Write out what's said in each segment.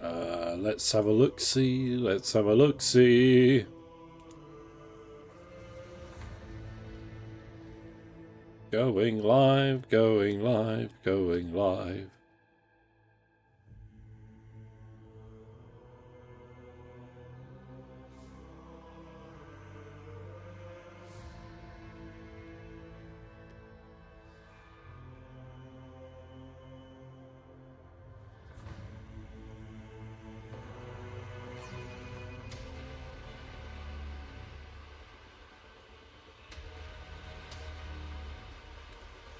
Let's have a look-see. Let's have a look-see. Going live, going live, going live.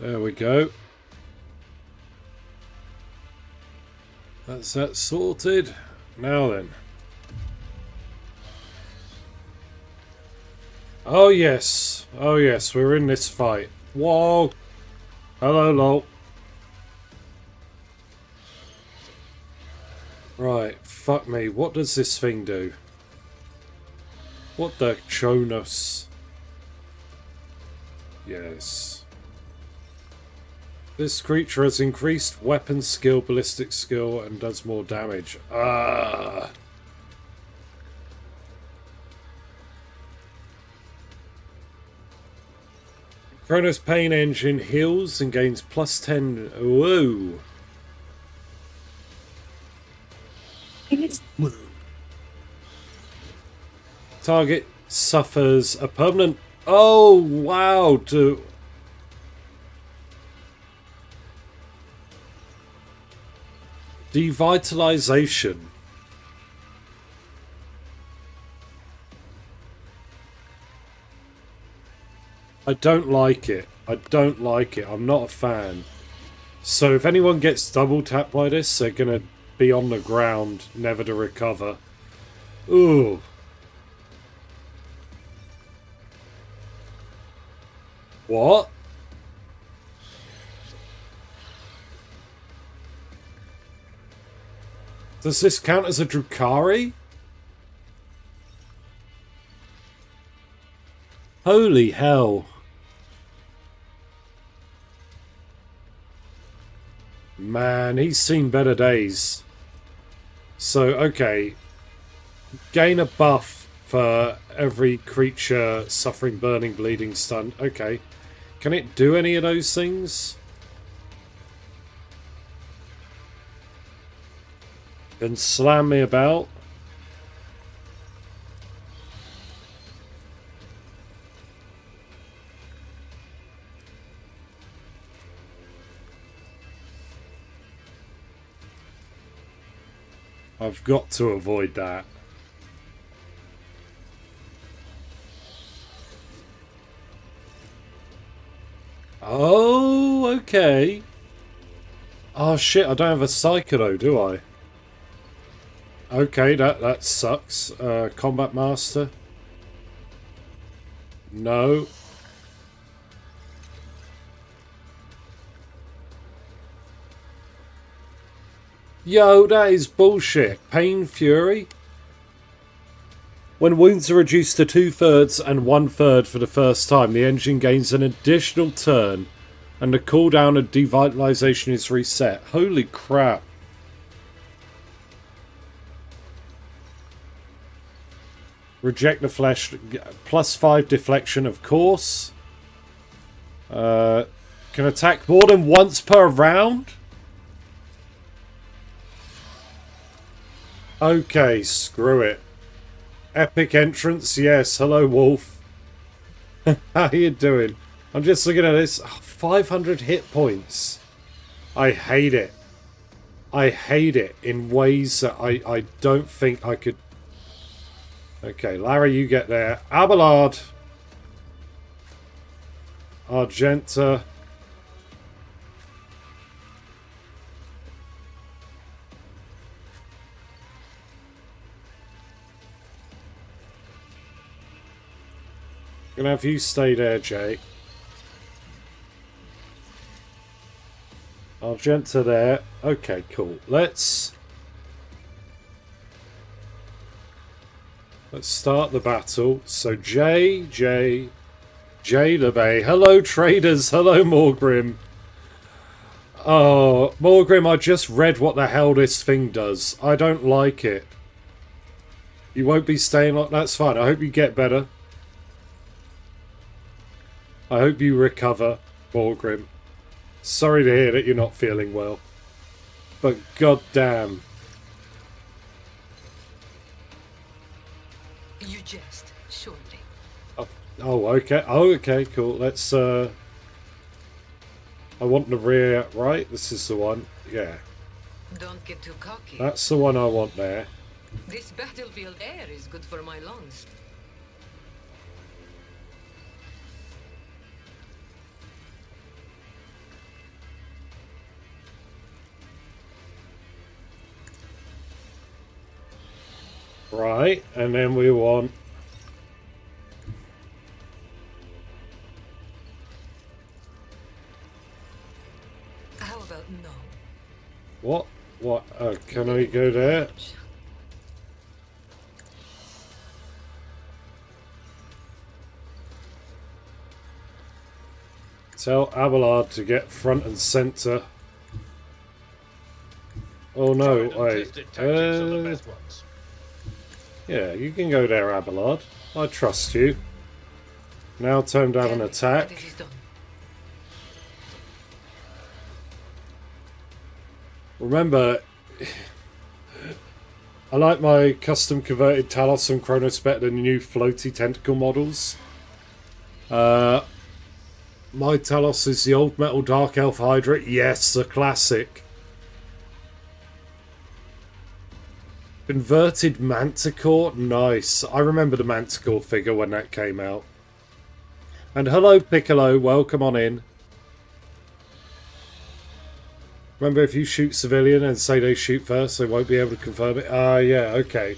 There we go. That's that sorted. Now then. Oh yes. Oh yes, we're in this fight. Whoa. Hello, lol. Right, fuck me. What does this thing do? What the chonus? Yes. This creature has increased weapon skill, ballistic skill, and does more damage. Ah. Chronos Pain Engine heals and gains plus 10. Whoa. Target suffers a permanent... Oh, wow. Devitalization. I don't like it. I don't like it. I'm not a fan. So if anyone gets double tapped by this, they're going to be on the ground, never to recover. Ooh. What? Does this count as a Drukhari? Holy hell. Man, he's seen better days. So, okay. Gain a buff for every creature suffering burning, bleeding, stun. Okay. Can it do any of those things? And slam me about. I've got to avoid that. Oh, okay. Oh shit, I don't have a Psycho, do I? Okay, that sucks. Combat Master. No. Yo, that is bullshit. Pain Fury. When wounds are reduced to 2/3 and 1/3 for the first time, the engine gains an additional turn and the cooldown of devitalization is reset. Holy crap. Reject the flesh. +5 deflection, of course. Can attack more than once per round? Okay, screw it. Epic entrance, yes. Hello, Wolf. How you doing? I'm just looking at this. 500 hit points. I hate it. I hate it in ways that I don't think I could... Okay, Larry, you get there. Abelard. Argenta. Gonna have you stay there, Jake. Argenta there. Okay, cool. Let's start the battle. So J LeBay. Hello, traders. Hello, Morgrim. Oh, Morgrim, I just read what the hell this thing does. I don't like it. You won't be staying like... That's fine. I hope you get better. I hope you recover, Morgrim. Sorry to hear that you're not feeling well. But goddamn. You jest, surely. Oh, okay. Oh, okay, cool. Let's, I want the rear, right? This is the one. Yeah. Don't get too cocky. That's the one I want there. This battlefield air is good for my lungs. Right, and then we want... How about no? What? What? Can I go there? Tell Abelard to get front and center. Oh no, wait. Yeah, you can go there, Abelard. I trust you. Now time to have an attack. Remember, I like my custom converted Talos and Kronos better than the new floaty tentacle models. My Talos is the old metal Dark Elf Hydra. Yes, a classic. Converted Manticore? Nice. I remember the Manticore figure when that came out. And hello, Piccolo. Welcome on in. Remember, if you shoot civilian and say they shoot first, they won't be able to confirm it. Yeah, okay.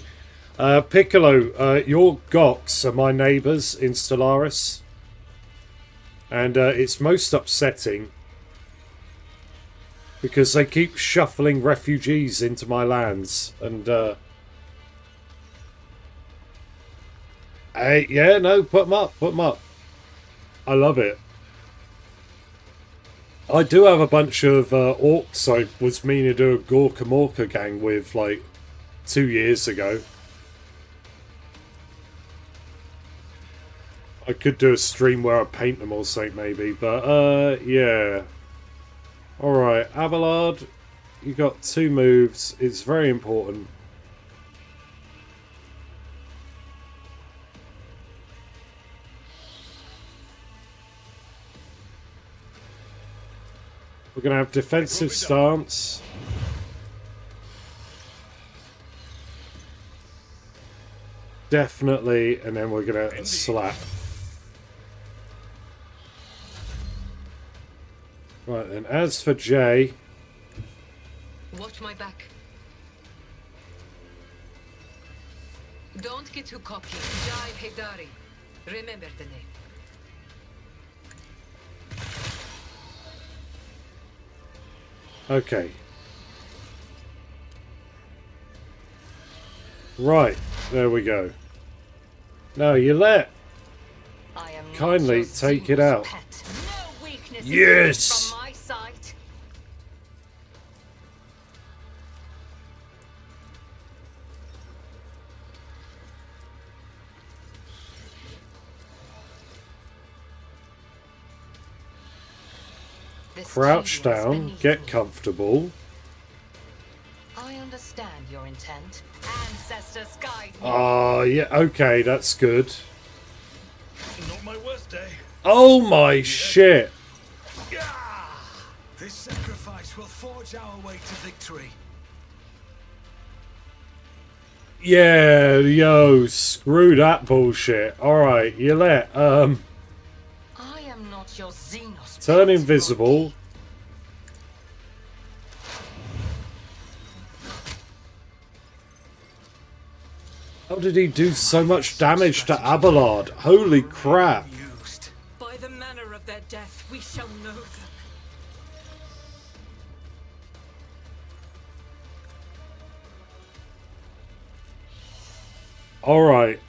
Piccolo, your Goks are my neighbours in Stellaris. And it's most upsetting because they keep shuffling refugees into my lands. And, hey, yeah, no, put them up, put them up. I love it. I do have a bunch of orcs I was meaning to do a Gorka Morka gang with, like, 2 years ago. I could do a stream where I paint them or something, maybe, but, yeah. Alright, Abelard, you got 2 moves. It's very important. We're going to have defensive stance. Definitely, and then we're going to slap. Right then, as for Jay... Watch my back. Don't get too cocky. Jai Hedari. Remember the name. Okay. Right, there we go. Now you let kindly take it out. No yes! From my side. Crouch down, get comfortable. I understand your intent. Ancestors guide me. Ah, yeah, okay, that's good. Not my worst day. Oh my shit! This sacrifice will forge our way to victory. Yeah, yo, screw that bullshit. Alright, you let, I am not your Xenos. turn invisible. How did he do so much damage to Abelard? Holy crap. By the manner of their death, we shall know them. Alright,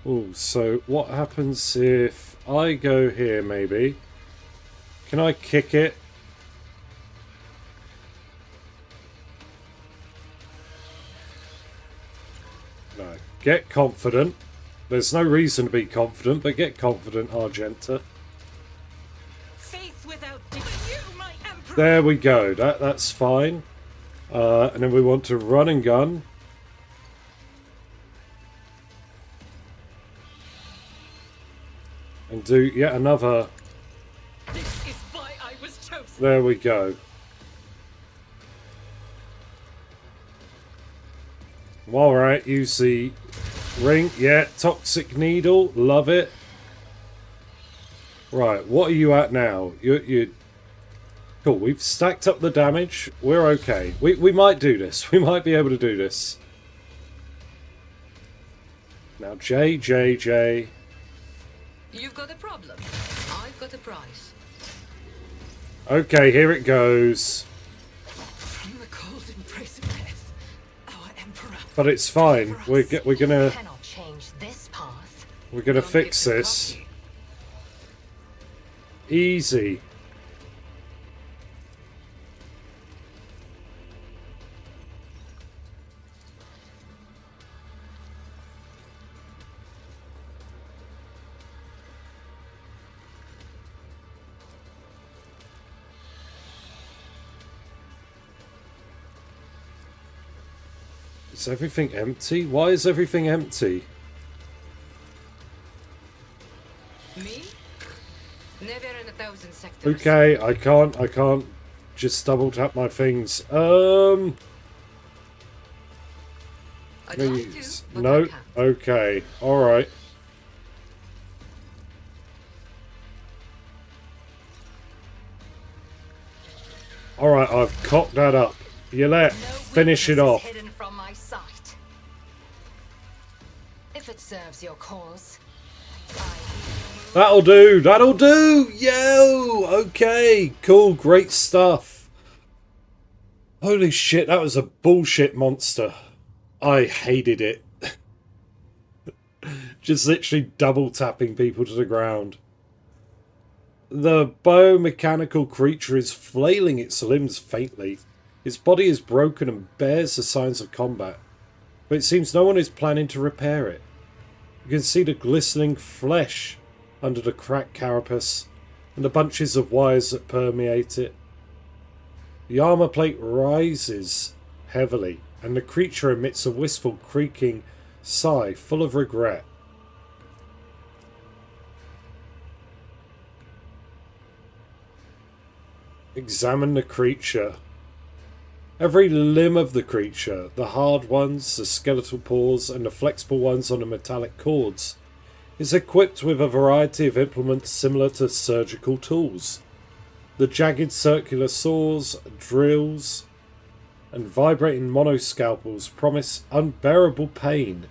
Oh, so what happens if I go here, maybe? Can I kick it? No. Get confident. There's no reason to be confident, but get confident, Argenta. Faith without you, my emperor. There we go. That's fine. And then we want to run and gun. And do yet another. This is why I was chosen. There we go. Alright, use the ring. Yeah, toxic needle. Love it. Right, what are you at now? You cool, we've stacked up the damage. We're okay. We might do this. We might be able to do this. Now, J. You've got a problem. I've got a prize. Okay, here it goes. From the cold embrace of death, our emperor. But it's fine. We're gonna Cannot change this path. fix this. Easy. Is everything empty? Why is everything empty? Me? Never in 1,000 sectors. Okay, I can't just double tap my things. I'd like Please. to, but No. I can't. Okay. Alright. Alright, I've cocked that up. You let No finish it weakness is off. hidden from my sight. If it serves your cause, That'll do. That'll do. Yo. Okay. Cool. Great stuff. Holy shit. That was a bullshit monster. I hated it. Just literally double tapping people to the ground. The biomechanical creature is flailing its limbs faintly. Its body is broken and bears the signs of combat. But it seems no one is planning to repair it. You can see the glistening flesh under the cracked carapace and the bunches of wires that permeate it. The armor plate rises heavily and the creature emits a wistful creaking sigh full of regret. Examine the creature. Every limb of the creature, the hard ones, the skeletal paws, and the flexible ones on the metallic cords, is equipped with a variety of implements similar to surgical tools. The jagged circular saws, drills, and vibrating monoscalpels promise unbearable pain.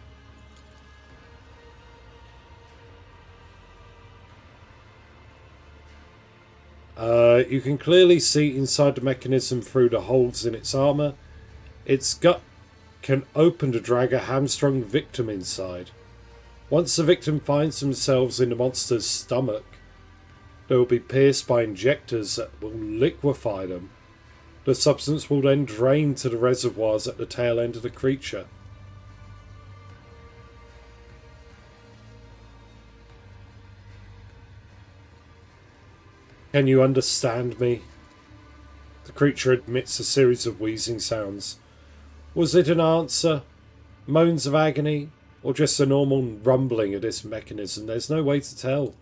You can clearly see inside the mechanism through the holes in its armor. Its gut can open to drag a hamstrung victim inside. Once the victim finds themselves in the monster's stomach, they will be pierced by injectors that will liquefy them. The substance will then drain to the reservoirs at the tail end of the creature. Can you understand me? The creature emits a series of wheezing sounds. Was it an answer? Moans of agony? Or just a normal rumbling of this mechanism? There's no way to tell.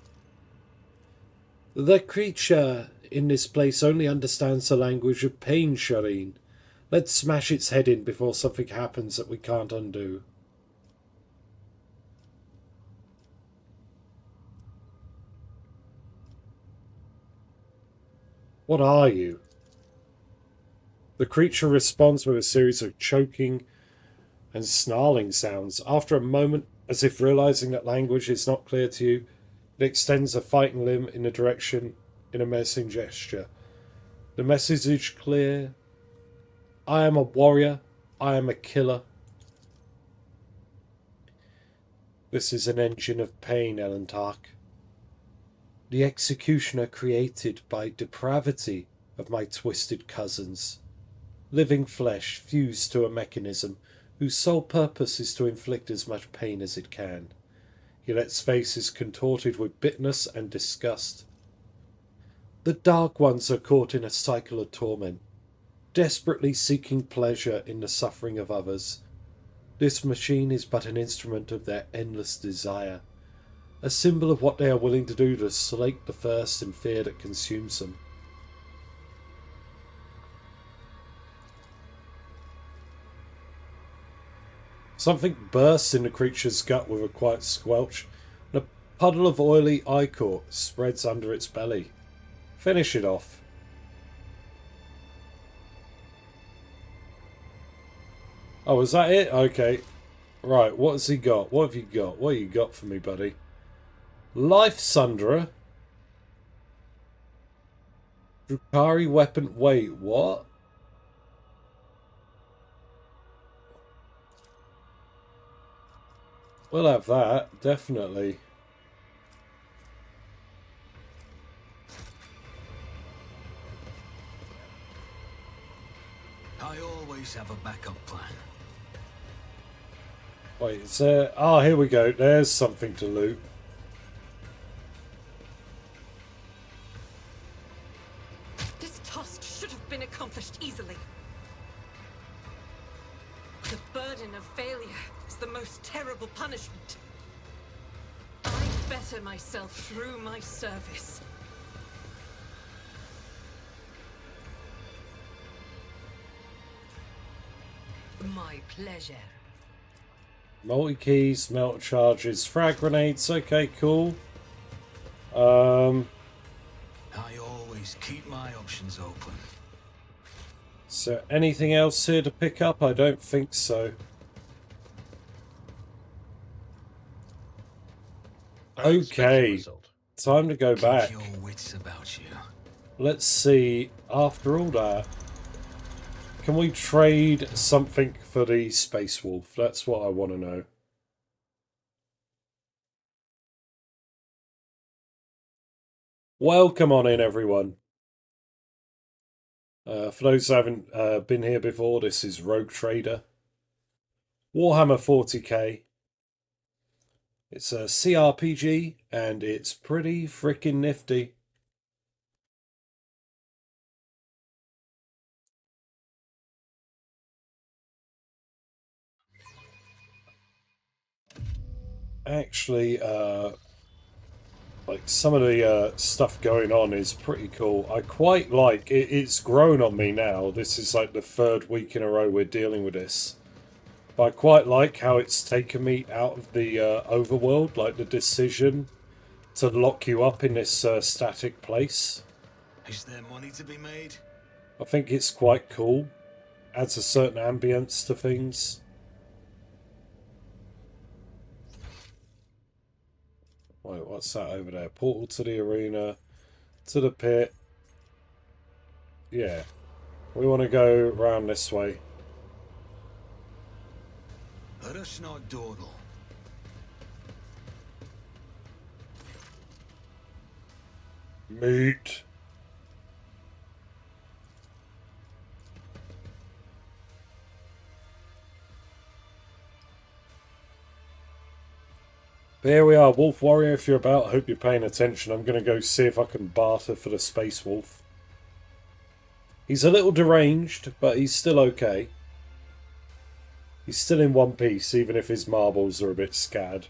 The creature in this place only understands the language of pain, Shireen. Let's smash its head in before something happens that we can't undo. What are you? The creature responds with a series of choking and snarling sounds. After a moment, as if realizing that language is not clear to you, it extends a fighting limb in a direction in a menacing gesture. The message is clear. I am a warrior. I am a killer. This is an engine of pain, Elentark. The executioner created by depravity of my twisted cousins. Living flesh fused to a mechanism whose sole purpose is to inflict as much pain as it can. Yet its face is contorted with bitterness and disgust. The Dark Ones are caught in a cycle of torment, desperately seeking pleasure in the suffering of others. This machine is but an instrument of their endless desire, a symbol of what they are willing to do to slake the thirst and fear that consumes them. Something bursts in the creature's gut with a quiet squelch, and a puddle of oily ichor spreads under its belly. Finish it off. Oh, is that it? Okay. Right, what has he got? What have you got? What have you got for me, buddy? Life Sunderer. Drukari weapon. Wait, what? We'll have that, definitely. I always have a backup plan. Wait, is there... Ah, here we go. There's something to loot. This task should have been accomplished easily. The burden of failure is the most terrible punishment. I better myself through my service. My pleasure. Multi-keys, melt charges, frag grenades. Okay, cool. I always keep my options open. So anything else here to pick up? I don't think so. Okay, time to go back. Keep your wits about you. Let's see, after all that, can we trade something for the Space Wolf? That's what I want to know. Welcome on in, everyone. For those who haven't been here before, this is Rogue Trader. Warhammer 40k. It's a CRPG, and it's pretty freaking nifty. Actually, like some of the stuff going on is pretty cool. I quite like it. It's grown on me now. This is like the third week in a row we're dealing with this. But I quite like how it's taken me out of the overworld, like the decision to lock you up in this static place. Is there money to be made? I think it's quite cool. Adds a certain ambience to things. Wait, what's that over there? Portal to the arena, to the pit. Yeah. We want to go round this way. Let us not dawdle. Meat. There we are, Wolf Warrior, if you're about. I hope you're paying attention. I'm going to go see if I can barter for the Space Wolf. He's a little deranged, but he's still okay. He's still in one piece, even if his marbles are a bit scattered.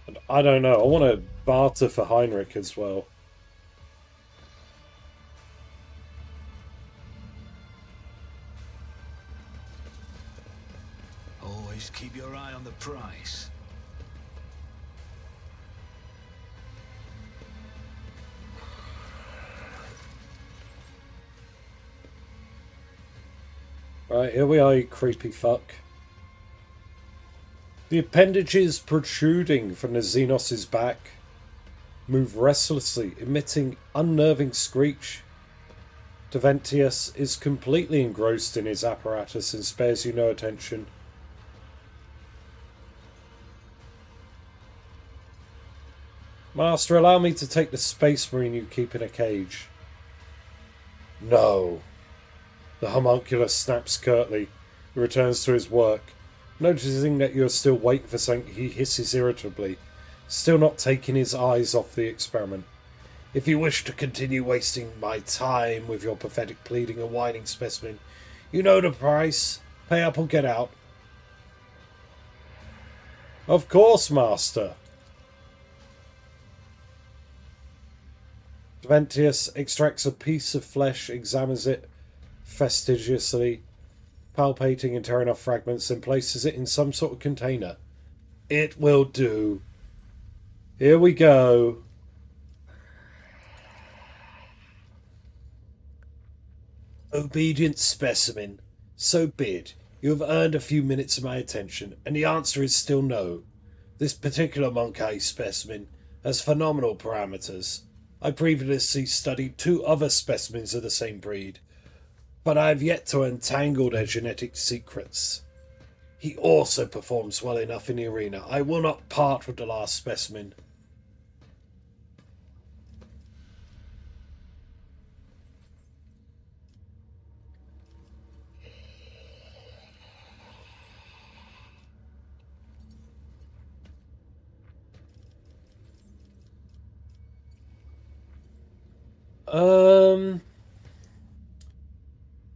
And I don't know, I want to barter for Heinrich as well. Always keep your eye on the price. Right, here we are, you creepy fuck. The appendages protruding from the Xenos' back move restlessly, emitting unnerving screech. Deventius is completely engrossed in his apparatus and spares you no attention. Master, allow me to take the Space Marine you keep in a cage. No. The homunculus snaps curtly. He returns to his work. Noticing that you're still waiting for something, he hisses irritably, still not taking his eyes off the experiment. If you wish to continue wasting my time with your pathetic pleading and whining specimen, you know the price. Pay up or get out. Of course, Master. Ventius extracts a piece of flesh, examines it fastidiously, palpating and tearing off fragments, and places it in some sort of container. It will do. Here we go. Obedient specimen. So be it. You have earned a few minutes of my attention, and the answer is still no. This particular monkey specimen has phenomenal parameters. I previously studied 2 other specimens of the same breed, but I have yet to untangle their genetic secrets. He also performs well enough in the arena. I will not part with the last specimen.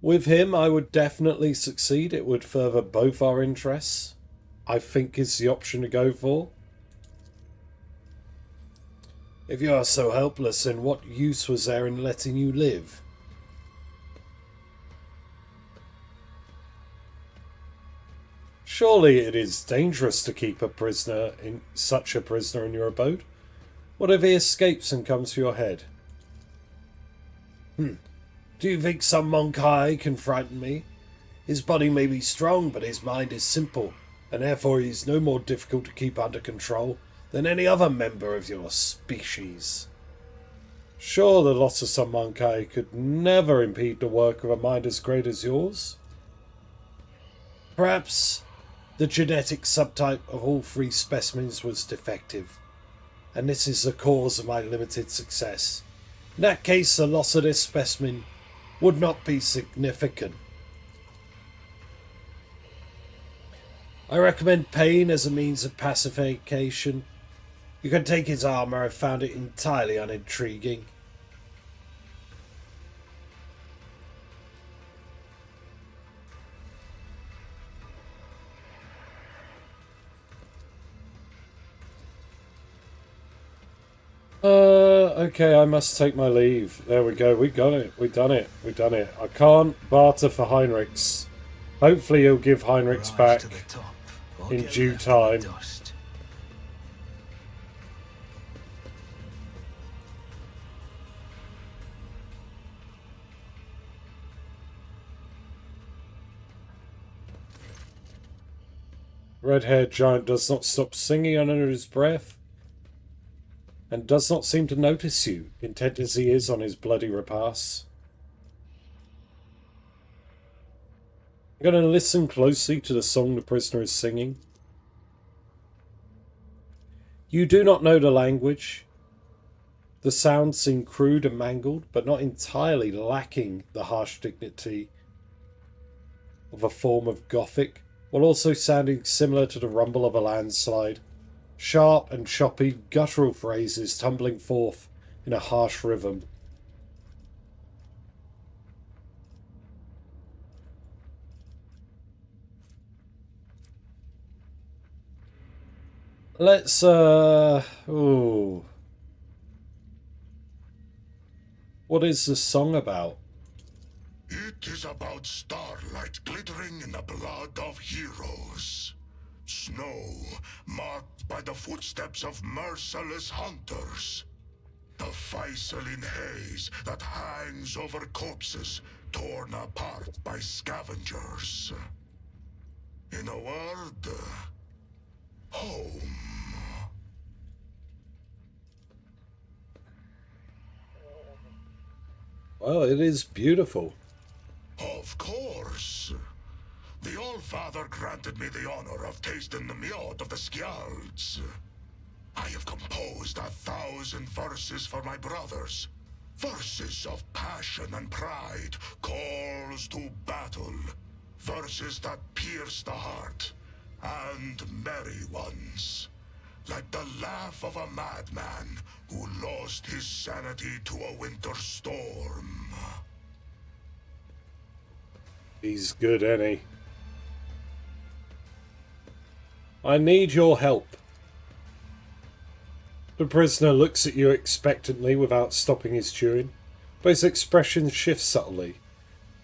With him, I would definitely succeed. It would further both our interests. I think is the option to go for. If you are so helpless, then what use was there in letting you live? Surely it is dangerous to keep such a prisoner in your abode. What if he escapes and comes for your head? Do you think some monkey can frighten me? His body may be strong, but his mind is simple, and therefore he is no more difficult to keep under control than any other member of your species. Sure, the loss of some monkey could never impede the work of a mind as great as yours. Perhaps the genetic subtype of all 3 specimens was defective, and this is the cause of my limited success. In that case, the loss of this specimen would not be significant. I recommend pain as a means of pacification. You can take his armour. I found it entirely unintriguing. Okay, I must take my leave. There we go. We got it. We done it. We done it. I can't barter for Heinrichs. Hopefully he'll give Heinrichs back in due time. Red-haired giant does not stop singing under his breath, and does not seem to notice you, intent as he is on his bloody repast. I'm going to listen closely to the song the prisoner is singing. You do not know the language. The sounds seem crude and mangled, but not entirely lacking the harsh dignity of a form of Gothic, while also sounding similar to the rumble of a landslide. Sharp and choppy guttural phrases tumbling forth in a harsh rhythm. Let's, ooh. What is the song about? It is about starlight glittering in the blood of heroes. Snow marked by the footsteps of merciless hunters. The Faisalin haze that hangs over corpses torn apart by scavengers. In a word, home. Well, it is beautiful. Of course. The All-Father granted me the honor of tasting the mead of the Skjalds. I have composed 1,000 verses for my brothers. Verses of passion and pride, calls to battle. Verses that pierce the heart, and merry ones. Like the laugh of a madman who lost his sanity to a winter storm. He's good, ain't he? I need your help. The prisoner looks at you expectantly without stopping his chewing, but his expression shifts subtly,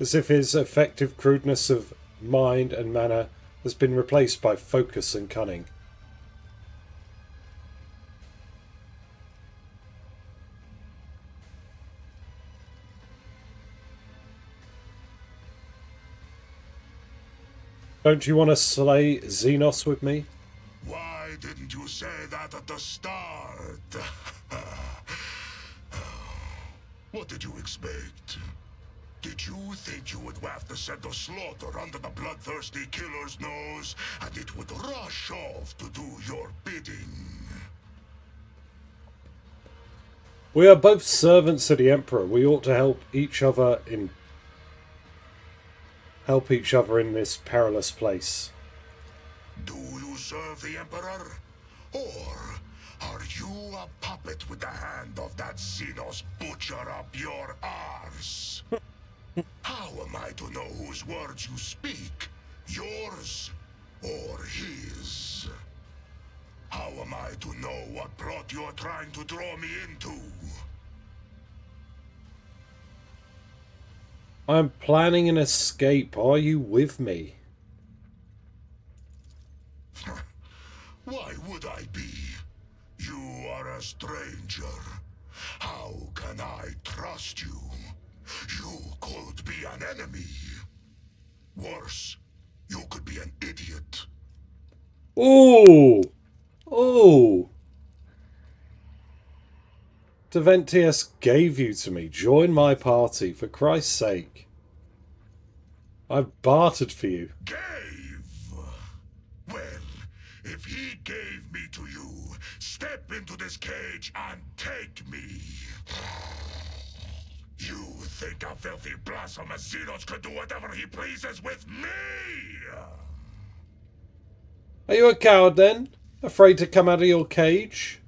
as if his effective crudeness of mind and manner has been replaced by focus and cunning. Don't you want to slay Xenos with me? Why didn't you say that at the start? What did you expect? Did you think you would have to send the slaughter under the bloodthirsty killer's nose, and it would rush off to do your bidding? We are both servants of the Emperor. We ought to help each other in this perilous place. Do you serve the Emperor? Or are you a puppet with the hand of that Xenos butcher up your arse? How am I to know whose words you speak? Yours or his? How am I to know what plot you're trying to draw me into? I'm planning an escape. Are you with me? Why would I be? You are a stranger. How can I trust you? You could be an enemy. Worse, you could be an idiot. Oh! Oh! Deventius gave you to me. Join my party, for Christ's sake. I've bartered for you. Gave? Well, if he gave me to you, step into this cage and take me. You think a filthy blasphemous Xenos could do whatever he pleases with me? Are you a coward then? Afraid to come out of your cage?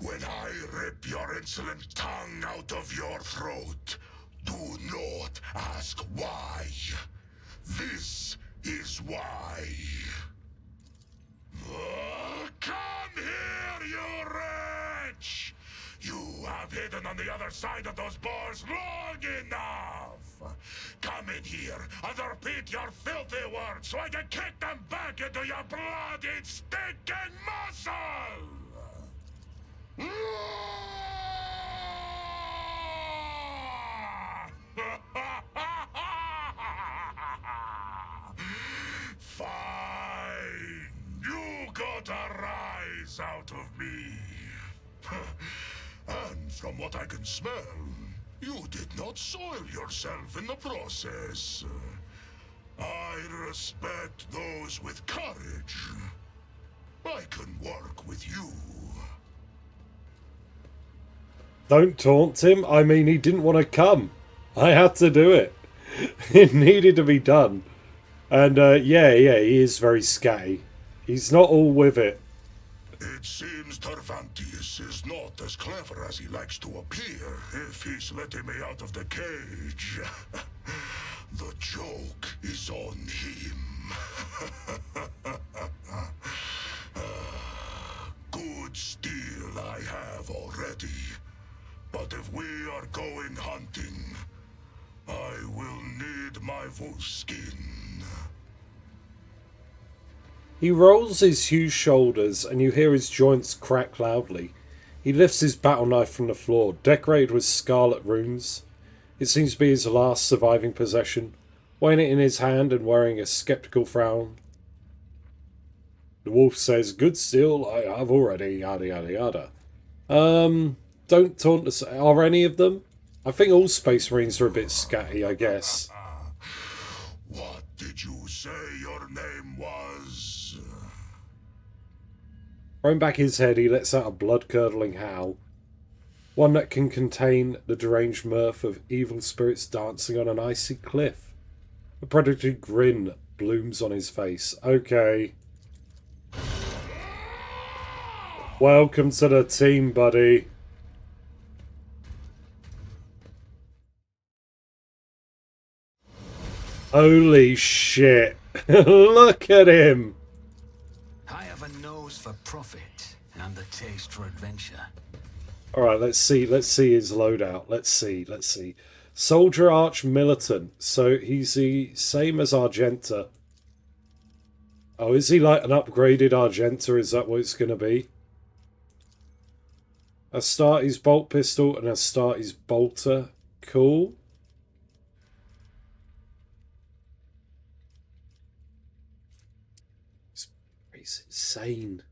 When I rip your insolent tongue out of your throat, do not ask why. This is why. Come here, you wretch! You have hidden on the other side of those bars long enough! Come in here and repeat your filthy words so I can kick them back into your bloody, stinking muscle! Fine! You got a rise out of me! And from what I can smell, you did not soil yourself in the process. I respect those with courage. I can work with you. Don't taunt him. I mean, he didn't want to come. I had to do it. It needed to be done. And yeah, he is very scatty. He's not all with it. It seems Tervantius is not as clever as he likes to appear if he's letting me out of the cage. The joke is on him. Good steel I have already. But if we are going hunting, I will need my wolf skin. He rolls his huge shoulders and you hear his joints crack loudly. He lifts his battle knife from the floor, decorated with scarlet runes. It seems to be his last surviving possession, weighing it in his hand and wearing a skeptical frown. The wolf says, "Good steel, I have already, yada yada yada." Don't taunt us. Are any of them? I think all Space Marines are a bit scatty, I guess. What did you say your name was? Throwing back his head, he lets out a blood-curdling howl. One that can contain the deranged mirth of evil spirits dancing on an icy cliff. A predatory grin blooms on his face. Okay. Welcome to the team, buddy. Holy shit. Look at him. I have a nose for profit and a taste for adventure. Alright, let's see his loadout. Let's see. Soldier Arch Militant. So he's the same as Argenta. Oh, is he like an upgraded Argenta? Is that what it's going to be? Astartes bolt pistol and Astartes bolter. Cool. It's insane.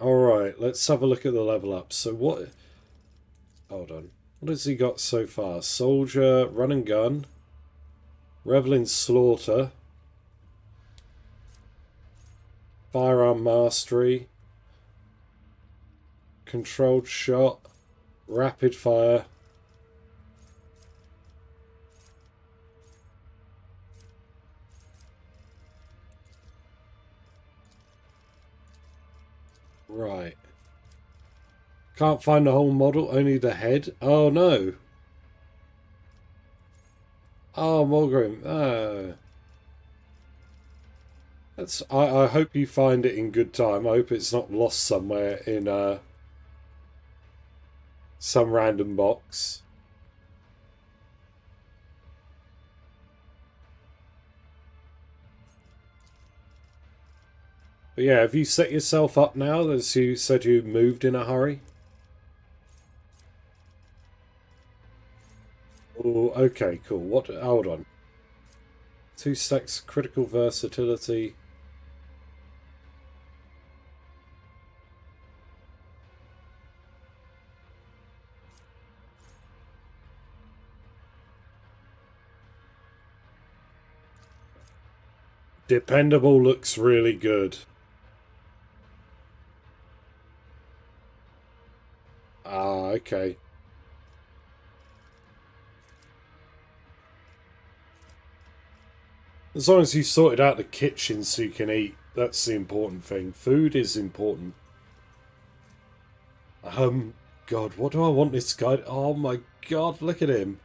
Alright, let's have a look at the level up. So what... Hold on. What has he got so far? Soldier, run and gun. Revel in slaughter. Firearm mastery. Controlled shot. Rapid fire. Right. Can't find the whole model, only the head. Oh no. Oh, Morgrim. That's. I hope you find it in good time. I hope it's not lost somewhere in some random box. But yeah, have you set yourself up now, as you said you moved in a hurry? Oh, okay, cool. What? Hold on. 2 stacks critical versatility. Dependable looks really good. Ah, okay. As long as you sorted out the kitchen so you can eat, that's the important thing. Food is important. God, what do I want this guy? Oh my God, look at him.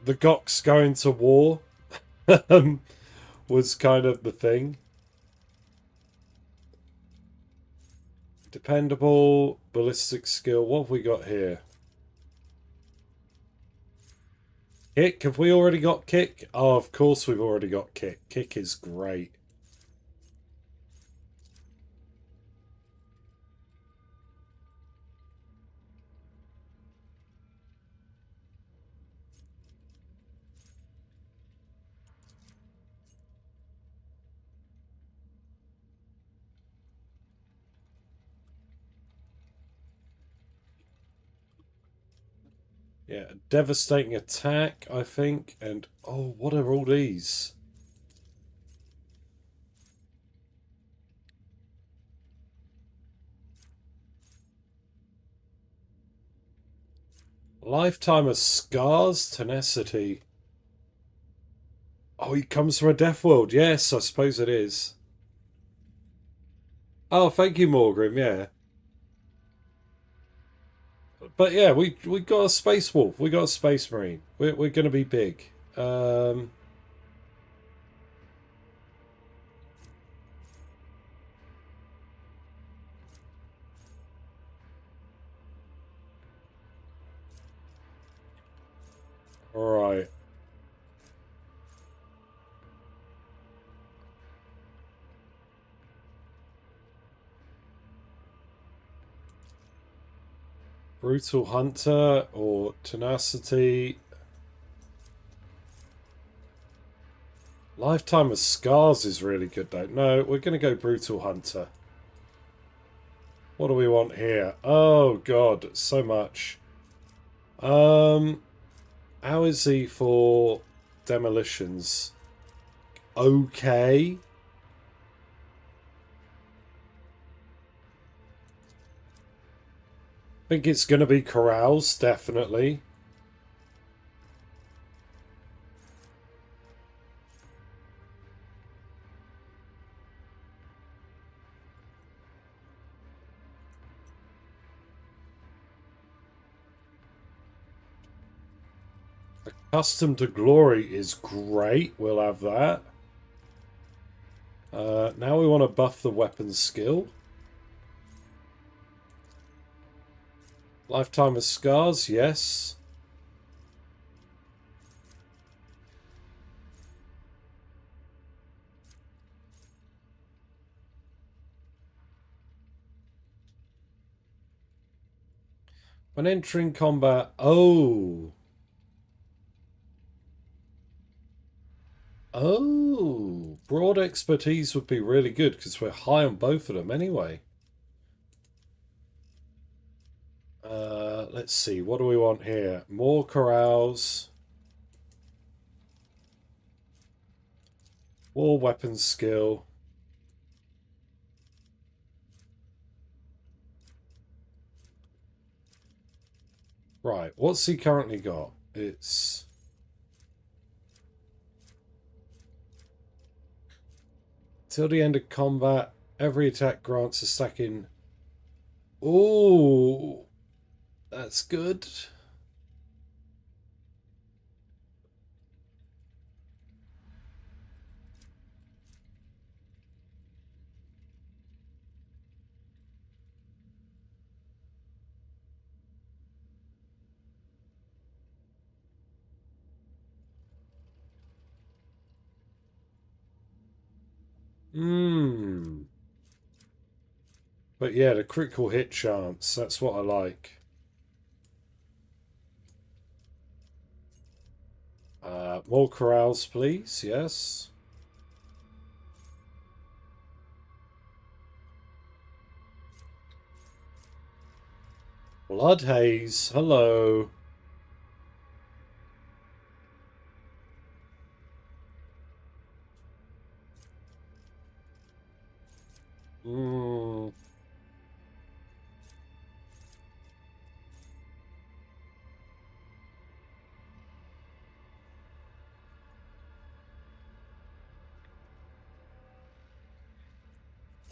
The Goks going to war was kind of the thing. Dependable, ballistic skill. What have we got here? Kick? Have we already got kick? Oh, of course we've already got kick. Kick is great. Yeah, devastating attack, I think. And, oh, what are all these? Lifetime of scars, tenacity. Oh, he comes from a death world. Yes, I suppose it is. Oh, thank you, Morgrim, yeah. But yeah, we got a space wolf. We got a space marine. We're going to be big. Alright. Brutal Hunter or Tenacity. Lifetime of Scars is really good though. No, we're going to go Brutal Hunter. What do we want here? Oh god, so much. How is he for demolitions? Okay. I think it's going to be corrals, definitely. Accustomed to Glory is great. We'll have that. Now we want to buff the weapon skill. Lifetime of Scars, yes. When entering combat... Oh! Oh! Broad expertise would be really good because we're high on both of them anyway. Let's see. What do we want here? More corrals. More weapon skill. Right. What's he currently got? It's... Till the end of combat, every attack grants a second... Ooh! That's good. But yeah, the critical hit chance, that's what I like. More corrals, please. Yes. Blood haze. Hello.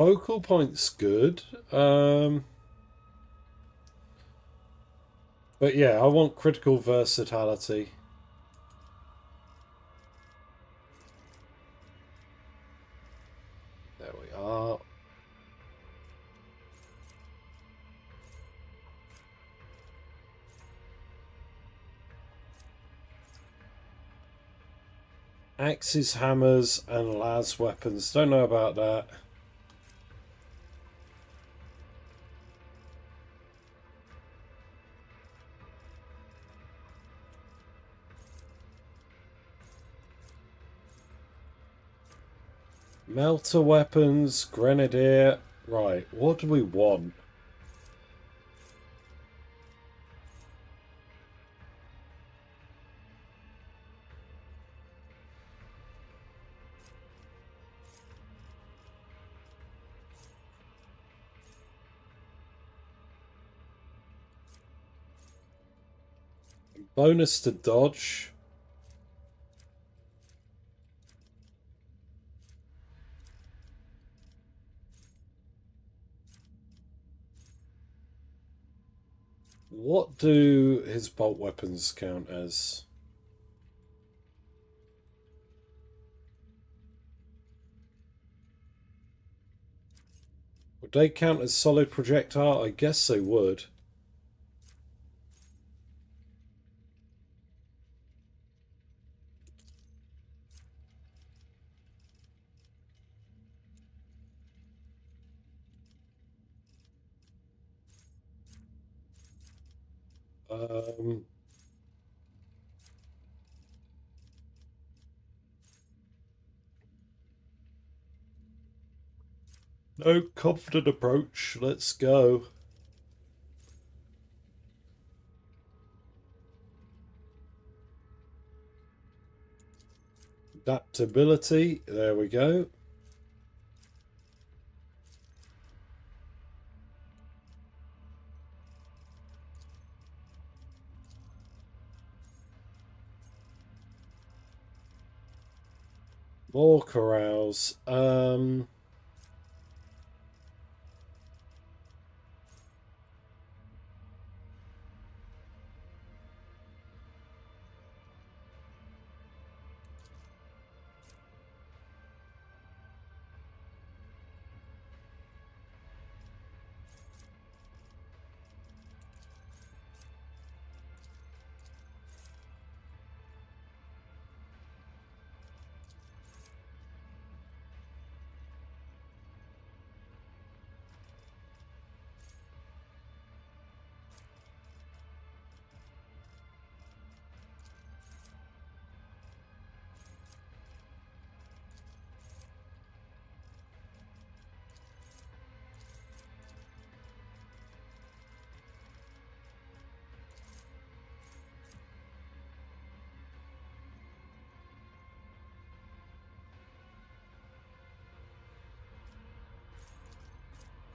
Focal point's good. But yeah, I want critical versatility. There we are. Axes, hammers, and las weapons. Don't know about that. Melter weapons, grenadier. Right, what do we want? Bonus to dodge. What do his bolt weapons count as? Would they count as solid projectile? I guess they would. No, confident approach. Let's go. Adaptability. There we go. More corrals.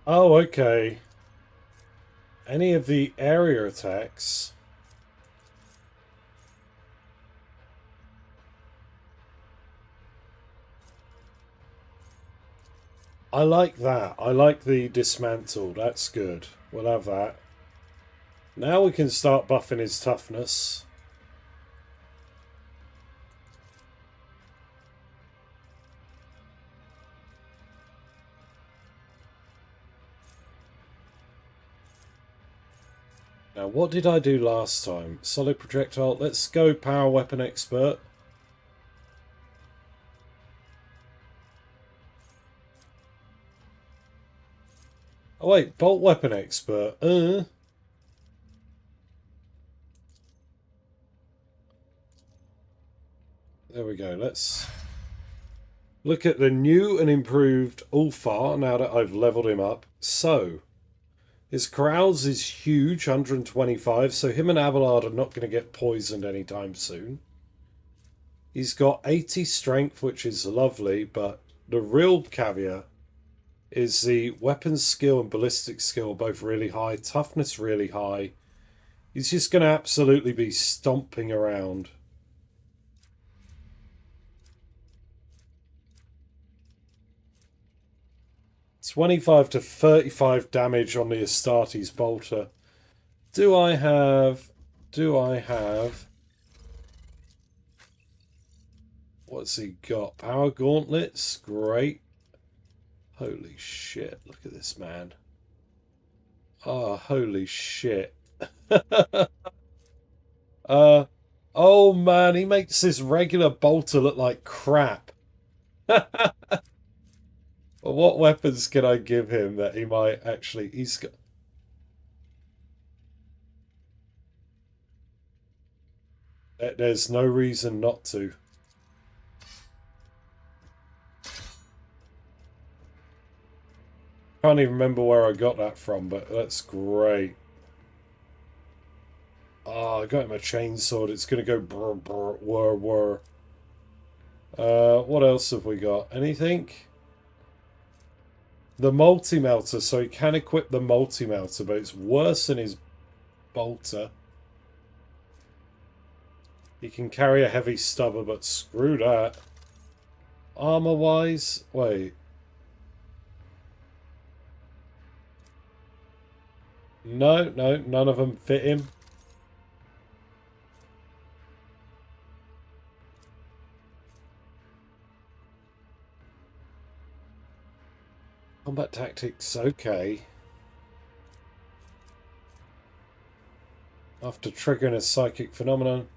Oh, okay. Any of the area attacks. I like that. I like the dismantle. That's good. We'll have that. Now we can start buffing his toughness. Now, what did I do last time? Solid projectile. Let's go power weapon expert. Oh wait, bolt weapon expert. There we go. Let's look at the new and improved Ulfar now that I've leveled him up. So, his corrals is huge, 125, so him and Abelard are not going to get poisoned anytime soon. He's got 80 strength, which is lovely, but the real caveat is the weapons skill and ballistic skill are both really high, toughness really high. He's just going to absolutely be stomping around. $25 to 35 damage on the Astartes bolter. Do I have... What's he got? Power gauntlets? Great. Holy shit, look at this man. Oh, holy shit. Oh man, he makes this regular bolter look like crap. But what weapons can I give him that he might actually... He's got... There's no reason not to. Can't even remember where I got that from, but that's great. Oh, I got him a chainsword. It's going to go brr, brr, whir, whir. What else have we got? Anything? The multi-melter. So he can equip the multi-melter, but it's worse than his bolter. He can carry a heavy stubber, but screw that. Armor-wise? Wait. No, none of them fit him. Combat tactics, okay. After triggering a psychic phenomenon.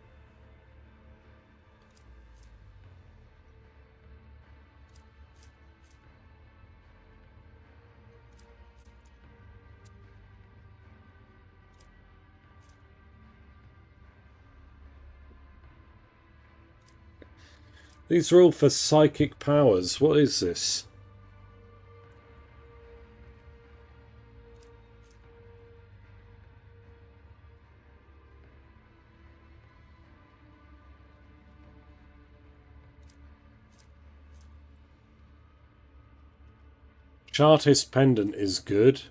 These are all for psychic powers. What is this? Chartist pendant is good.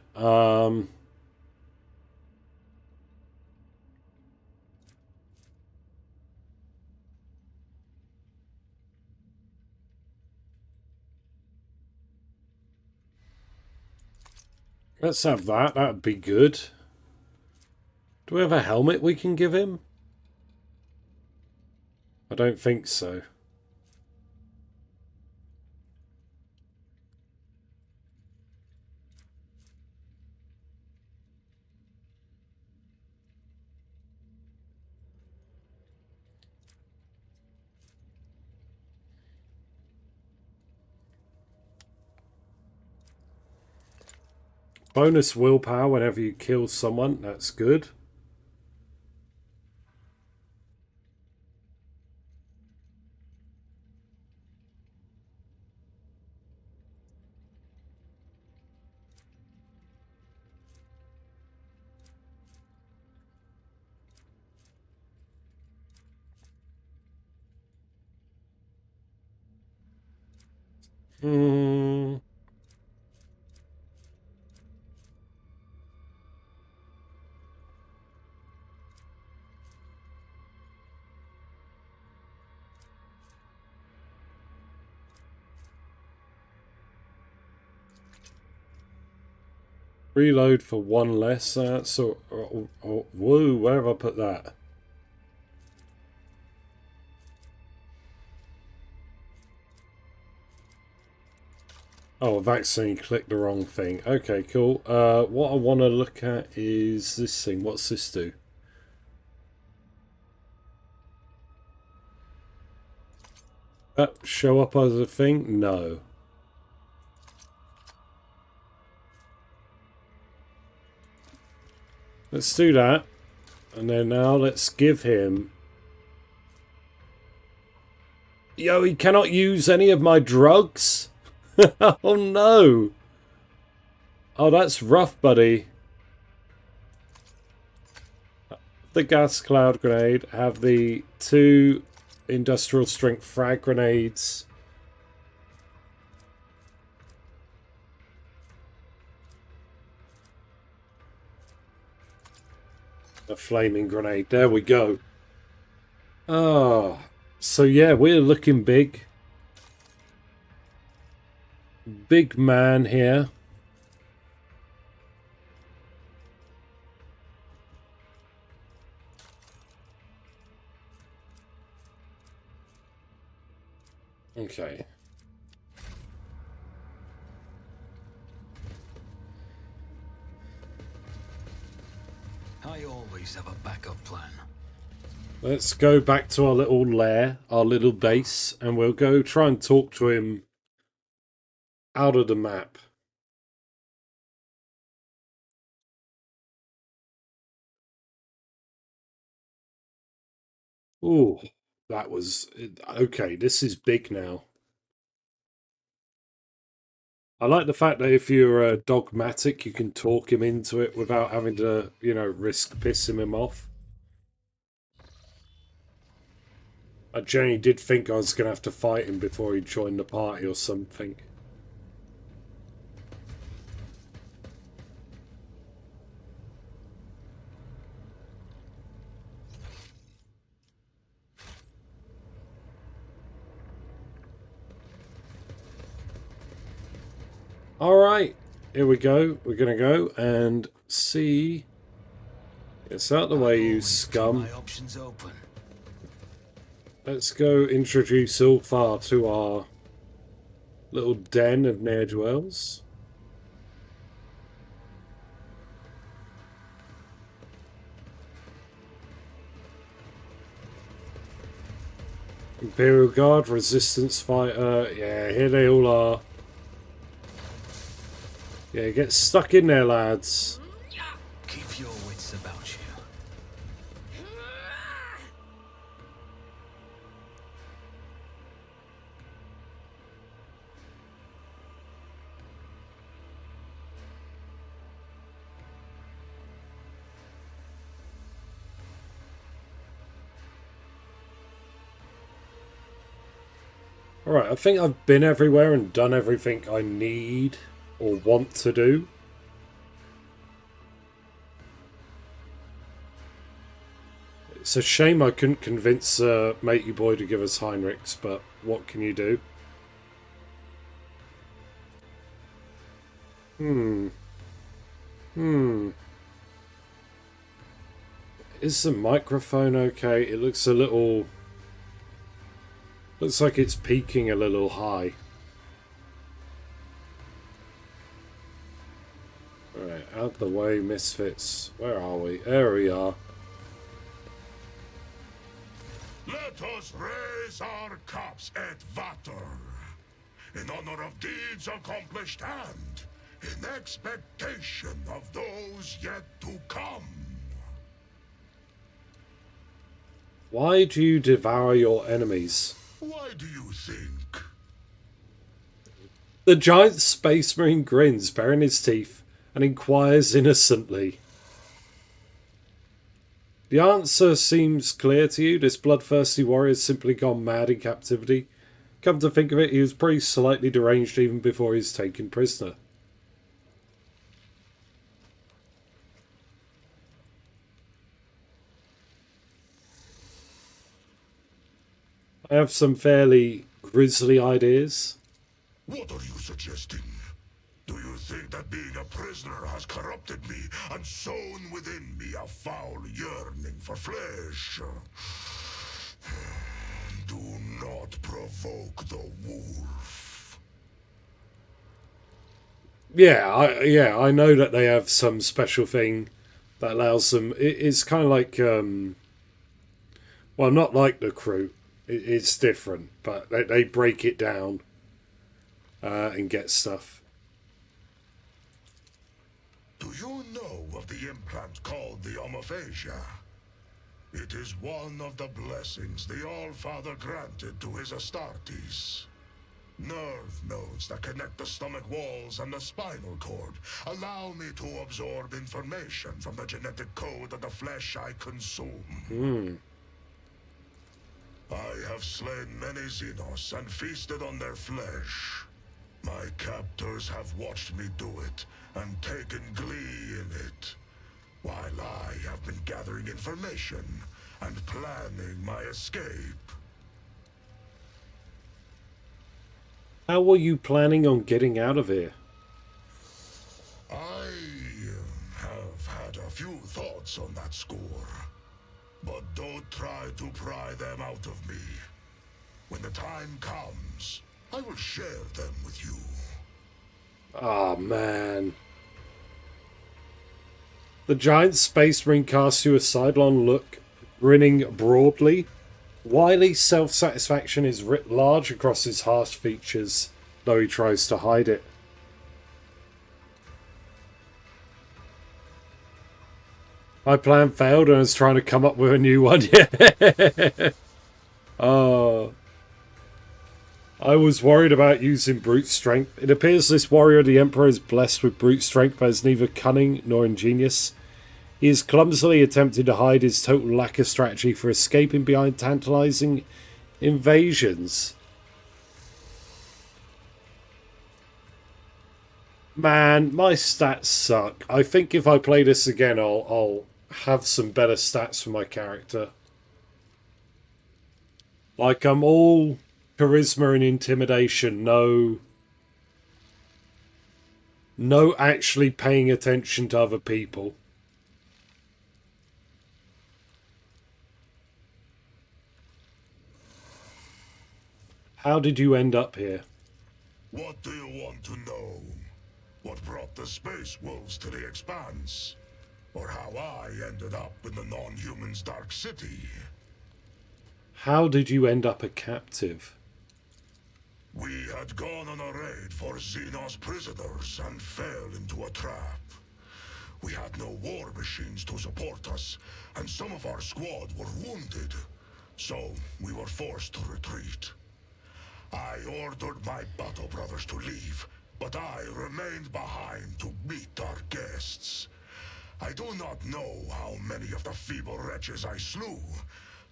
Let's have that. That'd be good. Do we have a helmet we can give him? I don't think so. Bonus willpower whenever you kill someone. That's good. Hmm. Reload for one less. So, whoa, where have I put that? Oh, vaccine, clicked the wrong thing. Okay, cool. What I want to look at is this thing. What's this do? Show up as a thing? No. Let's do that. And then now let's give him... Yo, he cannot use any of my drugs? Oh no! Oh, that's rough, buddy. The gas cloud grenade, have the 2 industrial strength frag grenades. A flaming grenade. There we go. Oh, so yeah, we're looking big. Big man here. Okay. I always have a backup plan. Let's go back to our little lair, our little base, and we'll go try and talk to him out of the map. Ooh, that was... Okay, this is big now. I like the fact that if you're dogmatic, you can talk him into it without having to, you know, risk pissing him off. I genuinely did think I was going to have to fight him before he joined the party or something. Alright, here we go. We're going to go and see... It's out of the way, you scum. My options open. Let's go introduce Ulfar to our little den of ne'er-do-wells. Imperial Guard, Resistance Fighter. Yeah, here they all are. Yeah, get stuck in there, lads. Keep your wits about you. Alright, I think I've been everywhere and done everything I need. or want to do. It's a shame I couldn't convince Matey Boy to give us Heinrichs, but what can you do? Is the microphone okay? It looks a little... Looks like it's peaking a little high. Alright, out the way, misfits. Where are we? There we are. Let us raise our cups at Vater, in honor of deeds accomplished and in expectation of those yet to come. Why do you devour your enemies? Why do you think? The giant space marine grins, baring his teeth, and inquires innocently. The answer seems clear to you. This bloodthirsty warrior has simply gone mad in captivity. Come to think of it, he was pretty slightly deranged even before he was taken prisoner. I have some fairly grisly ideas. What are you suggesting? Do you think that being a prisoner has corrupted me and sown within me a foul yearning for flesh? Do not provoke the wolf. Yeah, I know that they have some special thing that allows them... It's kind of like... well, not like the crew. It's different, but they break it down and get stuff. Do you know of the implant called the omophagia? It is one of the blessings the All-Father granted to his Astartes. Nerve nodes that connect the stomach walls and the spinal cord allow me to absorb information from the genetic code of the flesh I consume. I have slain many Xenos and feasted on their flesh. My captors have watched me do it and taken glee in it, while I have been gathering information and planning my escape. How were you planning on getting out of here? I have had a few thoughts on that score, but don't try to pry them out of me. When the time comes, I will share them with you. Oh, man. The giant space marine casts you a sidelong look, grinning broadly. Wily self-satisfaction is writ large across his harsh features, though he tries to hide it. My plan failed and I was trying to come up with a new one. Yeah. Oh. I was worried about using brute strength. It appears this warrior of the Emperor is blessed with brute strength, but is neither cunning nor ingenious. He has clumsily attempted to hide his total lack of strategy for escaping behind tantalizing invasions. Man, my stats suck. I think if I play this again, I'll have some better stats for my character. Like, I'm all charisma and intimidation, no actually paying attention to other people. How did you end up here? What do you want to know? What brought the Space Wolves to the Expanse? Or how I ended up in the non-human's Dark City? How did you end up a captive? We had gone on a raid for Xenos prisoners and fell into a trap. We had no war machines to support us, and some of our squad were wounded, so we were forced to retreat. I ordered my battle brothers to leave, but I remained behind to meet our guests. I do not know how many of the feeble wretches I slew,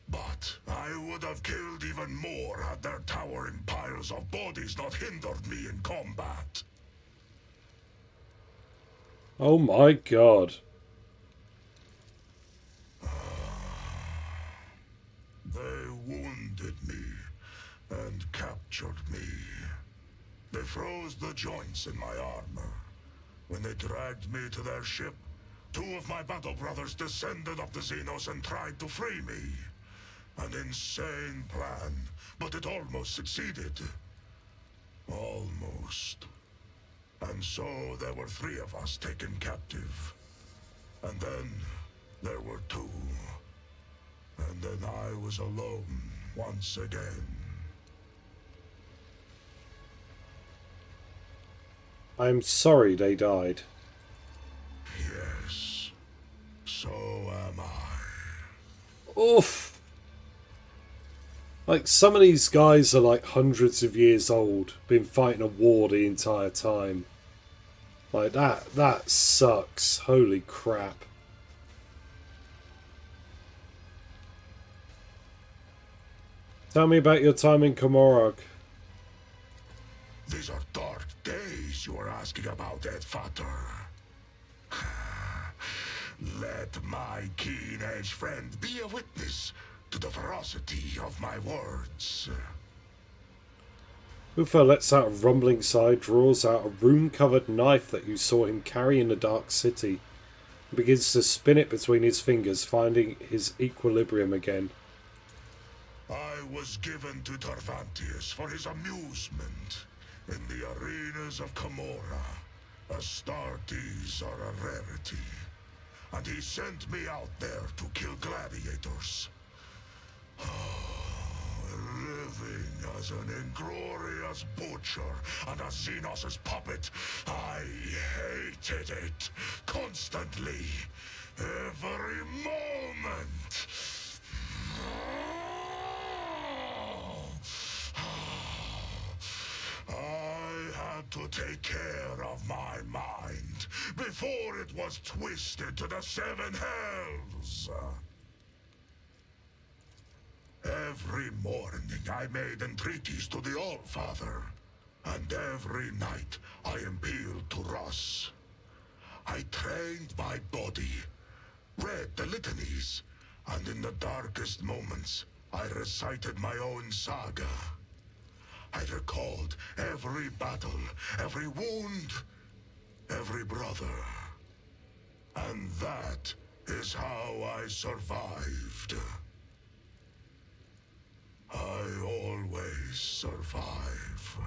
but I would have killed even more had their towering piles of bodies not hindered me in combat. Oh my god. They wounded me and captured me. They froze the joints in my armor. When they dragged me to their ship, 2 of my battle brothers descended up the Xenos and tried to free me. An insane plan, but it almost succeeded. Almost. And so there were 3 of us taken captive. And then there were 2. And then I was alone once again. I'm sorry they died. Yes, so am I. Oof. Like, some of these guys are like hundreds of years old, been fighting a war the entire time. Like, that sucks. Holy crap. Tell me about your time in Komorog. These are dark days you are asking about, Ed Fatter. Let my keen-edged friend be a witness to the ferocity of my words. Uther lets out a rumbling sigh, draws out a rune-covered knife that you saw him carry in the Dark City, and begins to spin it between his fingers, finding his equilibrium again. I was given to Tarvantius for his amusement. In the arenas of Camorra, Astartes are a rarity, and he sent me out there to kill gladiators. Living as an inglorious butcher and a Xenos' puppet, I hated it constantly, every moment. I had to take care of my mind before it was twisted to the 7 hells. Every morning I made entreaties to the All-Father, and every night I appealed to Ross. I trained my body, read the litanies, and in the darkest moments I recited my own saga. I recalled every battle, every wound, every brother. And that is how I survived. I always survive.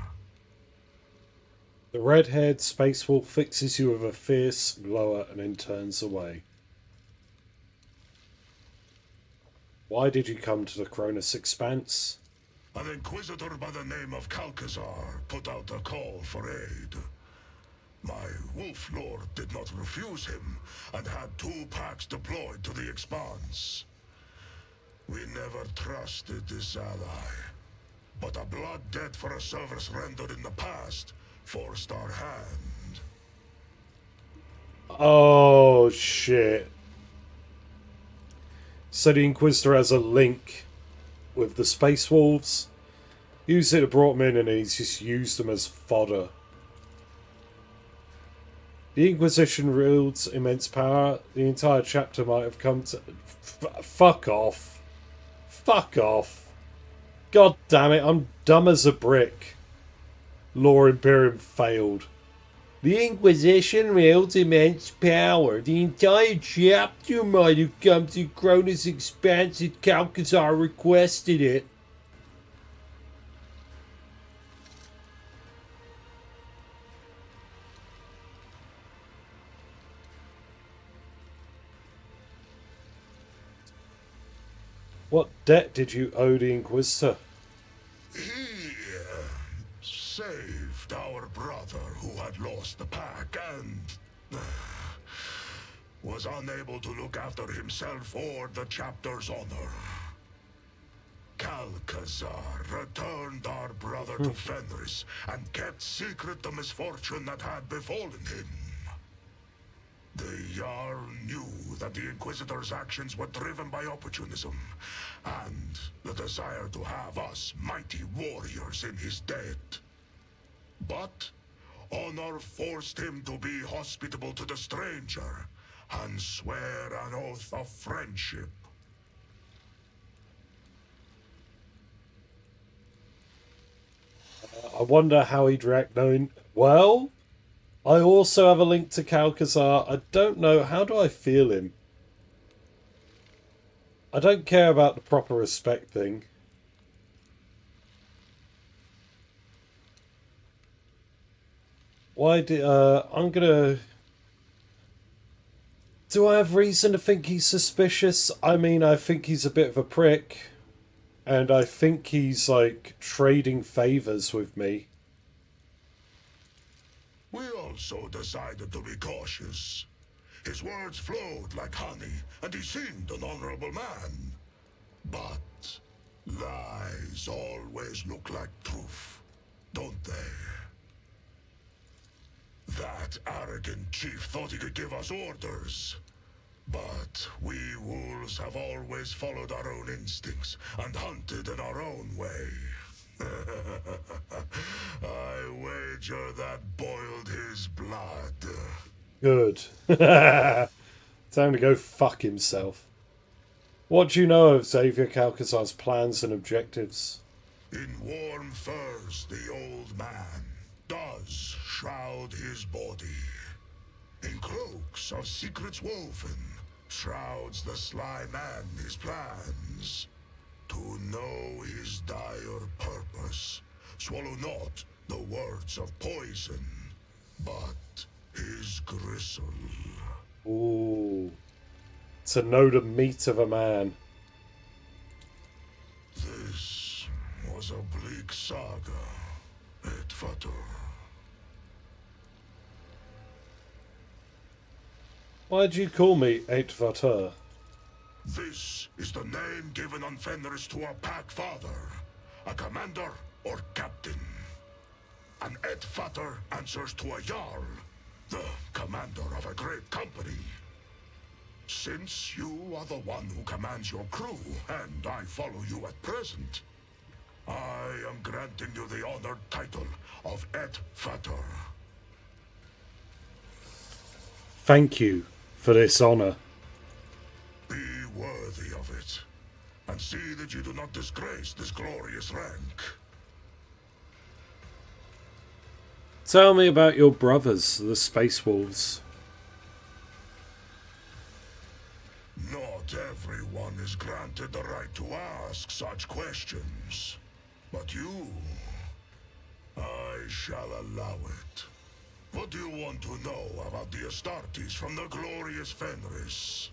The red-haired space wolf fixes you with a fierce glower and then turns away. Why did you come to the Cronus Expanse? An inquisitor by the name of Calcazar put out a call for aid. My wolf lord did not refuse him, and had 2 packs deployed to the Expanse. We never trusted this ally, but a blood debt for a service rendered in the past forced our hand. Oh, shit. So the Inquisitor has a link with the Space Wolves. Used it to brought them in and he's just used them as fodder. The Inquisition wields immense power. The entire chapter might have come to... Fuck off. Fuck off. God damn it, I'm dumb as a brick. Lore Imperium failed. The Inquisition wields immense power. The entire chapter might have come to Cronus Expanse if Calcazar requested it. What debt did you owe the Inquisitor? He saved our brother who had lost the pack and was unable to look after himself or the chapter's honor. Calcazar returned our brother to Fenris and kept secret the misfortune that had befallen him. The Jarl knew that the Inquisitor's actions were driven by opportunism, and the desire to have us mighty warriors in his debt. But honor forced him to be hospitable to the stranger and swear an oath of friendship. I wonder how he'd react knowing... Well, I also have a link to Calcazar. I don't know. How do I feel him? I don't care about the proper respect thing. Why did... I'm gonna... Do I have reason to think he's suspicious? I mean, I think he's a bit of a prick. And I think he's, like, trading favours with me. We also decided to be cautious. His words flowed like honey, and he seemed an honorable man. But lies always look like truth, don't they? That arrogant chief thought he could give us orders. But we wolves have always followed our own instincts and hunted in our own way. I wager that boiled his blood. Good. Time to go fuck himself. What do you know of Xavier Calcazar's plans and objectives? In warm furs, the old man does shroud his body. In cloaks of secrets woven, shrouds the sly man his plans. To know his dire purpose, swallow not the words of poison, but his gristle. Ooh. To know the meat of a man. This was a bleak saga, Et-Vater. Why'd you call me Et-Vater? This is the name given on Fenris to a pack father, a commander or captain. An Et-Vater answers to a Jarl, the commander of a great company. Since you are the one who commands your crew, and I follow you at present, I am granting you the honored title of Et-Vater. Thank you for this honour. Be worthy of it, and see that you do not disgrace this glorious rank. Tell me about your brothers, the Space Wolves. Not everyone is granted the right to ask such questions. But you... I shall allow it. What do you want to know about the Astartes from the glorious Fenris?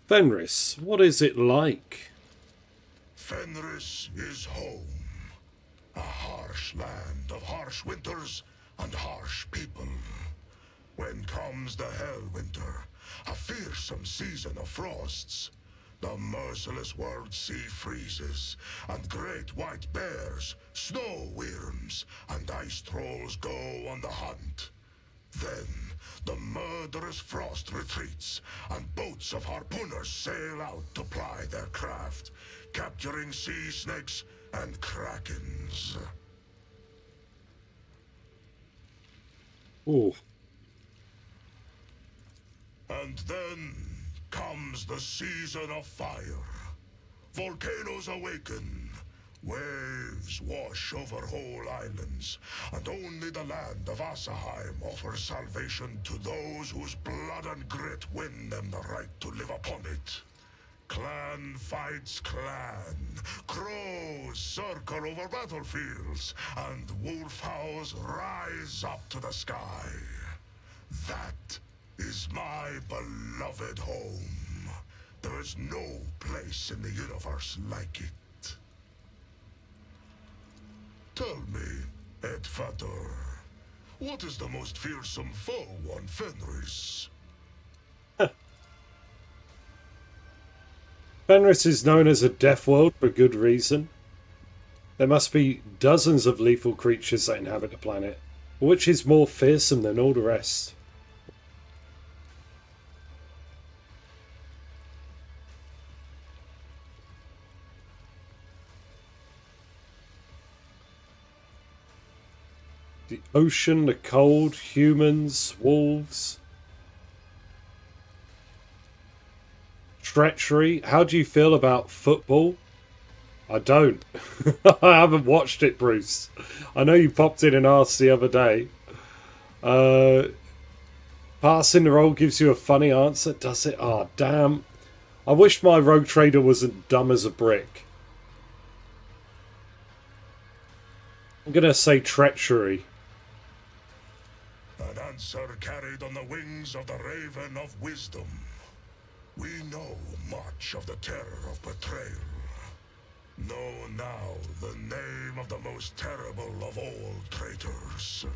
Fenris, what is it like? Fenris is home. A harsh land of harsh winters and harsh people. When comes the Hell Winter, a fearsome season of frosts, the merciless world sea freezes, and great white bears, snow worms, and ice trolls go on the hunt. Then the murderous frost retreats, and boats of harpooners sail out to ply their craft, capturing sea snakes and krakens. Ooh. And then comes the season of fire. Volcanoes awaken. Waves wash over whole islands, and only the land of Asaheim offers salvation to those whose blood and grit win them the right to live upon it. Clan fights clan, crows circle over battlefields, and wolf howls rise up to the sky. That is my beloved home. There is no place in the universe like it. Tell me, Et-Vater, what is the most fearsome foe on Fenris? Fenris is known as a death world for good reason. There must be dozens of lethal creatures that inhabit the planet, which is more fearsome than all the rest. The ocean, the cold, humans, wolves. Treachery. How do you feel about football? I don't. I haven't watched it, Bruce. I know you popped in and asked the other day. Passing the roll gives you a funny answer, does it? Oh, damn. I wish my rogue trader wasn't dumb as a brick. I'm going to say treachery. An answer carried on the wings of the Raven of Wisdom. We know much of the terror of betrayal. Know now the name of the most terrible of all traitors.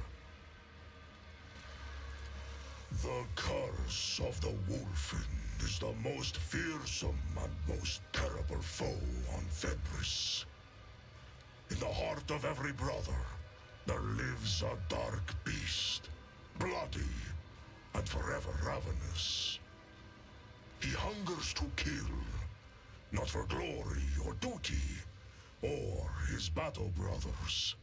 The curse of the Wolfen is the most fearsome and most terrible foe on Fenris. In the heart of every brother, there lives a dark beast, bloody and forever ravenous. He hungers to kill, not for glory or duty, or his battle brothers,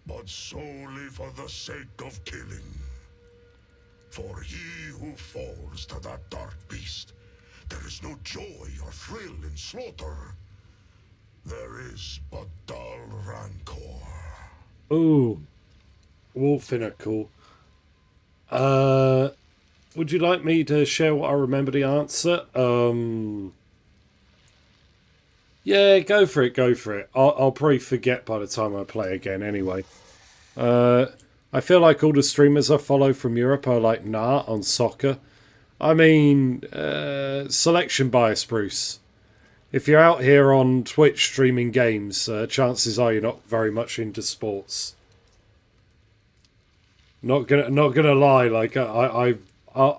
but solely for the sake of killing. For he who falls to that dark beast, there is no joy or thrill in slaughter. There is but dull rancor. Ooh. Wolfen are cool. Would you like me to share what I remember the answer? Yeah, go for it, go for it. I'll probably forget by the time I play again anyway. I feel like all the streamers I follow from Europe are like, nah, on soccer. I mean, selection bias, Bruce. If you're out here on Twitch streaming games, chances are you're not very much into sports. Not gonna lie, like I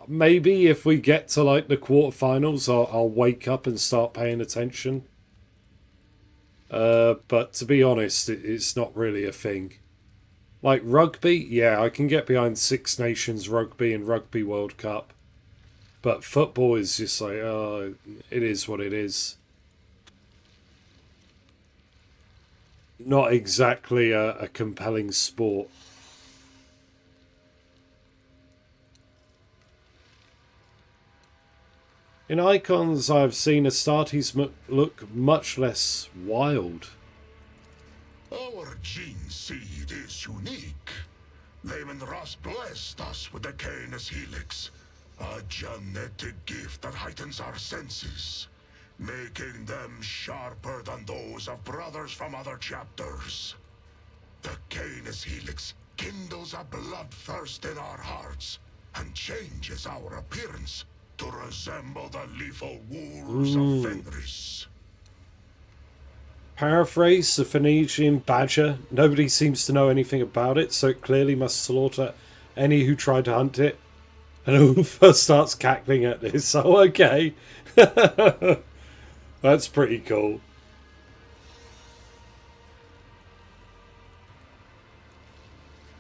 maybe if we get to like the quarterfinals, I'll wake up and start paying attention. But to be honest, it's not really a thing. Like rugby, yeah, I can get behind Six Nations rugby and Rugby World Cup. But football is just like, it is what it is. Not exactly a compelling sport. In icons, I've seen Astartes look much less wild. Our gene seed is unique. Lehman Ross blessed us with the Canis Helix, a genetic gift that heightens our senses, making them sharper than those of brothers from other chapters. The Canis Helix kindles a bloodthirst in our hearts and changes our appearance to resemble the lethal wolves of Fenris. Paraphrase, the Phoenician badger. Nobody seems to know anything about it, so it clearly must slaughter any who try to hunt it. And Ulfa starts cackling at this. Oh, okay. That's pretty cool.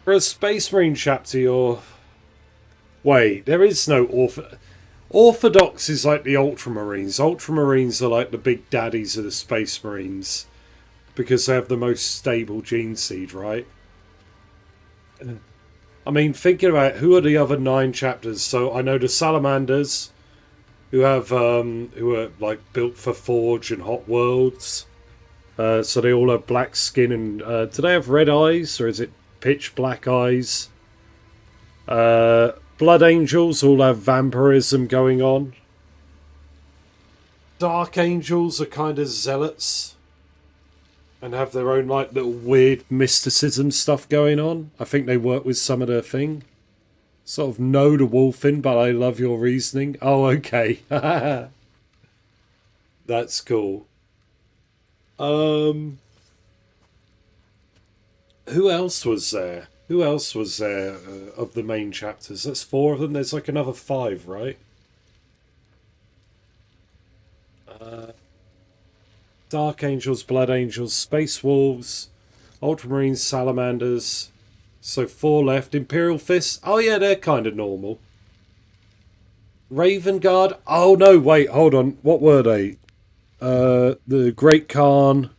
For a Space Marine chapter, you're... Wait, there is no Orthodox is like the Ultramarines. Ultramarines are like the big daddies of the Space Marines because they have the most stable gene seed, right? I mean, thinking about it, who are the other 9 chapters? So I know the Salamanders, who have who are like built for Forge and Hot Worlds. So they all have black skin and do they have red eyes or is it pitch black eyes? Blood Angels all have vampirism going on. Dark Angels are kind of zealots and have their own like little weird mysticism stuff going on. I think they work with some of their thing. Sort of no to Wolfen, but I love your reasoning. Oh, okay. That's cool. Who else was there? Who else was there of the main chapters? That's 4 of them. There's like another 5, right? Dark Angels, Blood Angels, Space Wolves, Ultramarines, Salamanders. So 4 left. Imperial Fists. Oh yeah, they're kind of normal. Raven Guard. Oh no, wait, hold on. What were they? The Great Khan.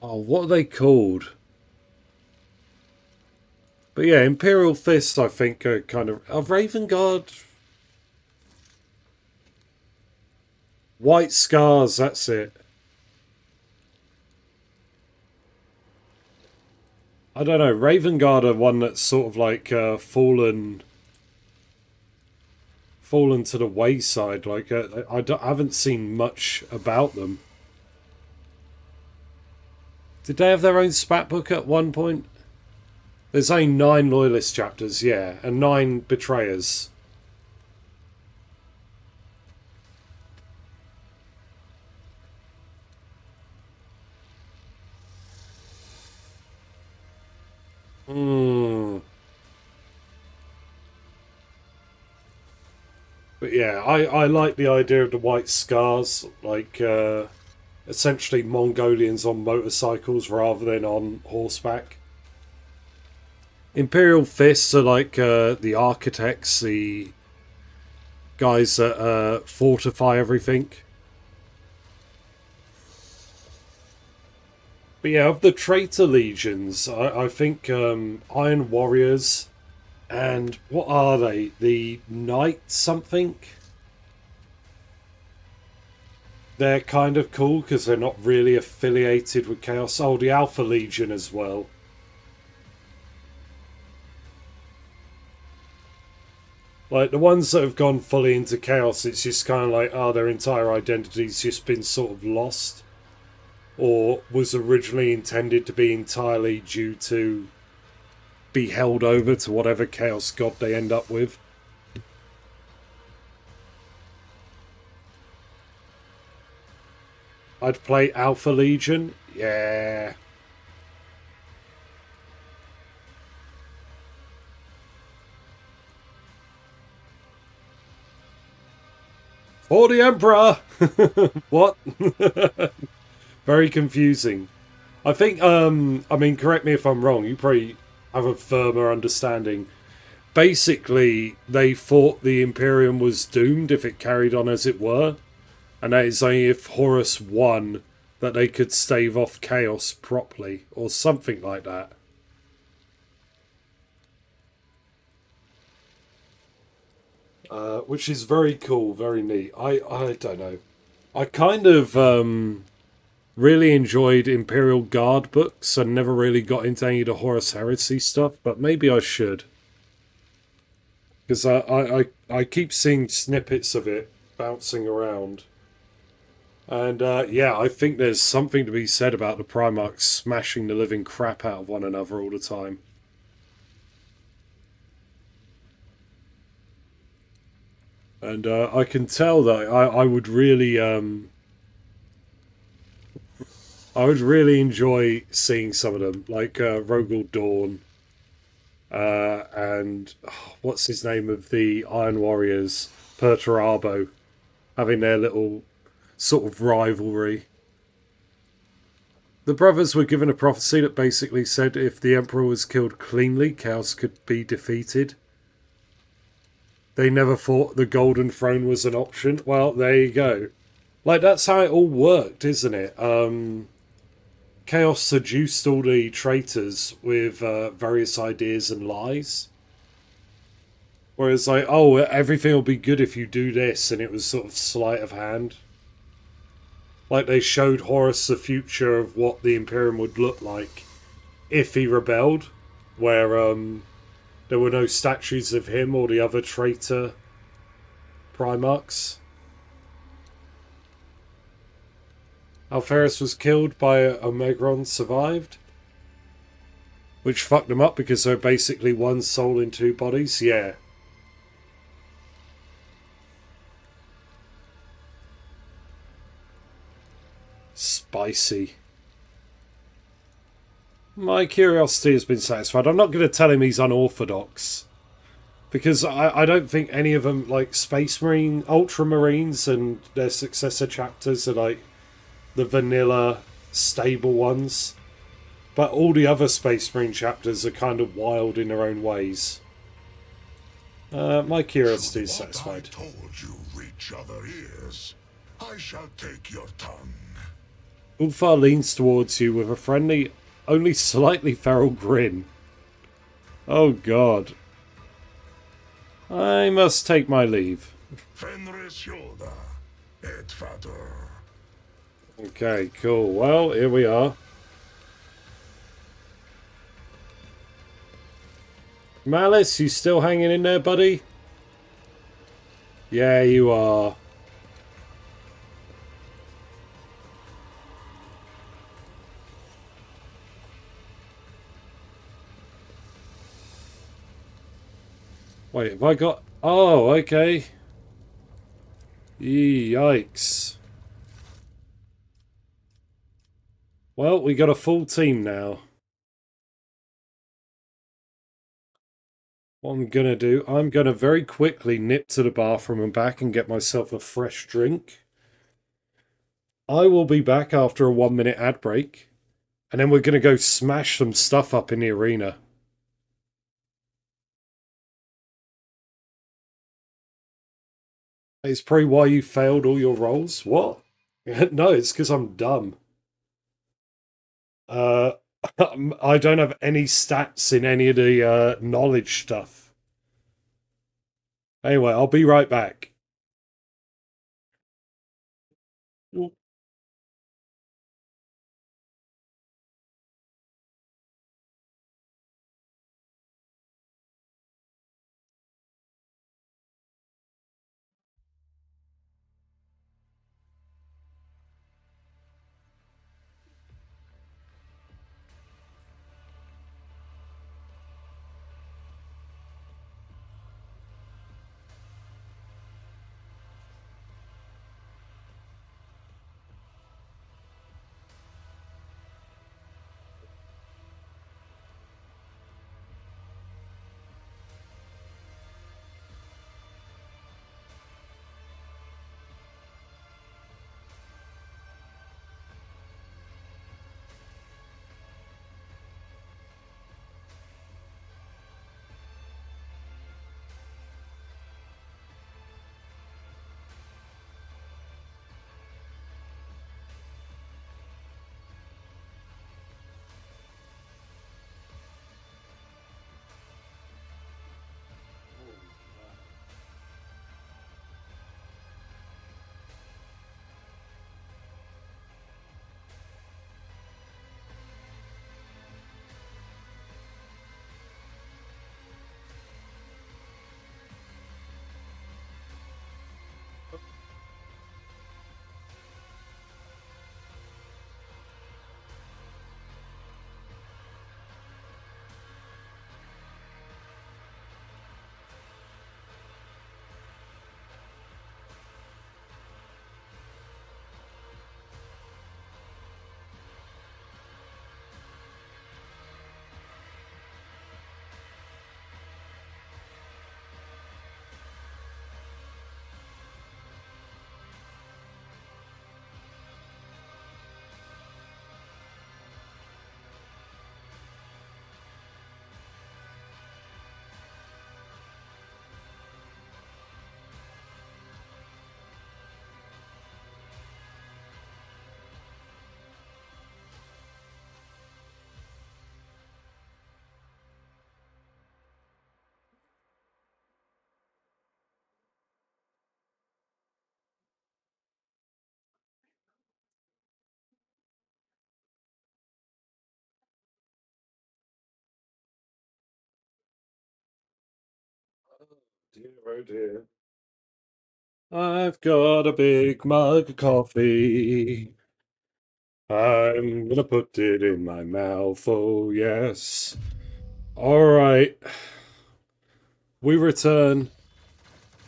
Oh, what are they called? But yeah, Imperial Fist, I think, are kind of... Raven Guard... White Scars, that's it. I don't know, Raven Guard are one that's sort of like fallen to the wayside. Like, I haven't seen much about them. Did they have their own spat book at one point? There's only 9 Loyalist chapters, yeah, and 9 Betrayers. But yeah, I like the idea of the White Scars, like essentially Mongolians on motorcycles rather than on horseback. Imperial Fists are like the architects, the guys that fortify everything. But yeah, of the traitor legions, I think Iron Warriors, and what are they? The Knight something? They're kind of cool because they're not really affiliated with Chaos. Oh, the Alpha Legion as well. Like, the ones that have gone fully into Chaos, it's just kind of like, oh, their entire identity's just been sort of lost. Or was originally intended to be entirely due to be held over to whatever Chaos God they end up with. I'd play Alpha Legion. Yeah. For the Emperor! What? Very confusing. I think, I mean, correct me if I'm wrong, you probably have a firmer understanding. Basically, they thought the Imperium was doomed if it carried on as it were, and that is only if Horus won that they could stave off Chaos properly, or something like that. Which is very cool, very neat. I don't know. I kind of, really enjoyed Imperial Guard books and never really got into any of the Horus Heresy stuff, but maybe I should. Because I keep seeing snippets of it bouncing around. And yeah, I think there's something to be said about the Primarchs smashing the living crap out of one another all the time. And I can tell that I would really... I would really enjoy seeing some of them, like Rogel Dawn, and what's his name of the Iron Warriors, Perturabo, having their little sort of rivalry. The brothers were given a prophecy that basically said if the Emperor was killed cleanly, Chaos could be defeated. They never thought the Golden Throne was an option. Well, there you go. Like, that's how it all worked, isn't it? Chaos seduced all the traitors with various ideas and lies. Whereas, like, oh, everything will be good if you do this, and it was sort of sleight of hand. Like, they showed Horus the future of what the Imperium would look like if he rebelled, where there were no statues of him or the other traitor Primarchs. Alferus was killed by Omegron, survived. Which fucked them up because they're basically one soul in 2 bodies. Yeah. Spicy. My curiosity has been satisfied. I'm not going to tell him he's unorthodox. Because I don't think any of them, like Space Marine, Ultramarines and their successor chapters are like the vanilla, stable ones. But all the other Space Marine chapters are kind of wild in their own ways. My curiosity is satisfied. What I told you reach other ears. I shall take your tongue. Ulfar leans towards you with a friendly, only slightly feral grin. Oh god. I must take my leave. Fenris Yoda, et Vater. Okay, cool. Well, here we are. Malice, you still hanging in there, buddy? Yeah, you are. Wait, have I got... Oh, okay. Yikes. Well, we got a full team now. What I'm gonna do, I'm gonna very quickly nip to the bathroom and back and get myself a fresh drink. I will be back after a 1-minute ad break. And then we're gonna go smash some stuff up in the arena. It's probably why you failed all your rolls? What? No, it's because I'm dumb. Uh, I don't have any stats in any of the knowledge stuff. Anyway, I'll be right back. Dear, oh dear. I've got a big mug of coffee. I'm gonna put it in my mouth, oh yes. Alright. We return.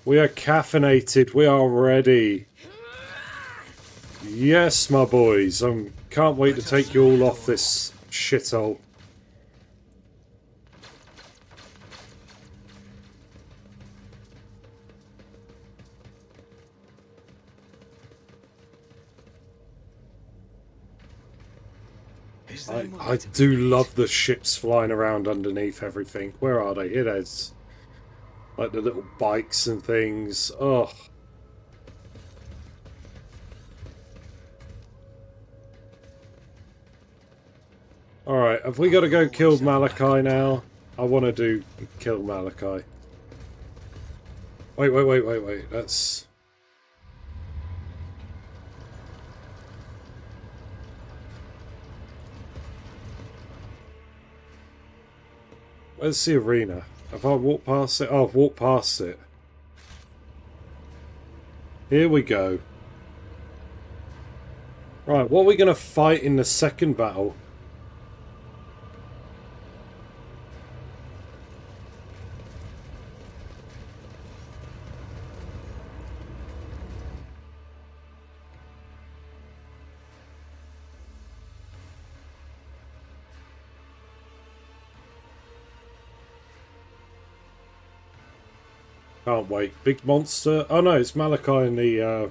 We are caffeinated. We are ready. Yes, my boys. I can't wait to take you all off this shithole. I do love the ships flying around underneath everything. Where are they? Here there's like the little bikes and things. Oh. Alright, have we got to go kill Malachi now? I want to do kill Malachi. Wait. That's... Where's the arena? Have I walked past it? Oh, I've walked past it. Here we go. Right, what are we going to fight in the second battle? Can't wait. Big monster. Oh no, it's Malachi and the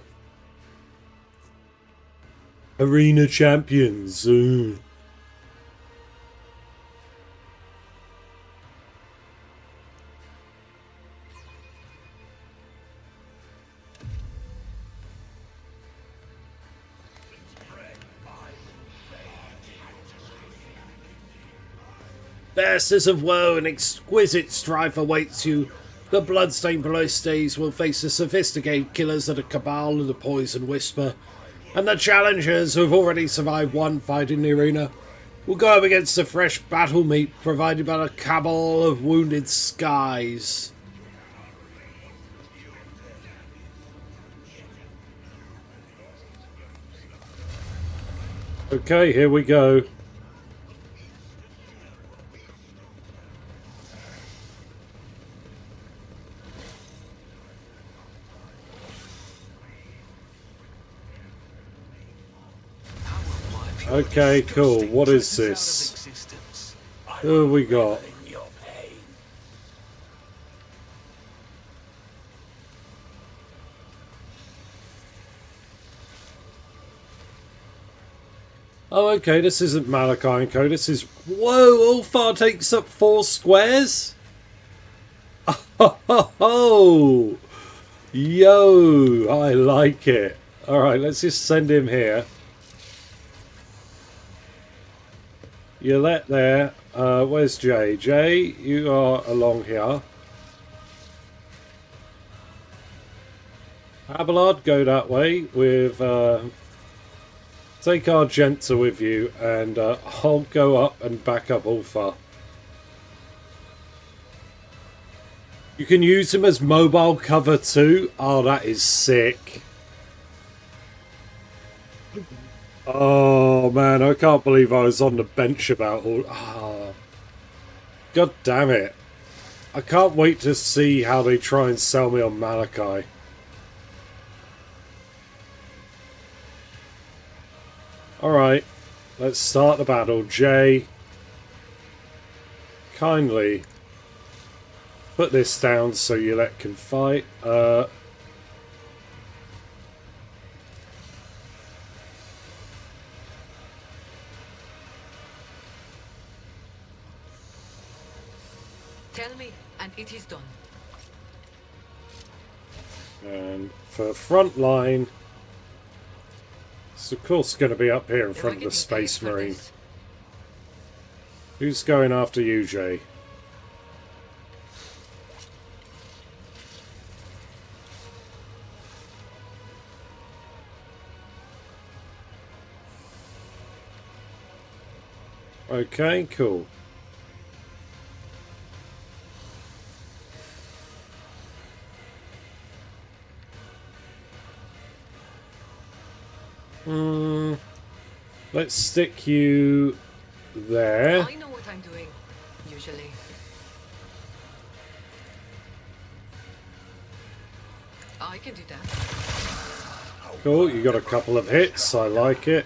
Arena Champions. Ooh. Bastards of woe, an exquisite strife awaits you. The bloodstained Ballistes will face the sophisticated killers of the Cabal and the Poison Whisper. And the challengers who have already survived one fight in the arena will go up against the fresh battle meat provided by the Cabal of Wounded Skies. Okay, here we go. Okay, cool. What is this? Who have we got? Oh, okay, this isn't Malachi & Co. This is... Whoa, Ulfar takes up 4 squares? Oh, yo, I like it. Alright, let's just send him here. Yolette there. Where's Jay? Jay, you are along here. Abelard, go that way with... take Argenta with you, and I'll go up and back up Ulfar. You can use him as mobile cover too. Oh, that is sick. Oh man, I can't believe I was on the bench about all... Oh, God damn it. I can't wait to see how they try and sell me on Malachi. Alright, let's start the battle. Jay, kindly put this down so Yolette can fight. Tell me, and it is done. And for front line, it's of course going to be up here in front of the Space Marine. Who's going after you, Jay? Okay, cool. Let's stick you there. I know what I'm doing, usually. I can do that. Cool, you got a couple of hits, I like it.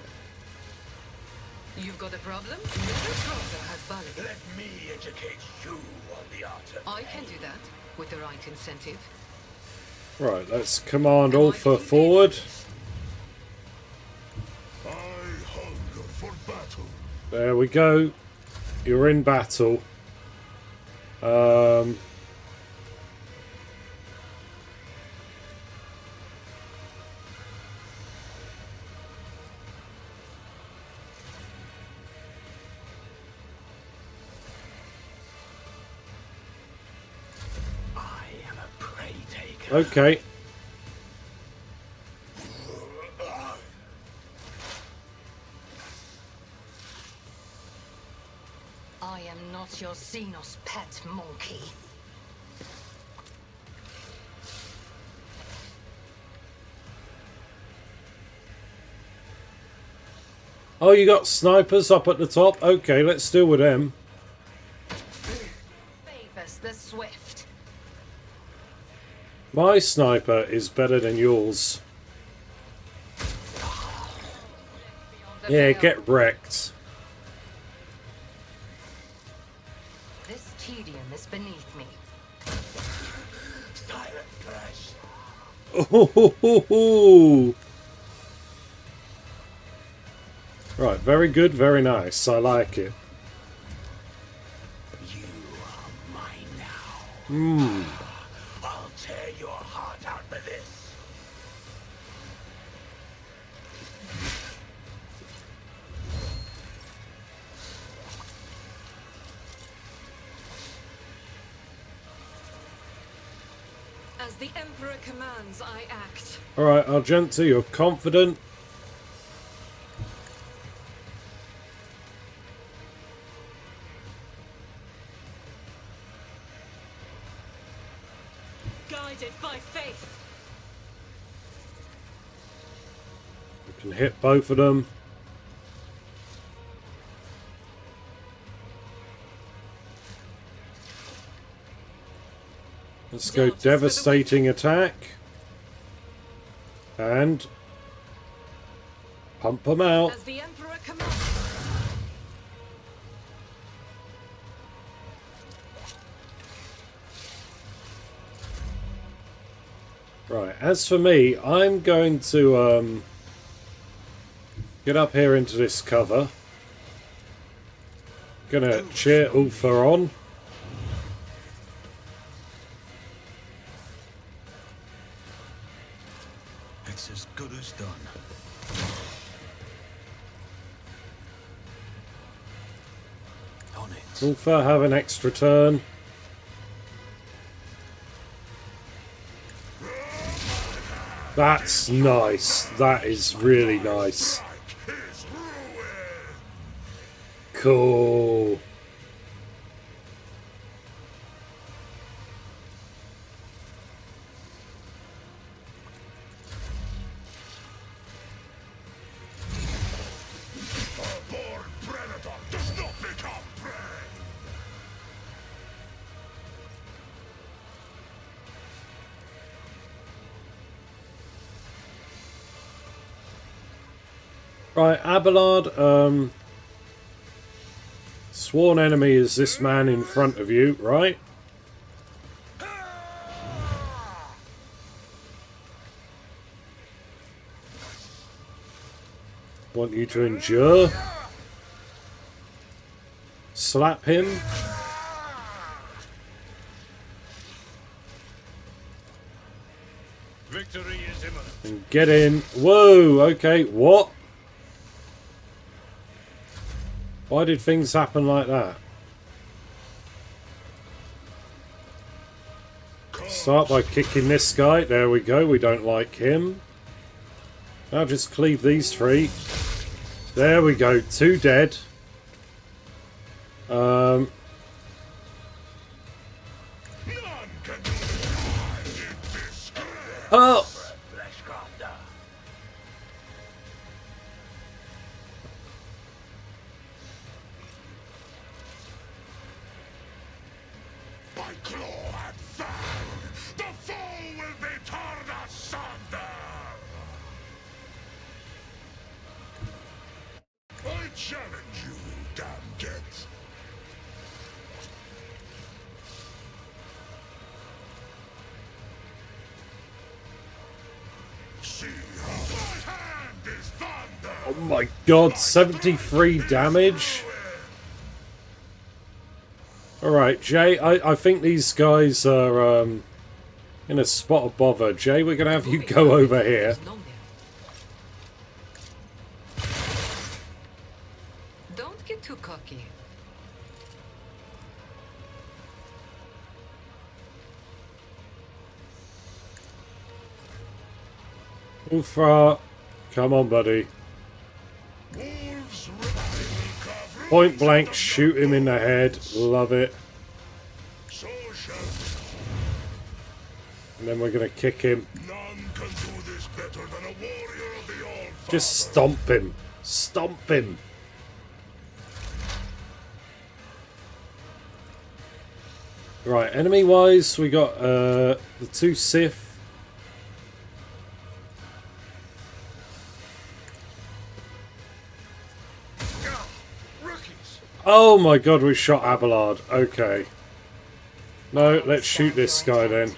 You've got a problem? Mr. Crosser has ballet. Let me educate you on the art of I can do that with the right incentive. Right, let's command Ulfa forward. I hunger for battle. There we go. You're in battle. Okay. I am not your Xenos pet monkey. Oh, you got snipers up at the top? Okay, let's deal with them. Favors the swift. My sniper is better than yours. Yeah, get wrecked. This tedium is beneath me. Ooh. Right, very good, very nice. I like it. You are mine now. I'll tear your heart out for this. As the Emperor commands, I act. Alright, Argenta, you're confident. Guided by faith. You can hit both of them. Let's go devastating attack. And pump them out. As the Emperor commands. Right, as for me, I'm going to get up here into this cover. Gonna cheer Ulfa on. It's as good as done. On it. Ulfa, have an extra turn. That's nice. That is really nice. Cool. A born predator does not become prey. Right, Abelard, sworn enemy is this man in front of you, right? Want you to endure. Slap him. Victory is imminent. And get in. Whoa, okay, what? Why did things happen like that? Start by kicking this guy. There we go. We don't like him. Now just cleave these three. There we go. 2 dead. None can do in this. Oh! Fleshcrafter. By claw and fang, the foe will be torn asunder. I challenge you, damn get. See how my hand is thunder. Oh my god, 73 damage? Alright, Jay, I think these guys are in a spot of bother. Jay, we're going to have you go over here. Don't get too cocky. Ulfra, come on, buddy. Wolves rip Point blank, shoot him in the head. Love it. So shall And then we're going to kick him. none can do this better than a warrior of the All-Father. Just stomp him. Stomp him. Right, enemy-wise, we got the 2 Sith. Rookies! Oh my god, we shot Abelard. Okay. No, let's shoot this guy then.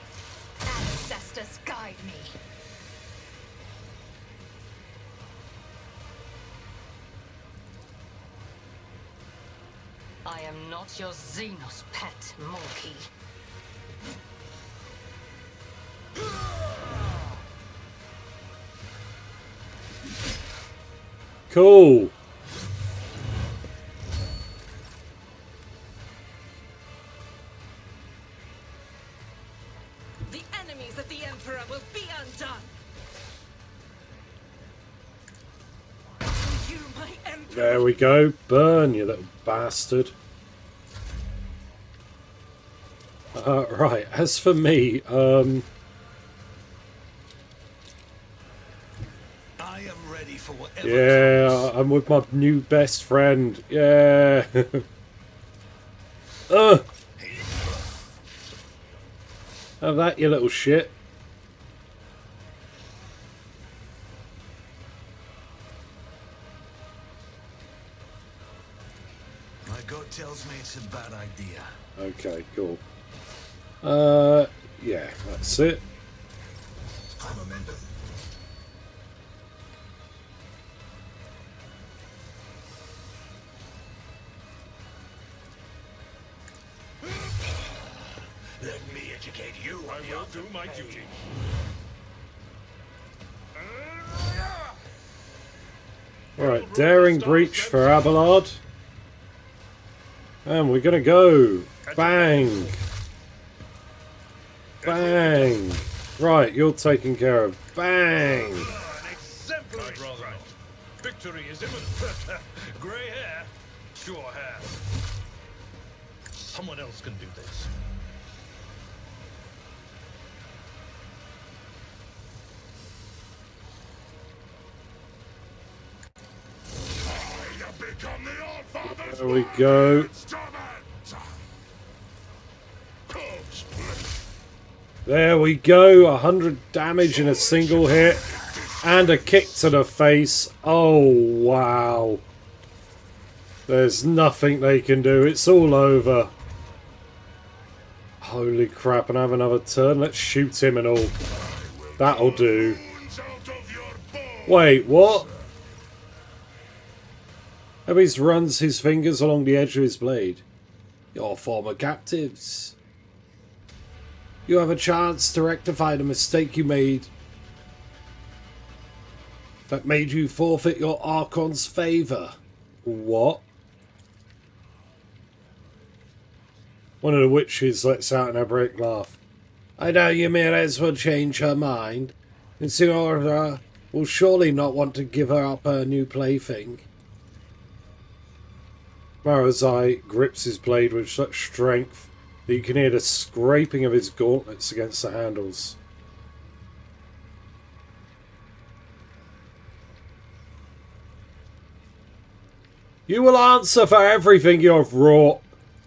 Ancestors guide me. I am not your Xenos pet, monkey. Cool. The enemies of the Emperor will be undone. You, my Emperor. There we go. Burn, you little bastard. Right, as for me, I am ready for whatever yeah, comes. I'm with my new best friend. Yeah. Have that, you little shit. My gut tells me it's a bad idea. Okay, cool. Yeah, that's it. I'm a member. Let me educate you on the do my duty. Alright, daring breach for Abelard. And we're gonna go. Bang. Bang. Right, you're taken care of. Bang. An exemplary strike. Victory is imminent. Grey hair, sure hair. Someone else can do this. I have become the All-Father's There we go. instrument. Corpse plate. There we go. 100 damage in a single hit. And a kick to the face. Oh, wow. There's nothing they can do. It's all over. Holy crap. And I have another turn. Let's shoot him and all. That'll do. Wounds out of your bones. Wait, what? Ebis runs his fingers along the edge of his blade. Your former captives. You have a chance to rectify the mistake you made that made you forfeit your Archon's favour. What? One of the witches lets out an abhorrent laugh. I know Ymirez will change her mind, and Signora will surely not want to give her up her new plaything. Marazai grips his blade with such strength that you can hear the scraping of his gauntlets against the handles. You will answer for everything you have wrought,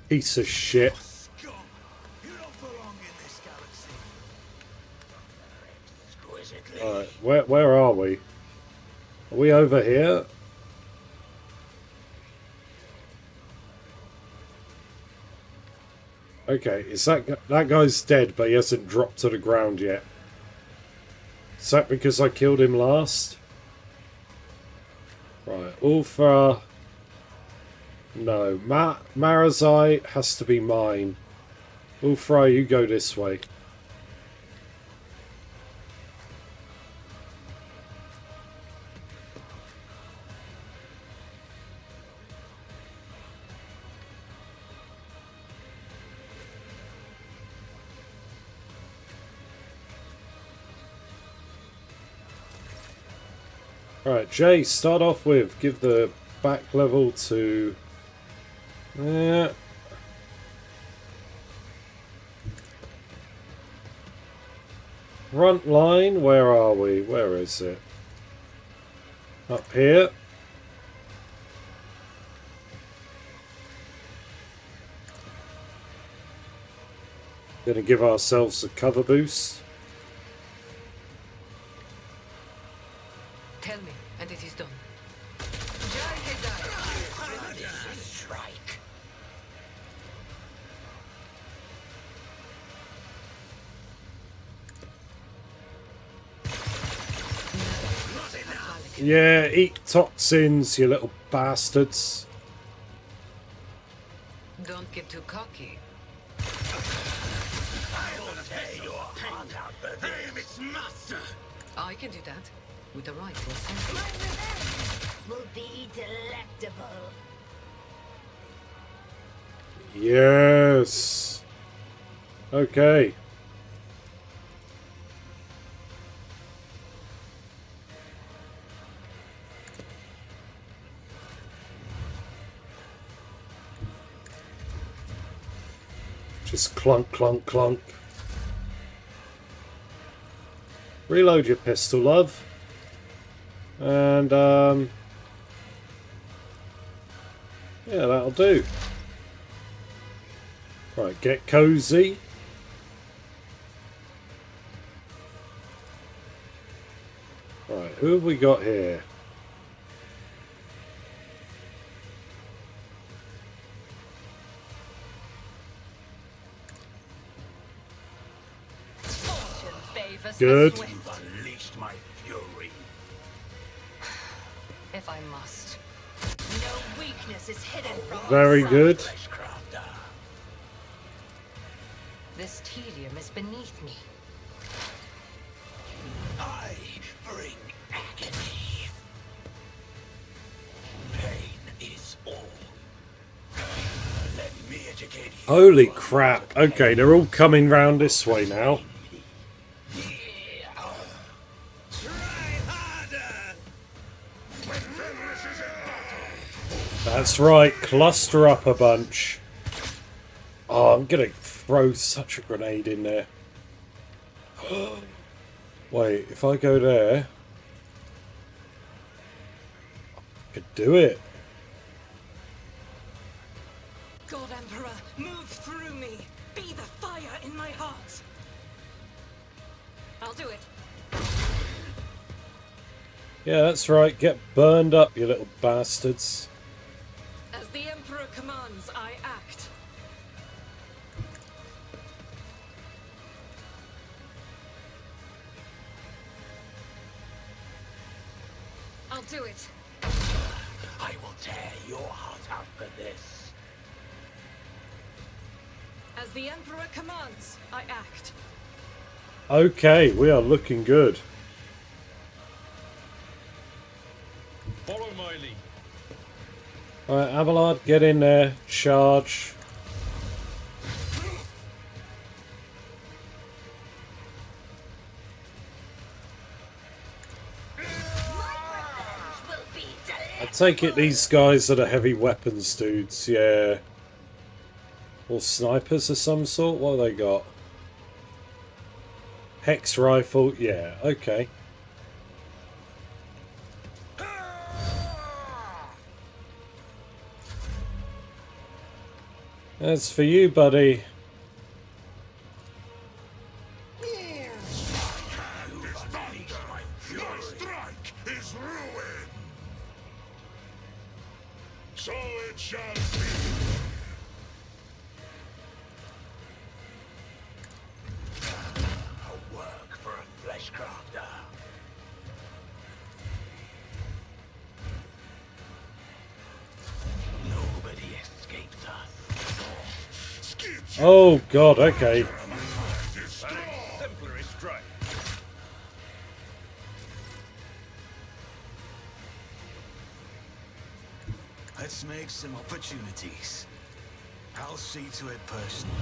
piece of shit. Scum! You don't belong in this galaxy. Exquisitely. Alright, where are we? Are we over here? Okay, is that guy's dead, but he hasn't dropped to the ground yet? Is that because I killed him last? Right, Ulfra. No, Marazai has to be mine. Ulfra, you go this way. Right, Jay, start off with, give the back level to... front line, where are we? Where is it? Up here. Gonna give ourselves a cover boost. Tell me, and it is done. Strike. Yeah, eat toxins, you little bastards. Don't get too cocky. I can do that with the right incentive. My revenge will be delectable. Yes. Okay. Just clunk, clunk, clunk. Reload your pistol, love. And, yeah, that'll do. Right, get cozy. Right, who have we got here? Fortune favors Good. the swift. Unleashed my fury. If I must. No weakness is hidden from my Very sight. good. Fleshcrafter. This tedium is beneath me. I bring agony. Pain is all. Let me educate you. Holy crap. Okay, they're all coming round this way now. Try harder. When Fenris is in battle. That's right, cluster up a bunch. Oh, I'm gonna throw such a grenade in there. Wait, if I go there... I could do it. God Emperor, move through me. Be the fire in my heart. I'll do it. Yeah, that's right, get burned up, you little bastards. As the Emperor commands, I act. I'll do it. I will tear your heart out for this. As the Emperor commands, I act. Okay, we are looking good. Follow my lead. Alright, Abelard, get in there, charge. Will be I take it these guys are the heavy weapons dudes, yeah. Or snipers of some sort, what have they got? Hex rifle, yeah, okay. That's for you, buddy. Your strike is ruin. So it shall be. A work for a fleshcrafter. Nobody escapes us. Skips Oh god, okay. destroy. Exemplary strike. Let's make some opportunities. I'll see to it personally.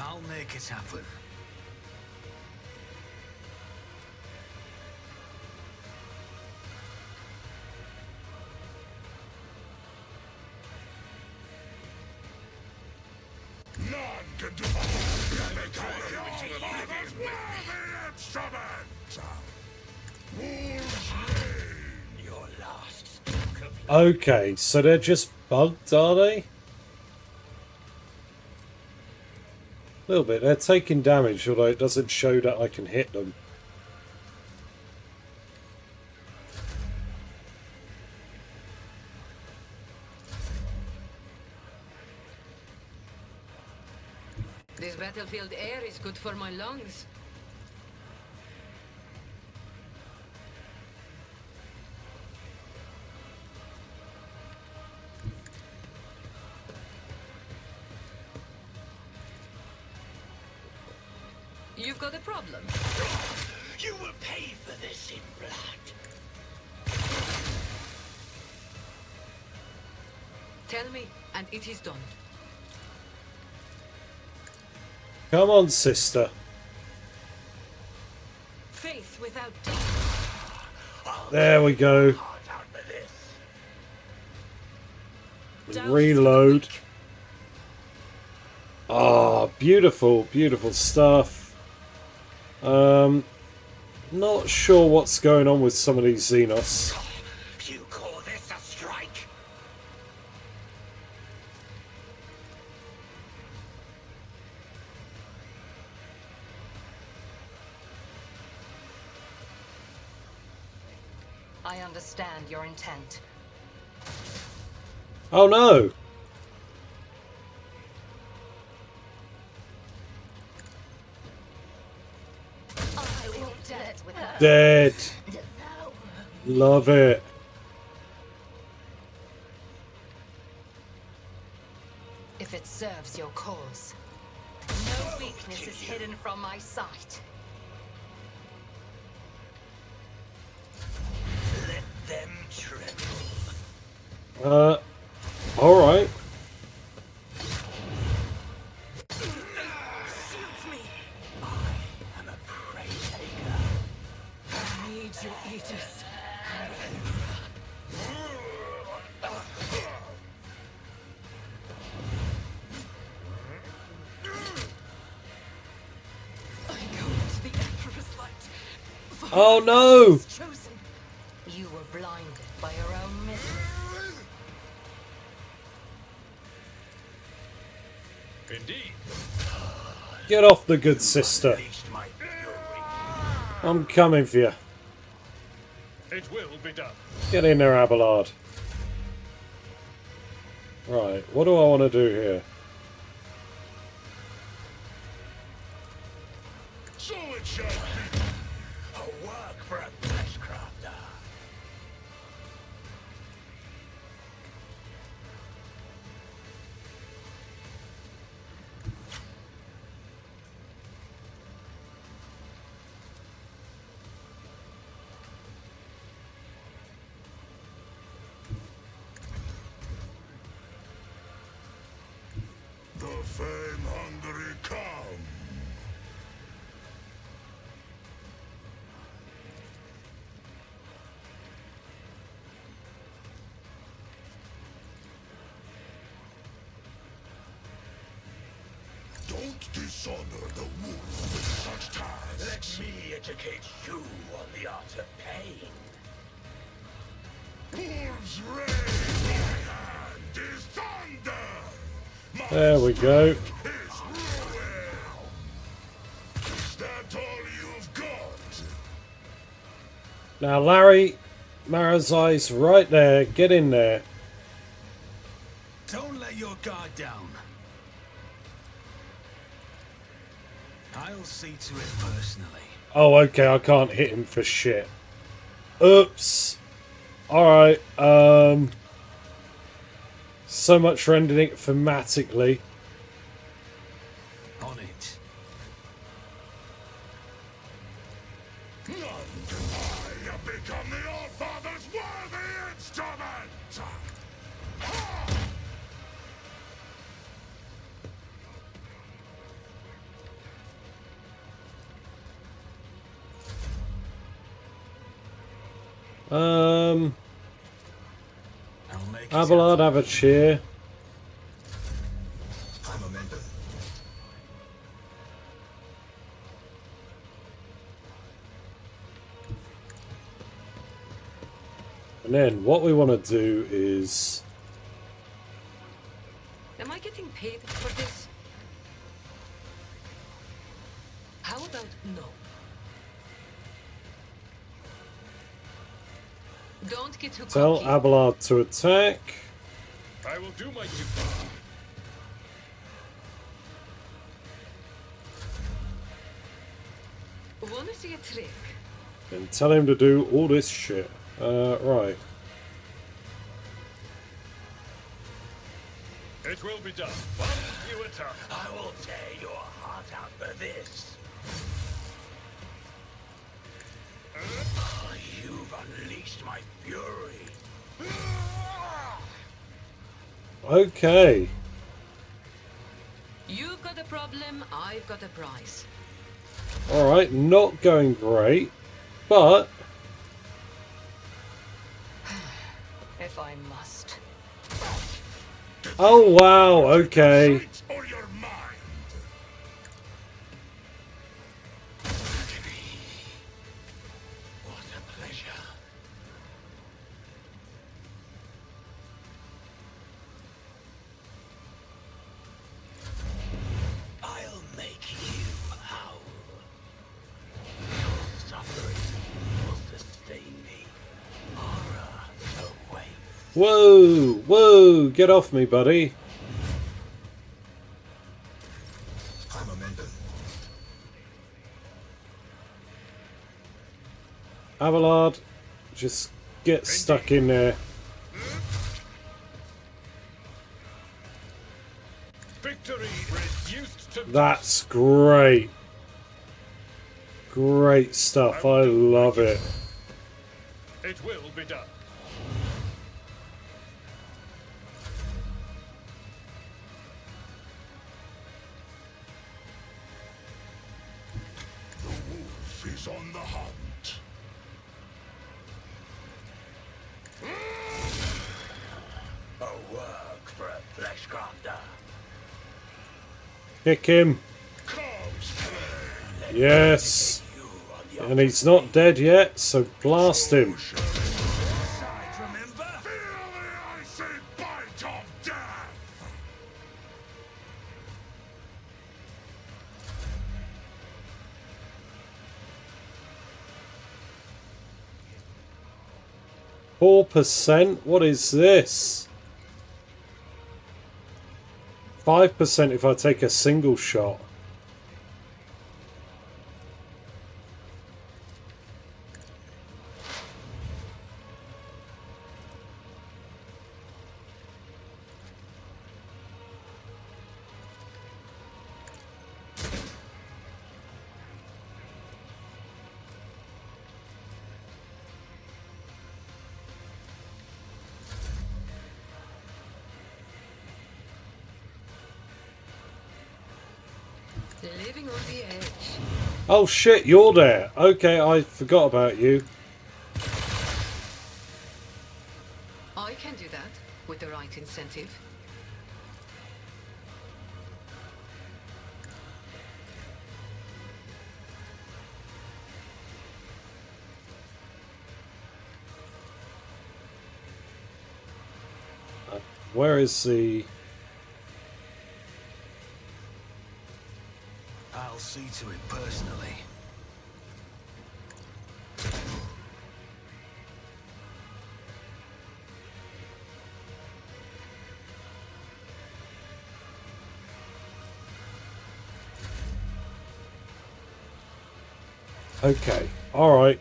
I'll make it happen. None can defy the instrument! Wolves reign! Your last stroke of Okay, so they're just bugged, are they? A little bit. They're taking damage, although it doesn't show that I can hit them. This battlefield air is good for my lungs. You've got a problem. You will pay for this in blood. Tell me, and it is done. Come on, sister. Faith without death. There we go. Hard out for this. Doubt Reload. is weak. Ah, beautiful, beautiful stuff. Not sure what's going on with some of these Xenos. You call this a strike? I understand your intent. Oh no! I will dead with her. Dead! Devour. Love it. If it serves your cause. No weakness is hidden from my sight. Let them tremble. Alright. Shield me! I'm a prey taker. I need your aegis. I go into the Emperor's light. For Oh no! is chosen. You were blinded by your own misery. Indeed. Get off the good sister. Reached my fury. I'm coming for you. It will be done. Get in there, Abelard. Right, what do I want to do here? So it shall be. A work for a flesh crafter. The fame-hungry come. Don't dishonor the wolf with such tasks. Let me educate you on the art of pain. Wolves reign. My hand is thunder. My There we go. is ruin. Is that all you've got? Now, Larry, Marazai's right there. Get in there. Don't let your guard down. I'll see to it personally. Oh, okay, I can't hit him for shit. Oops. Alright, so much for ending it thematically. On it. None I have become the All-Father's worthy instrument! Ha! Um, I'll make it Abelard, have a cheer. And then what we want to do is... Am I getting paid for this? How about no? Don't get too Tell cocky. Abelard to attack. I will do my duty. Wanna see a trick? And tell him to do all this shit. Right. It will be done. Once you attack. I will tear your heart out for this. You've unleashed my fury. Okay. You've got a problem, I've got a prize. Alright, not going great. But... If I must. oh wow, okay. Fight or your mind. What a pleasure. I'll make you howl. Your suffering will sustain me. Horror awaits. Whoa, whoa, get off me, buddy. Abelard, just get stuck in there. Victory reduced to That's great. Great stuff, I love it. It will be done. The wolf is on the hunt. A work for a flesh crafter. Kick him. Cubs play. Yes. You on the And he's not dead yet, so blast him. side, remember? Feel the icy bite of death. 4%? What is this? 5% if I take a single shot. Living on the edge. Oh shit, you're there. Okay, I forgot about you. I can do that with the right incentive. Where is the... I'll see to it personally. Okay, alright.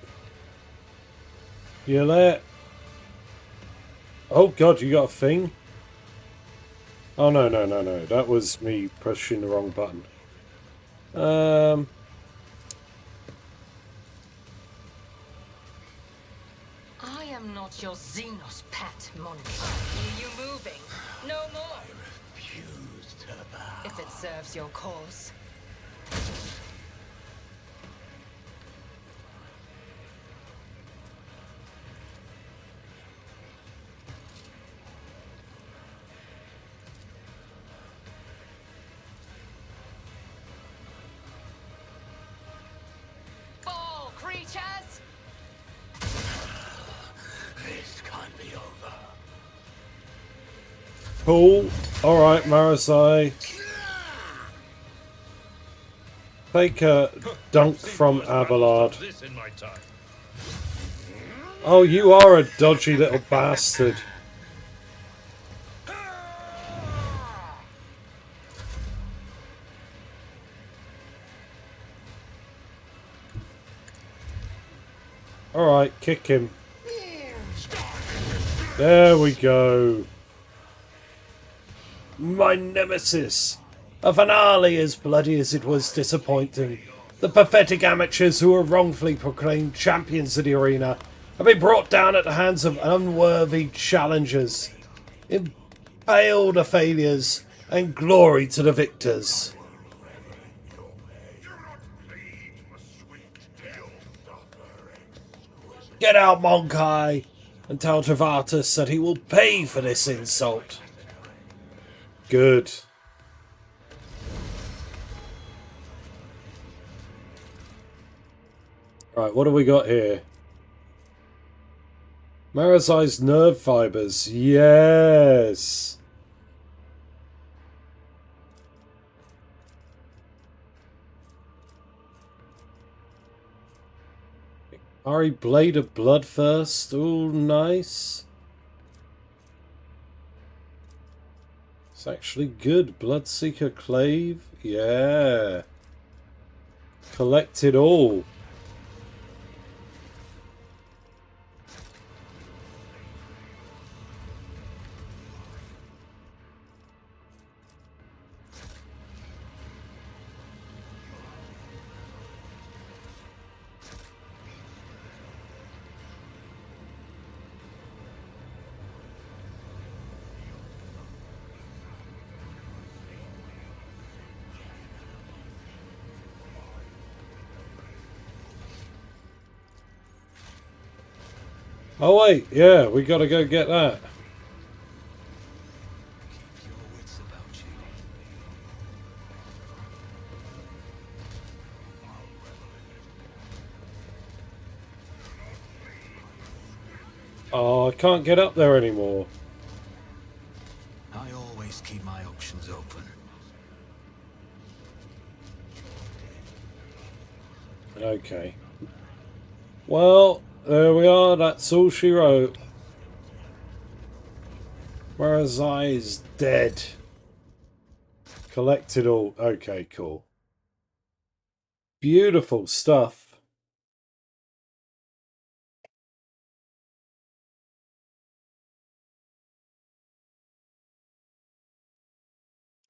You there? Oh god, you got a thing? Oh no, no, no, no. That was me pressing the wrong button. I am not your Xenos pet, Monica. Are you moving? No more. Refuse to bow. If it serves your cause. creatures! This can't be over. Cool. Alright, Marasai. Take a dunk from Abelard. This in my time. Oh, you are a dodgy little bastard. Alright, kick him. There we go. My nemesis. A finale as bloody as it was disappointing. The pathetic amateurs who were wrongfully proclaimed champions of the arena have been brought down at the hands of unworthy challengers. Impale the failures and glory to the victors. Get out, Monkai, and tell Travatus that he will pay for this insult. Good. Right, what do we got here? Marasai's nerve fibers. Yes. Ari Blade of Blood first. Ooh, nice. It's actually good. Bloodseeker Clave. Yeah. Collect it all. Oh wait, yeah, we gotta go get that. Keep your wits about you. Oh, I can't get up there anymore. I always keep my options open. Okay. Well, there we are, that's all she wrote. Marasai is dead. Collect it all. Okay, cool. Beautiful stuff.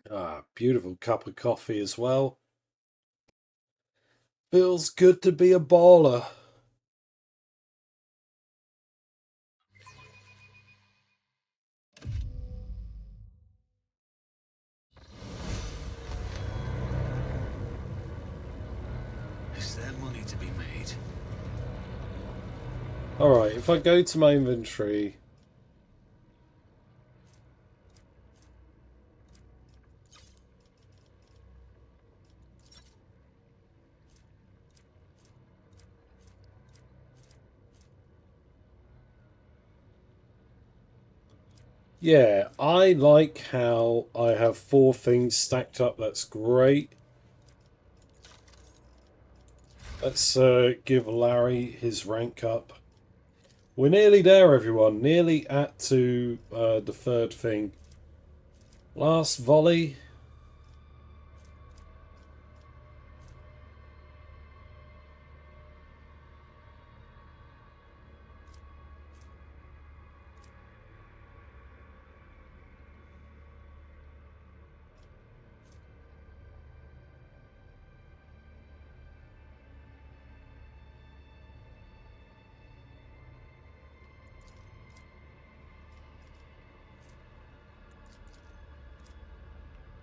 Ah, beautiful cup of coffee as well. Feels good to be a baller. Is there money to be made? Alright, if I go to my inventory... Yeah, I like how I have 4 things stacked up. That's great. Let's give Larry his rank up. We're nearly there, everyone. Nearly at to the 3rd thing. Last volley.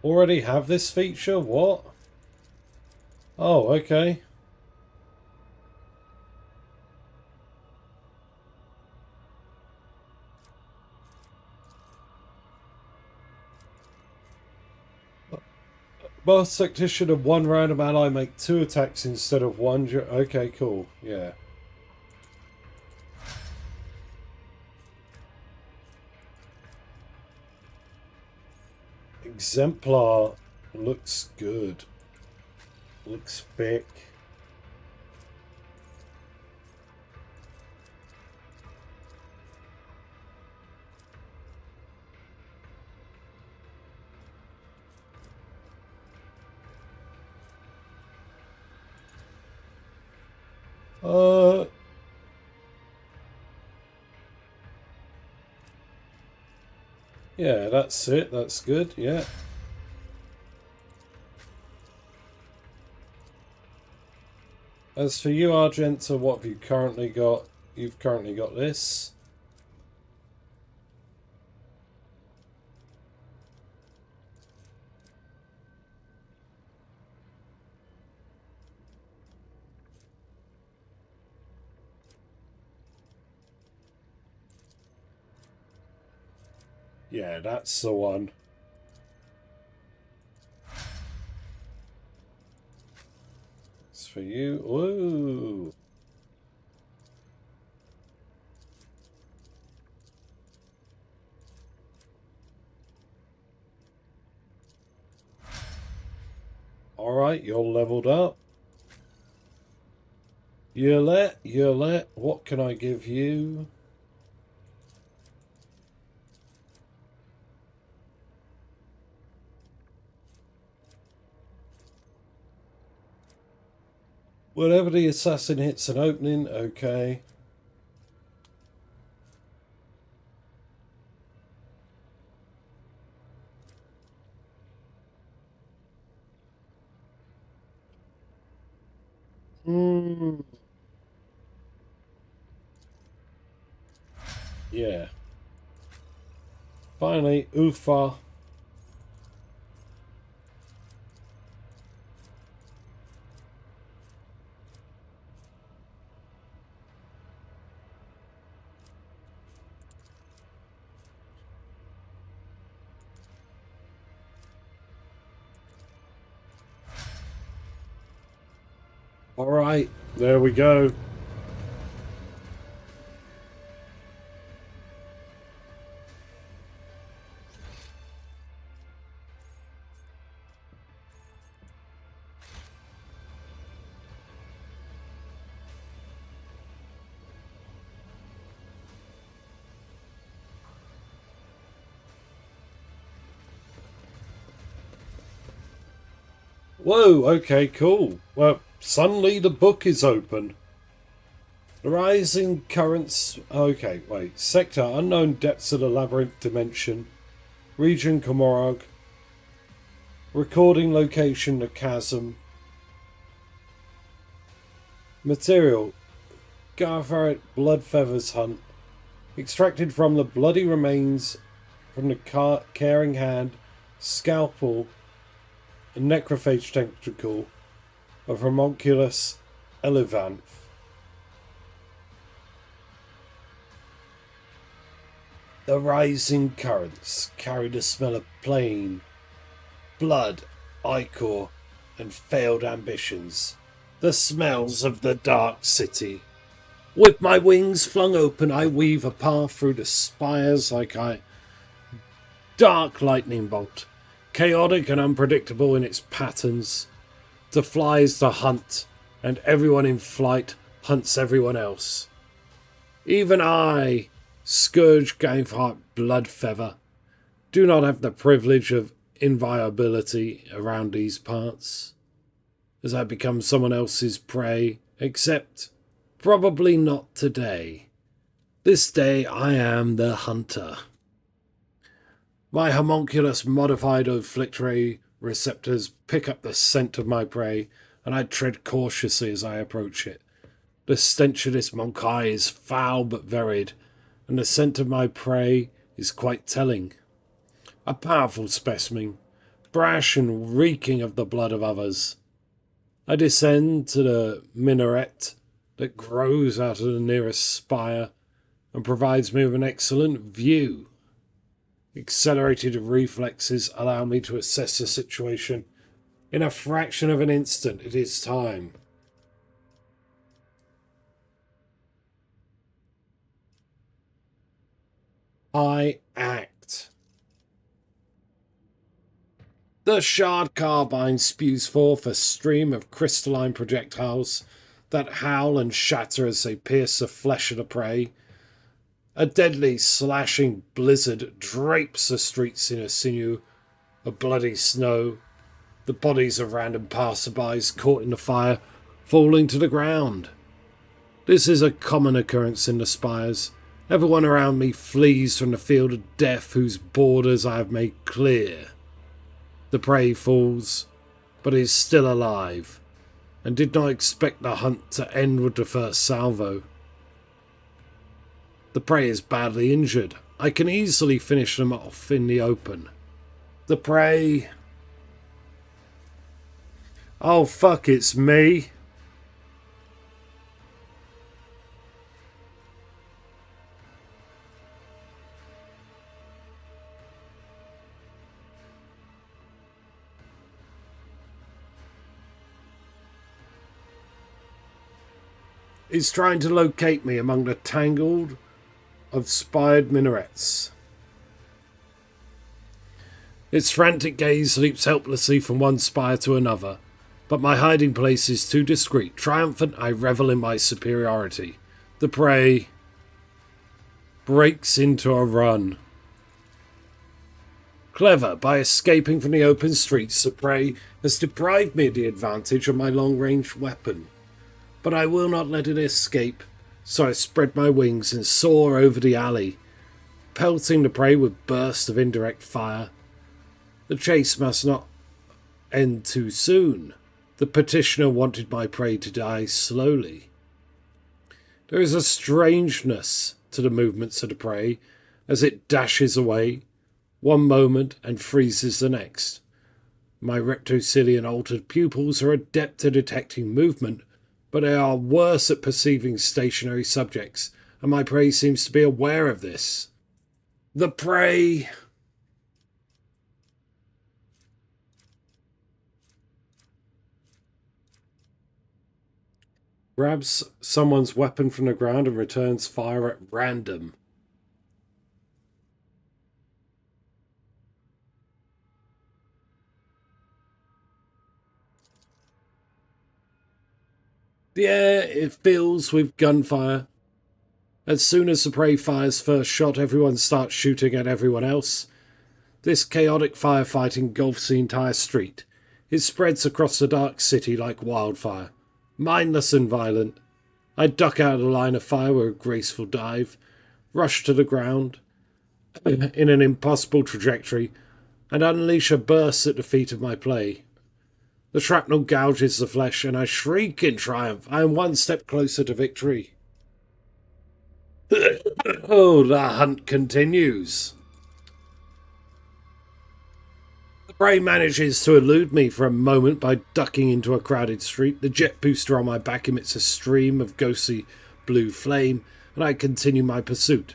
Already have this feature? What? Oh, okay. Boss tactician of 1 random ally make 2 attacks instead of 1. Okay, cool. Yeah. Exemplar looks good. Looks thick. Yeah, that's it. That's good. Yeah. As for you, Argenta, what have you currently got? You've currently got this. Yeah, that's the one. It's for you. Woo! Alright, you're leveled up. Yurlet, what can I give you? Whenever the assassin hits an opening, okay. Yeah. Finally, Ufa. Alright, there we go. Whoa, okay, cool. Well, suddenly the book is open. The rising currents... Okay, wait. Sector, unknown depths of the labyrinth dimension. Region, Komorog. Recording location, the chasm. Material, Garfaret blood feathers hunt. Extracted from the bloody remains from the caring hand, scalpel, and necrophage tentacle of Homunculus elevanth. The rising currents carry the smell of plain, blood, ichor, and failed ambitions. The smells of the dark city. With my wings flung open, I weave a path through the spires like a dark lightning bolt, chaotic and unpredictable in its patterns. The flies to hunt, and everyone in flight hunts everyone else. Even I, Scourge Gameheart Bloodfeather, do not have the privilege of inviolability around these parts, as I become someone else's prey, except probably not today. This day I am the hunter. My homunculus modified olfactory receptors pick up the scent of my prey, and I tread cautiously as I approach it. The stench of this monkai is foul but varied, and the scent of my prey is quite telling. A powerful specimen, brash and reeking of the blood of others. I descend to the minaret that grows out of the nearest spire and provides me with an excellent view. Accelerated reflexes allow me to assess the situation. In a fraction of an instant, it is time. I act. The shard carbine spews forth a stream of crystalline projectiles that howl and shatter as they pierce the flesh of the prey. A deadly, slashing blizzard drapes the streets in a sinew of bloody snow. The bodies of random passerbys caught in the fire falling to the ground. This is a common occurrence in the spires. Everyone around me flees from the field of death whose borders I have made clear. The prey falls, but is still alive, and did not expect the hunt to end with the first salvo. The prey is badly injured. I can easily finish them off in the open. The prey... Oh fuck, it's me. Is trying to locate me among the tangled of spired minarets. Its frantic gaze leaps helplessly from one spire to another, but my hiding place is too discreet. Triumphant, I revel in my superiority. The prey breaks into a run. Clever, by escaping from the open streets, the prey has deprived me of the advantage of my long-range weapon. But I will not let it escape, so I spread my wings and soar over the alley, pelting the prey with bursts of indirect fire. The chase must not end too soon. The petitioner wanted my prey to die slowly. There is a strangeness to the movements of the prey as it dashes away, one moment and freezes the next. My reptilian altered pupils are adept at detecting movement, but they are worse at perceiving stationary subjects, and my prey seems to be aware of this. The prey... grabs someone's weapon from the ground and returns fire at random. The air, it fills with gunfire. As soon as the prey fires first shot, everyone starts shooting at everyone else. This chaotic firefight engulfs the entire street. It spreads across the dark city like wildfire. Mindless and violent. I duck out of the line of fire with a graceful dive, rush to the ground in an impossible trajectory, and unleash a burst at the feet of my prey. The shrapnel gouges the flesh, and I shriek in triumph. I am one step closer to victory. Oh, the hunt continues. The prey manages to elude me for a moment by ducking into a crowded street. The jet booster on my back emits a stream of ghostly blue flame, and I continue my pursuit.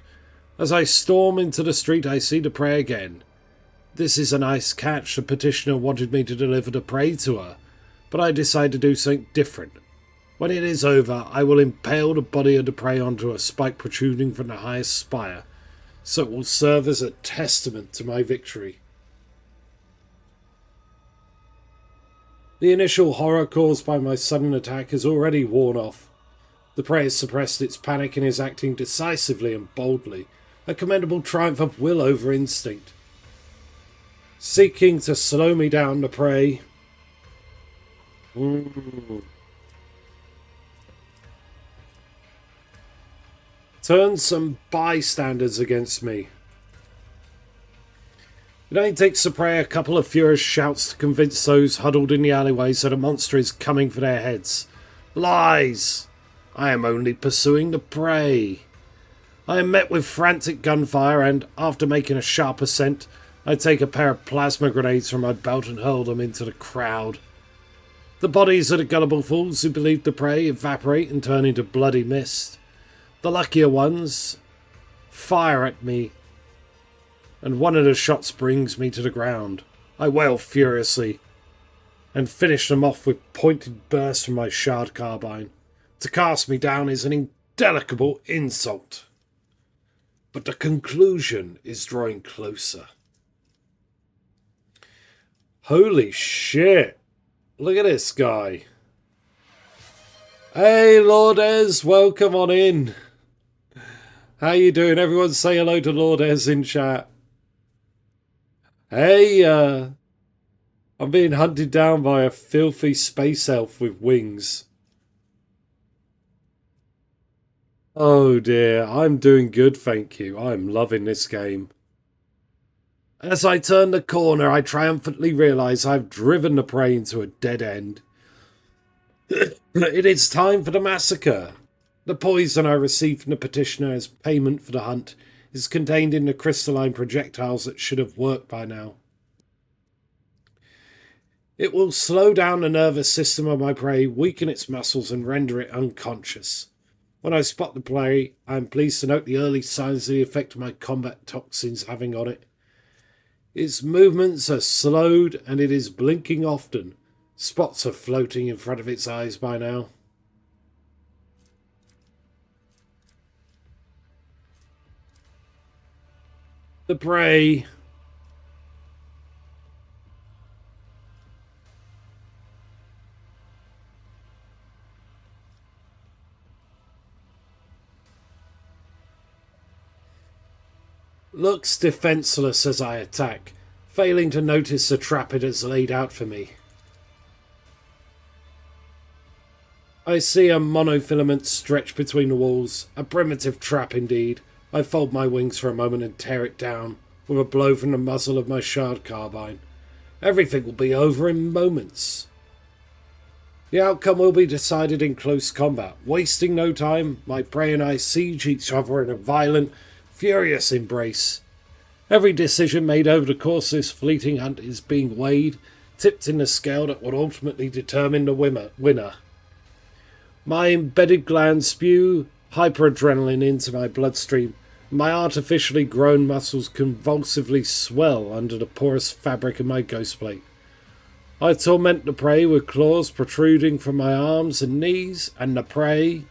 As I storm into the street, I see the prey again. This is a nice catch. The petitioner wanted me to deliver the prey to her, but I decide to do something different. When it is over, I will impale the body of the prey onto a spike protruding from the highest spire, so it will serve as a testament to my victory. The initial horror caused by my sudden attack has already worn off. The prey has suppressed its panic and is acting decisively and boldly, a commendable triumph of will over instinct. Seeking to slow me down, the prey turns some bystanders against me. It only takes the prey a couple of furious shouts to convince those huddled in the alleyways that a monster is coming for their heads. Lies! I am only pursuing the prey. I am met with frantic gunfire and, after making a sharp ascent, I take a pair of plasma grenades from my belt and hurl them into the crowd. The bodies of the gullible fools who believed the prey evaporate and turn into bloody mist. The luckier ones fire at me, and one of the shots brings me to the ground. I wail furiously and finish them off with pointed bursts from my shard carbine. To cast me down is an indelicable insult, but the conclusion is drawing closer. Holy shit. Look at this guy. Hey, Lourdes, welcome on in. How you doing? Everyone say hello to Lourdes in chat. Hey, I'm being hunted down by a filthy space elf with wings. Oh dear, I'm doing good, thank you. I'm loving this game. As I turn the corner, I triumphantly realise I've driven the prey into a dead end. It is time for the massacre. The poison I received from the petitioner as payment for the hunt is contained in the crystalline projectiles that should have worked by now. It will slow down the nervous system of my prey, weaken its muscles and render it unconscious. When I spot the prey, I am pleased to note the early signs of the effect my combat toxins having on it. Its movements are slowed and it is blinking often. Spots are floating in front of its eyes by now. The prey. Looks defenseless as I attack, failing to notice the trap it has laid out for me. I see a monofilament stretch between the walls, a primitive trap indeed. I fold my wings for a moment and tear it down, with a blow from the muzzle of my shard carbine. Everything will be over in moments. The outcome will be decided in close combat. Wasting no time, my prey and I siege each other in a violent, furious embrace. Every decision made over the course of this fleeting hunt is being weighed, tipped in the scale that will ultimately determine the winner. My embedded glands spew hyperadrenaline into my bloodstream. My artificially grown muscles convulsively swell under the porous fabric of my ghostplate. I torment the prey with claws protruding from my arms and knees, and the prey...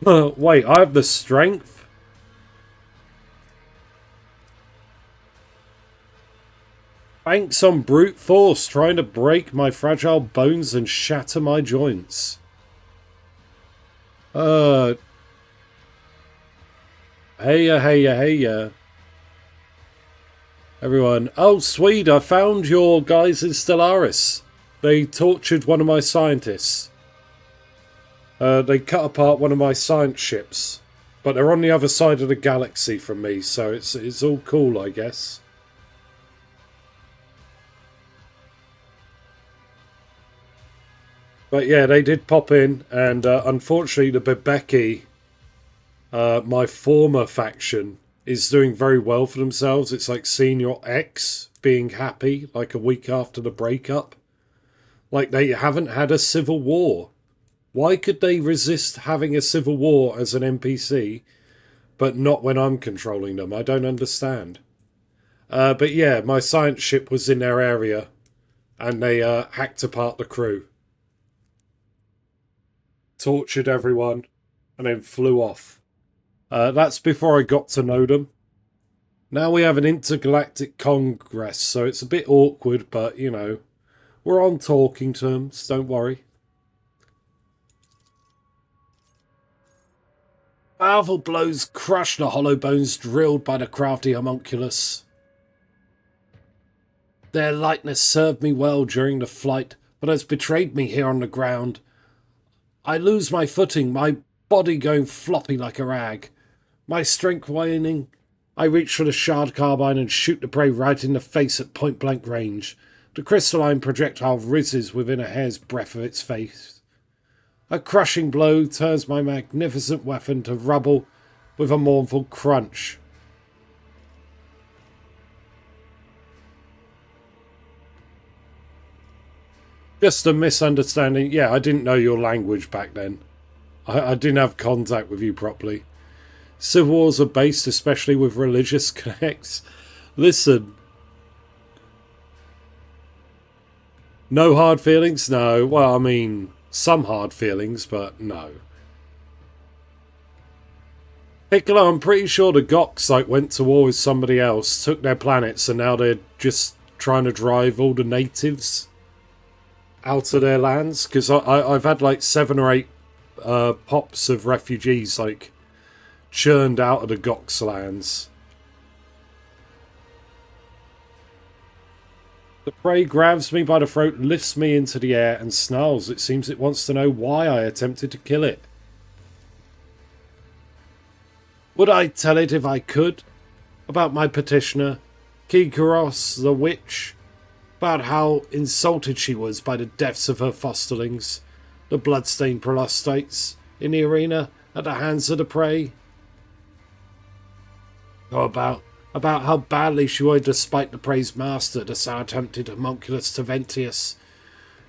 Wait, I have the strength? Banks on brute force, trying to break my fragile bones and shatter my joints. Heya, heya. Everyone. Oh, sweet, I found your guys in Stellaris. They tortured one of my scientists. They cut apart one of my science ships. But they're on the other side of the galaxy from me, so it's all cool, I guess. But yeah, they did pop in, and unfortunately the Bebeki, my former faction, is doing very well for themselves. It's like seeing your ex being happy, like a week after the breakup. Like they haven't had a civil war. Why could they resist having a civil war as an NPC, but not when I'm controlling them? I don't understand. But yeah, my science ship was in their area, and they hacked apart the crew. Tortured everyone, and then flew off. That's before I got to know them. Now we have an intergalactic congress, so it's a bit awkward, but, you know, we're on talking terms, don't worry. Powerful blows crush the hollow bones drilled by the crafty homunculus. Their lightness served me well during the flight, but has betrayed me here on the ground. I lose my footing, my body going floppy like a rag. My strength waning, I reach for the shard carbine and shoot the prey right in the face at point-blank range. The crystalline projectile whizzes within a hair's breadth of its face. A crushing blow turns my magnificent weapon to rubble with a mournful crunch. Just a misunderstanding. Yeah, I didn't know your language back then. I didn't have contact with you properly. Civil wars are based especially with religious connects. Listen. No hard feelings? No. Well, I mean, some hard feelings, but no. Piccolo, I'm pretty sure the Goks like went to war with somebody else, took their planets, and now they're just trying to drive all the natives out of their lands. Because I've had like 7 or 8 pops of refugees like churned out of the Goks lands. The prey grabs me by the throat, lifts me into the air, and snarls. It seems it wants to know why I attempted to kill it. Would I tell it if I could? About my petitioner, Kikaros the witch? About how insulted she was by the deaths of her fosterlings, the bloodstained prostates, in the arena at the hands of the prey? Or about how badly she would despite the prey's master, the sour-tempted homunculus Taventius,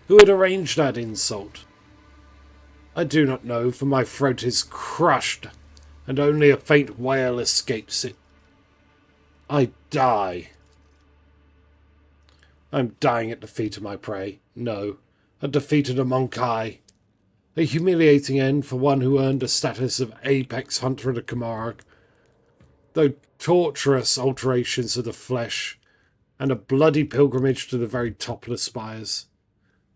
who had arranged that insult? I do not know, for my throat is crushed, and only a faint wail escapes it. I die. I'm dying at the feet of my prey. No, at the feet of the Monkai. A humiliating end for one who earned the status of apex hunter of the Camargue. Though torturous alterations of the flesh, and a bloody pilgrimage to the very top of the spires.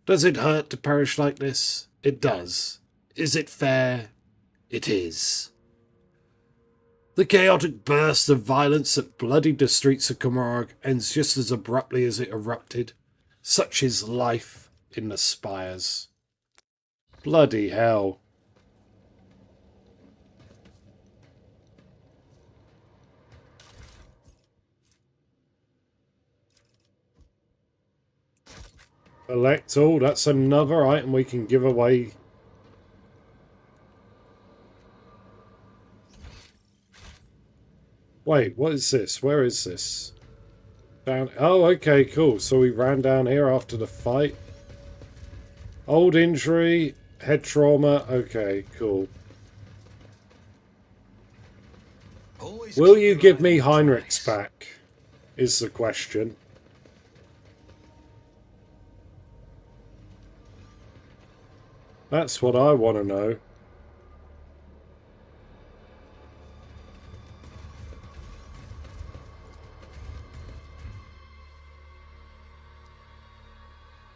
Does it hurt to perish like this? It does. Is it fair? It is. The chaotic burst of violence that bloodied the streets of Camargue ends just as abruptly as it erupted. Such is life in the spires. Bloody hell. Collect all. That's another item we can give away. Wait, what is this? Where is this? Down. Oh, okay, cool. So we ran down here after the fight. Old injury, head trauma. Okay, cool. Will you give me Heinrichs back? Is the question. That's what I want to know.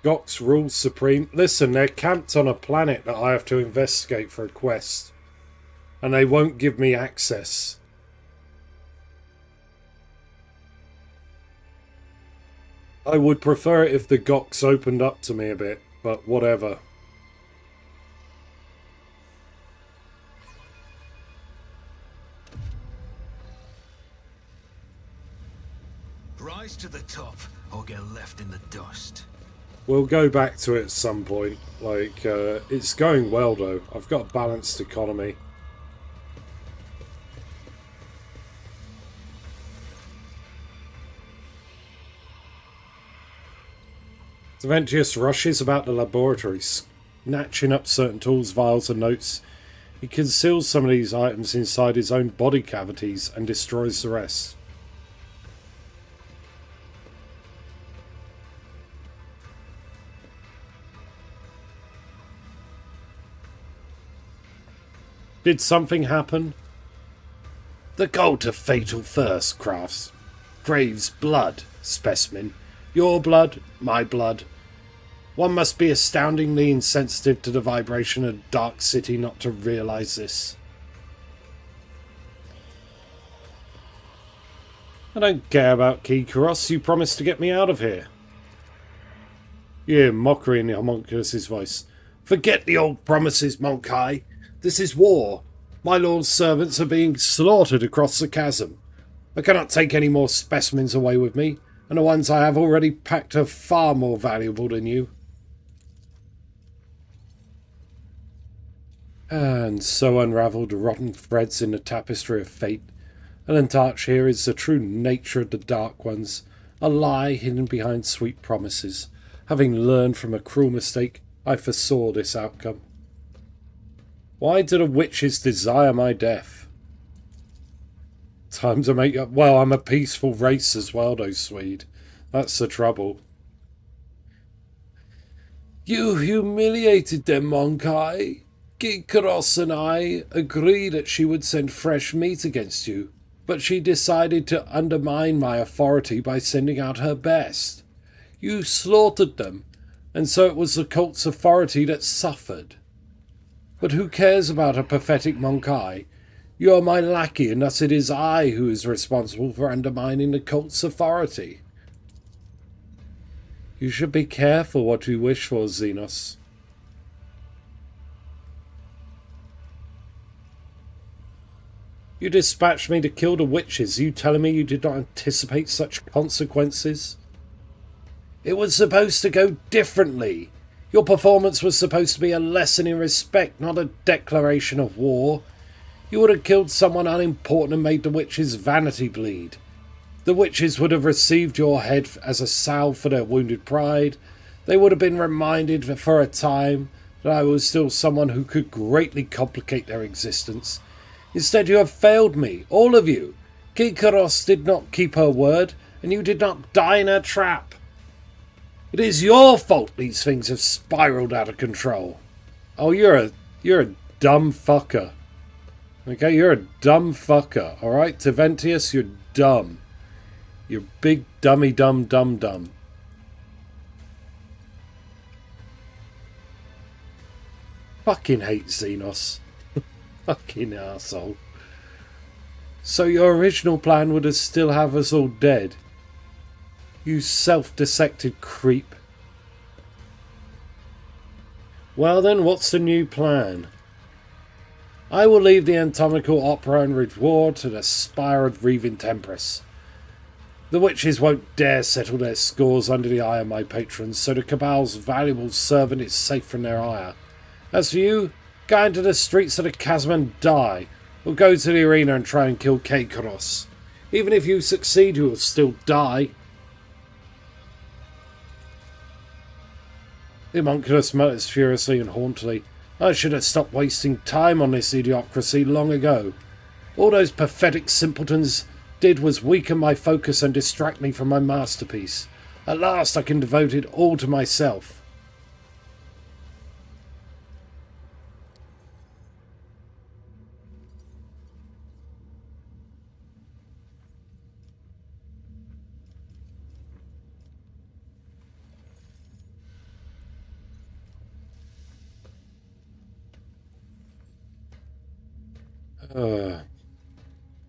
Gox rules supreme. Listen, they're camped on a planet that I have to investigate for a quest. And they won't give me access. I would prefer it if the Gox opened up to me a bit, but whatever. Rise to the top or get left in the dust. We'll go back to it at some point. Like, it's going well though. I've got a balanced economy. Taventius rushes about the laboratories, snatching up certain tools, vials and notes. He conceals some of these items inside his own body cavities and destroys the rest. Did something happen? The cult of fatal thirst crafts. Craves blood, specimen. Your blood, my blood. One must be astoundingly insensitive to the vibration of a dark city not to realise this. I don't care about Kikaros. You promised to get me out of here. You hear mockery in the homunculus's voice. Forget the old promises, Monkai. This is war. My lord's servants are being slaughtered across the chasm. I cannot take any more specimens away with me, and the ones I have already packed are far more valuable than you. And so unravelled the rotten threads in the tapestry of fate. And Antarch here is the true nature of the Dark Ones, a lie hidden behind sweet promises. Having learned from a cruel mistake, I foresaw this outcome. Why do the witches desire my death? Time to make up. Well, I'm a peaceful race as well, though, Swede. That's the trouble. You humiliated them, Monkai. Kikaros and I agreed that she would send fresh meat against you, but she decided to undermine my authority by sending out her best. You slaughtered them, and so it was the cult's authority that suffered. But who cares about a pathetic Monkai? You are my lackey, and thus it is I who is responsible for undermining the cult's authority. You should be careful what you wish for, Xenos. You dispatched me to kill the witches. Are you telling me you did not anticipate such consequences? It was supposed to go differently. Your performance was supposed to be a lesson in respect, not a declaration of war. You would have killed someone unimportant and made the witches' vanity bleed. The witches would have received your head as a salve for their wounded pride. They would have been reminded for a time that I was still someone who could greatly complicate their existence. Instead, you have failed me, all of you. Kikaros did not keep her word, and you did not die in her trap. It is your fault these things have spiraled out of control. Oh, you're a dumb fucker. Okay, you're a dumb fucker, alright? Teventius, you're dumb. You're big dummy dumb. Fucking hate Xenos. Fucking arsehole. So your original plan would still have us all dead. You self-dissected creep. Well then, what's the new plan? I will leave the anatomical opera and reward to the spire of Reaving Tempress. The witches won't dare settle their scores under the eye of my patrons, so the Cabal's valuable servant is safe from their ire. As for you, go into the streets of the chasm and die, or go to the arena and try and kill Kekaros. Even if you succeed, you will still die. The homunculus mutters furiously and hauntily. I should have stopped wasting time on this idiocracy long ago. All those pathetic simpletons did was weaken my focus and distract me from my masterpiece. At last I can devote it all to myself.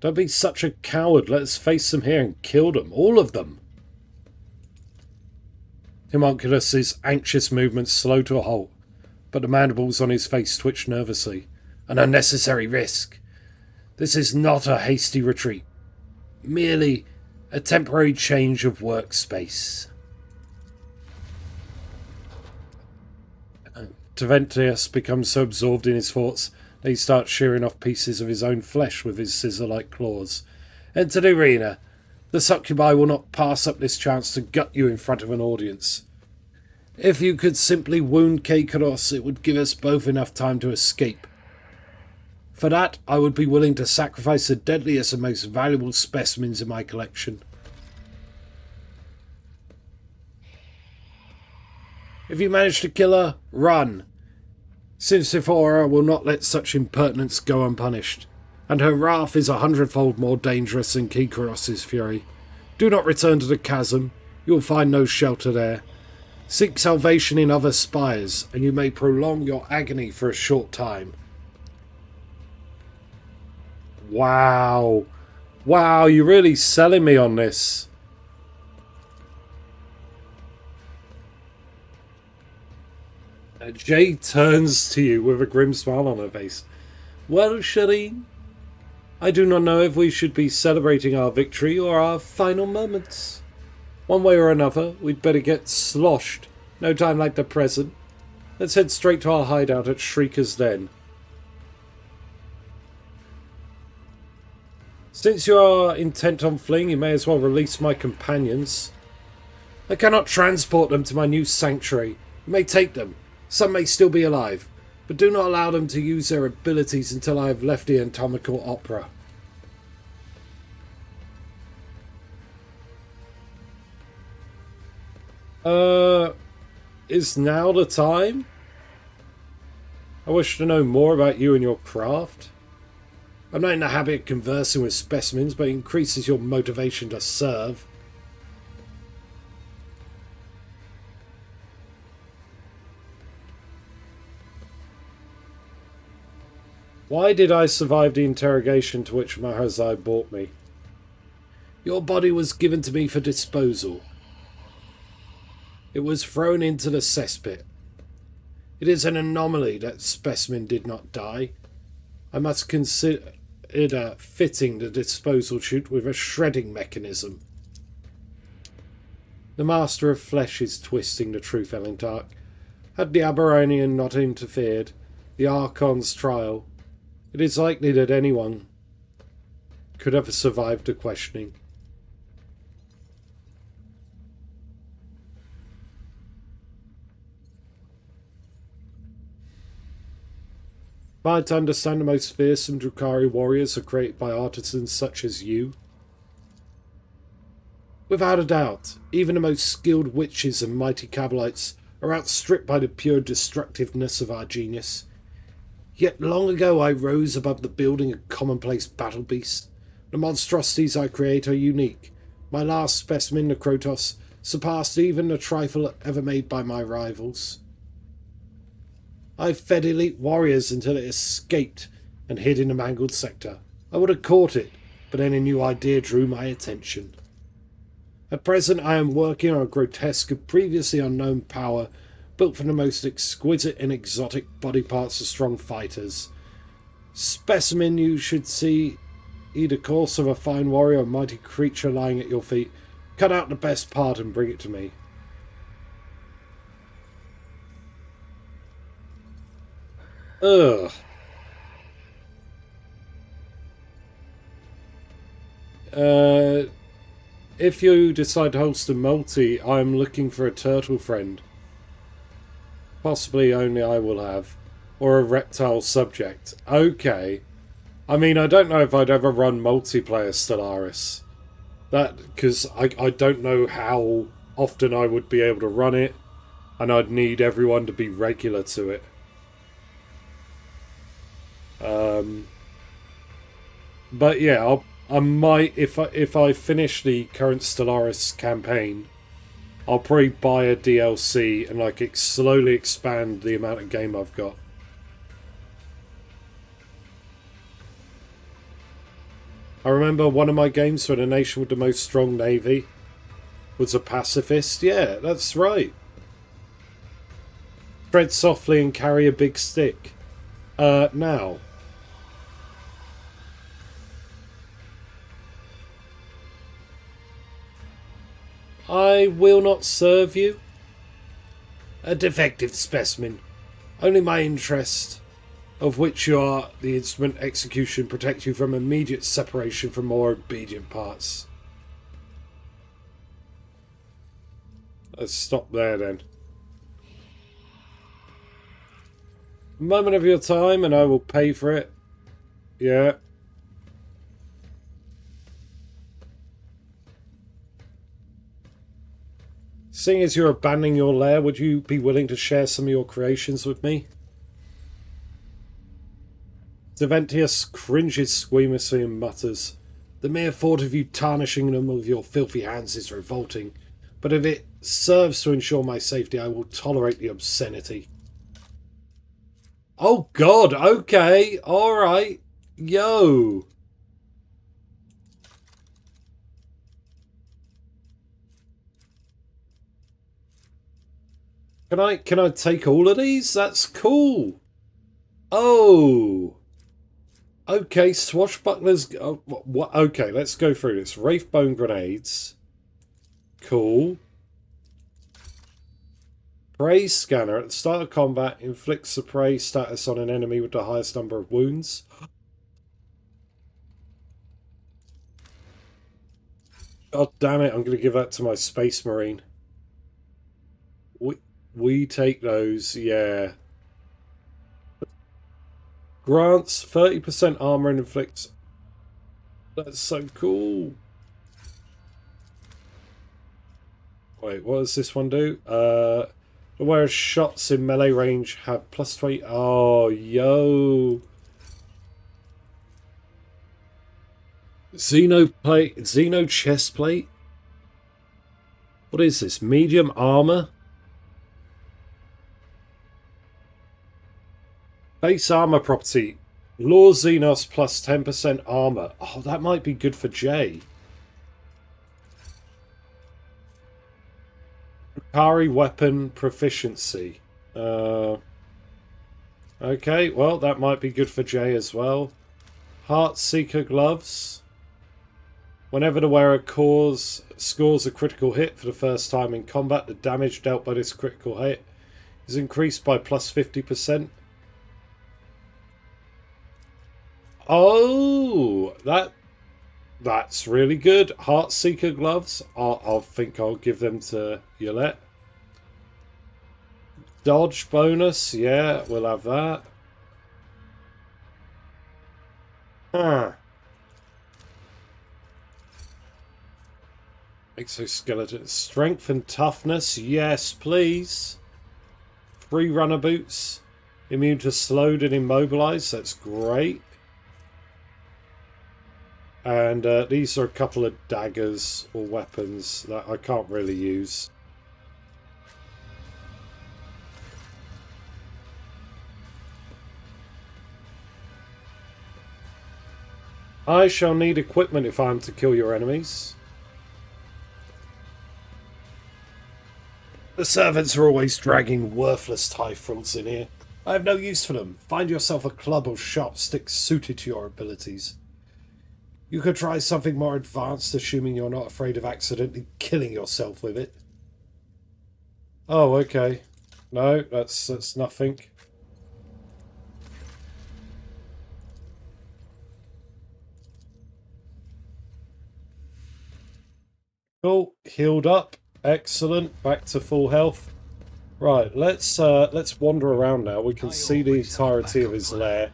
Don't be such a coward. Let us face them here and kill them. All of them. Homunculus's anxious movements slow to a halt, but the mandibles on his face twitch nervously. An unnecessary risk. This is not a hasty retreat. Merely a temporary change of workspace. Teventius becomes so absorbed in his thoughts that he starts shearing off pieces of his own flesh with his scissor-like claws. Enter the arena. The succubi will not pass up this chance to gut you in front of an audience. If you could simply wound Kekaros, it would give us both enough time to escape. For that, I would be willing to sacrifice the deadliest and most valuable specimens in my collection. If you manage to kill her, run. Sinsephora will not let such impertinence go unpunished, and her wrath is 100-fold more dangerous than Kikaros's fury. Do not return to the chasm. You will find no shelter there. Seek salvation in other spires, and you may prolong your agony for a short time. Wow. Wow, you're really selling me on this. Jay turns to you with a grim smile on her face. Well, Shireen, I do not know if we should be celebrating our victory or our final moments. One way or another, we'd better get sloshed. No time like the present. Let's head straight to our hideout at Shrieker's Den. Since you are intent on fleeing, you may as well release my companions. I cannot transport them to my new sanctuary. You may take them. Some may still be alive, but do not allow them to use their abilities until I have left the anatomical opera. Is now the time? I wish to know more about you and your craft. I'm not in the habit of conversing with specimens, but it increases your motivation to serve. Why did I survive the interrogation to which Mahazai brought me? Your body was given to me for disposal. It was thrown into the cesspit. It is an anomaly that specimen did not die. I must consider fitting the disposal chute with a shredding mechanism. The Master of Flesh is twisting the truth, Elintarch. Had the Aberranian not interfered, the Archon's trial, it is likely that anyone could have survived the questioning. Am I to understand the most fearsome Drukhari warriors are created by artisans such as you? Without a doubt, even the most skilled witches and mighty Kabalites are outstripped by the pure destructiveness of our genius. Yet long ago I rose above the building of commonplace battle beasts. The monstrosities I create are unique. My last specimen, the Krotos, surpassed even the trifle ever made by my rivals. I fed elite warriors until it escaped and hid in the mangled sector. I would have caught it, but then a new idea drew my attention. At present I am working on a grotesque of previously unknown power, built from the most exquisite and exotic body parts of strong fighters. Specimen you should see either course of a fine warrior or mighty creature lying at your feet. Cut out the best part and bring it to me. Ugh. If you decide to host a multi, I am looking for a turtle friend. Possibly only I will have. Or a reptile subject. Okay. I mean, I don't know if I'd ever run multiplayer Stellaris. Because I don't know how often I would be able to run it. And I'd need everyone to be regular to it. But yeah, I might, if I finish the current Stellaris campaign, I'll probably buy a DLC and like slowly expand the amount of game I've got. I remember one of my games for the nation with the most strong navy was a pacifist. Yeah, that's right. Tread softly and carry a big stick. Now. I will not serve you. A defective specimen. Only my interest, of which you are the instrument execution, protect you from immediate separation from more obedient parts. Let's stop there then. A moment of your time and I will pay for it. Yeah. Seeing as you're abandoning your lair, would you be willing to share some of your creations with me? Deventius cringes squeamishly and mutters, "The mere thought of you tarnishing them with your filthy hands is revolting, but if it serves to ensure my safety, I will tolerate the obscenity." Oh god, okay, alright, yo. Can I take all of these? That's cool. Oh. Okay, swashbucklers. Oh, what? Okay, let's go through this. Wraithbone grenades. Cool. Prey scanner. At the start of combat, inflicts the prey status on an enemy with the highest number of wounds. God damn it, I'm going to give that to my Space Marine. We take those, yeah. Grants 30% armor and inflicts. That's so cool. Wait, what does this one do? Whereas shots in melee range have plus 20. Oh, yo. Xeno plate, Xeno chest plate. What is this? Medium armor? Base armor property. Law Xenos plus 10% armor. Oh, that might be good for Jay. Akari weapon proficiency. Okay, well, that might be good for Jay as well. Heartseeker gloves. Whenever the wearer scores a critical hit for the first time in combat, the damage dealt by this critical hit is increased by plus 50%. Oh, that's really good. Heartseeker gloves. I'll think I'll give them to Yolette. Dodge bonus. Yeah, we'll have that. Huh. Exoskeleton. Strength and toughness. Yes, please. Free runner boots. Immune to slowed and immobilized. That's great. And these are a couple of daggers or weapons that I can't really use. I shall need equipment if I am to kill your enemies. The servants are always dragging worthless typhons in here. I have no use for them. Find yourself a club or shop stick suited to your abilities. You could try something more advanced, assuming you're not afraid of accidentally killing yourself with it. Oh, okay. No, that's nothing. Cool. Healed up. Excellent. Back to full health. Right, let's wander around now. We can see the entirety of his lair.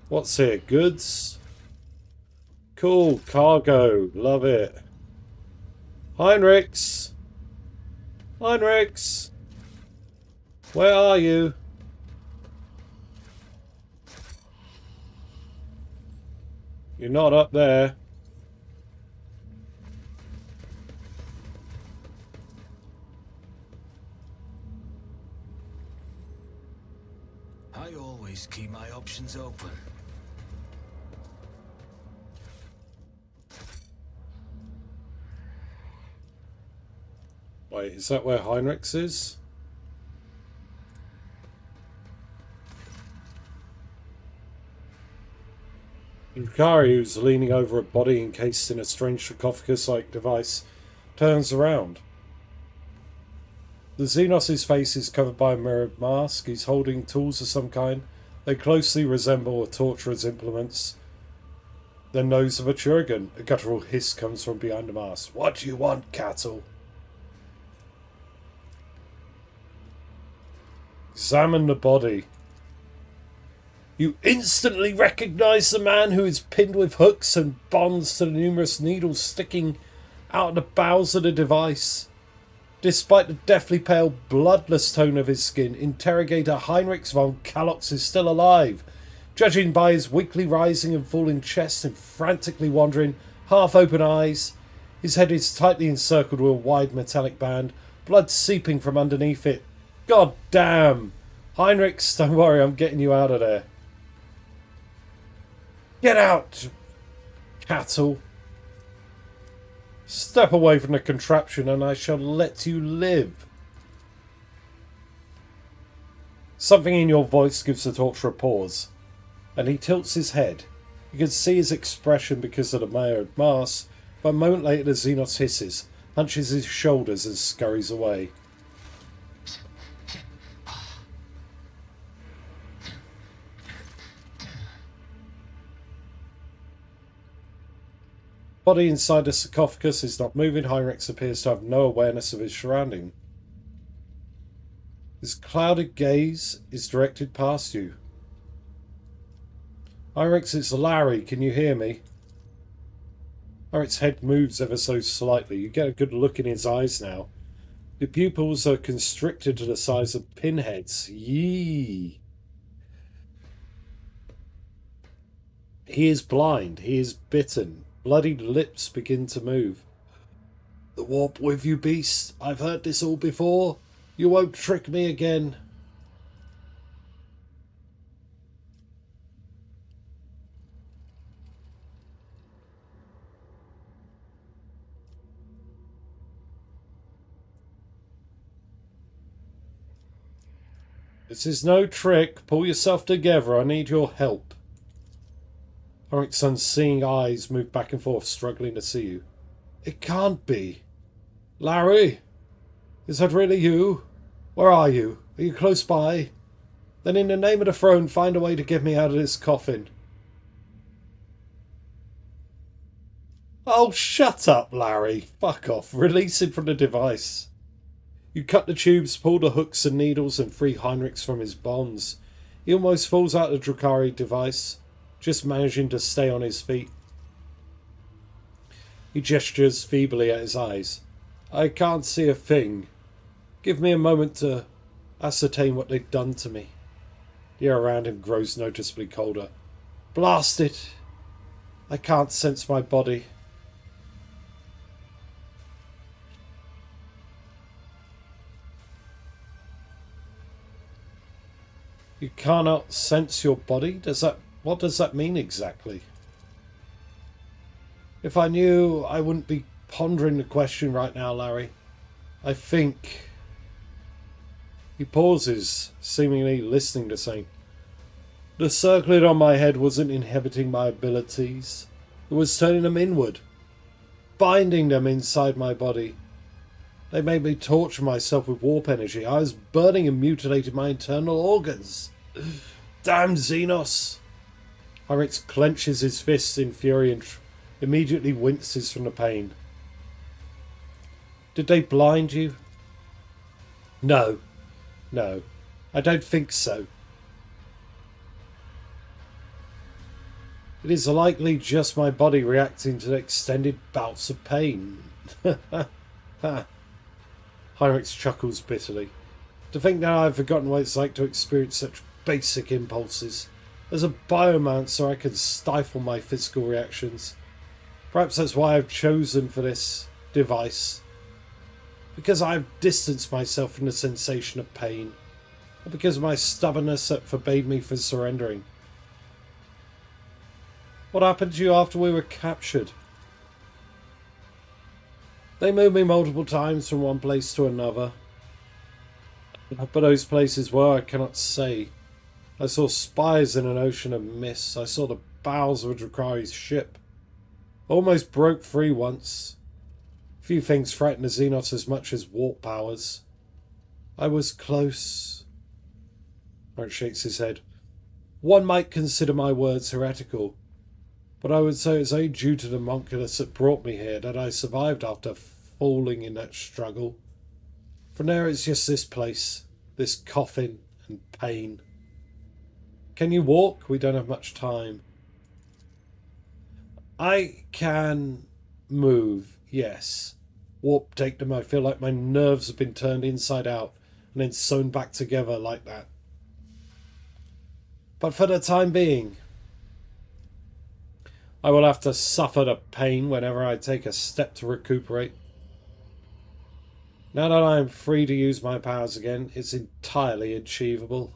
What's here? Goods. Cool, cargo, love it. Heinrichs! Heinrichs! Where are you? You're not up there. I always keep my options open. Wait, is that where Heinrichs is? Yukari, who's leaning over a body encased in a strange sarcophagus-like device, turns around. The Xenos' face is covered by a mirrored mask. He's holding tools of some kind. They closely resemble a torturer's implements. The nose of a Churigan. A guttural hiss comes from behind the mask. What do you want, cattle? Examine the body. You instantly recognize the man who is pinned with hooks and bonds to the numerous needles sticking out of the bowels of the device. Despite the deathly pale, bloodless tone of his skin, interrogator Heinrich von Kalox is still alive. Judging by his weakly rising and falling chest and frantically wandering, half-open eyes, his head is tightly encircled with a wide metallic band, blood seeping from underneath it. God damn! Heinrich, don't worry, I'm getting you out of there. Get out, cattle. Step away from the contraption and I shall let you live. Something in your voice gives the torturer pause, and he tilts his head. You can see his expression because of the mirrored mask, but a moment later the Xenos hisses, hunches his shoulders and scurries away. Body inside the sarcophagus is not moving. Heinrichs appears to have no awareness of his surrounding. His clouded gaze is directed past you. Heinrichs, it's Larry. Can you hear me? Heinrichs' head moves ever so slightly. You get a good look in his eyes now. The pupils are constricted to the size of pinheads. Yee. He is blind. He is bitten. Bloodied lips begin to move. The warp with you, beast. I've heard this all before. You won't trick me again. This is no trick. Pull yourself together. I need your help. Horrick's unseeing eyes move back and forth, struggling to see you. It can't be. Larry? Is that really you? Where are you? Are you close by? Then in the name of the throne, find a way to get me out of this coffin. Oh, shut up, Larry. Fuck off. Release him from the device. You cut the tubes, pull the hooks and needles, and free Heinrichs from his bonds. He almost falls out of the Drukhari device, just managing to stay on his feet. He gestures feebly at his eyes. I can't see a thing. Give me a moment to ascertain what they've done to me. The air around him grows noticeably colder. Blast it! I can't sense my body. You cannot sense your body? What does that mean exactly? If I knew, I wouldn't be pondering the question right now, Larry. I think... He pauses, seemingly listening to something. The circlet on my head wasn't inhibiting my abilities. It was turning them inward, binding them inside my body. They made me torture myself with warp energy. I was burning and mutilating my internal organs. Damn Xenos! Heinrich clenches his fists in fury and immediately winces from the pain. Did they blind you? No. No. I don't think so. It is likely just my body reacting to the extended bouts of pain. Heinrich chuckles bitterly. To think now I've forgotten what it's like to experience such basic impulses. As a biomancer, I can stifle my physical reactions. Perhaps that's why I've chosen for this device. Because I've distanced myself from the sensation of pain. Or because of my stubbornness that forbade me from surrendering. What happened to you after we were captured? They moved me multiple times from one place to another. But those places were, I cannot say. I saw spires in an ocean of mist. I saw the bows of a Drukhari's ship. Almost broke free once. Few things frighten the Xenos as much as warp powers. I was close. Mark shakes his head. One might consider my words heretical, but I would say it's only due to the monculus that brought me here that I survived after falling in that struggle. From there it's just this place, this coffin and pain. Can you walk? We don't have much time. I can move, yes. Warp take them. I feel like my nerves have been turned inside out and then sewn back together like that. But for the time being, I will have to suffer the pain whenever I take a step to recuperate. Now that I am free to use my powers again, it's entirely achievable.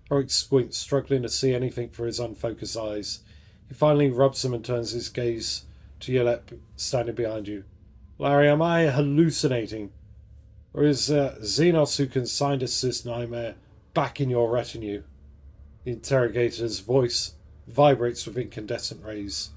Horrick squints, struggling to see anything for his unfocused eyes. He finally rubs them and turns his gaze to Yolette standing behind you. Larry, am I hallucinating? Or is Xenos who consigned us to this nightmare back in your retinue? The interrogator's voice vibrates with incandescent rays.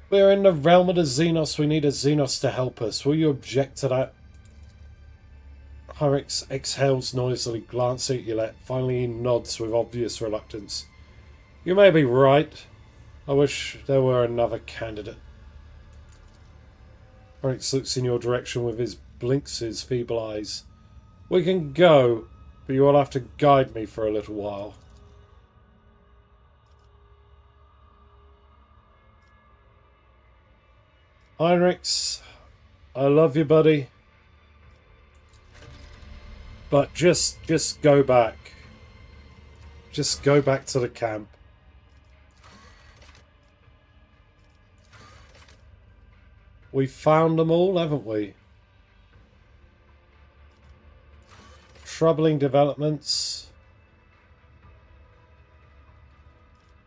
We're in the realm of the Xenos. We need a Xenos to help us. Will you object to that? Heinrich exhales noisily, glancing at Yolette. Finally he nods with obvious reluctance. You may be right. I wish there were another candidate. Heinrich looks in your direction with his feeble eyes. We can go, but you will have to guide me for a little while. Heinrichs, I love you, buddy. But just go back. Just go back to the camp. We found them all, haven't we? Troubling developments.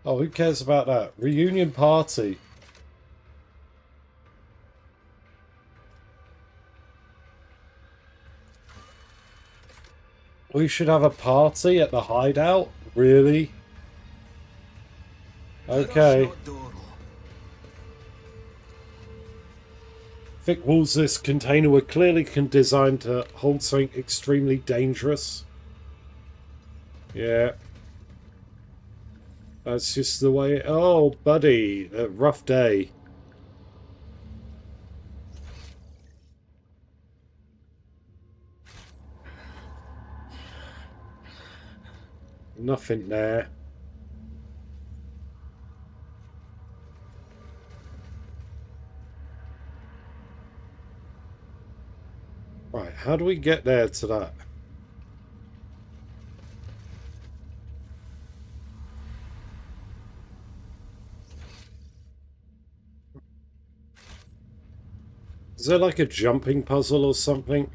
Oh, who cares about that? Reunion party. We should have a party at the hideout? Really? Okay. Thick walls of this container were clearly designed to hold something extremely dangerous. Yeah. That's just the way... Oh, buddy. A rough day. Nothing there. Right, how do we get there to that? Is there like a jumping puzzle or something?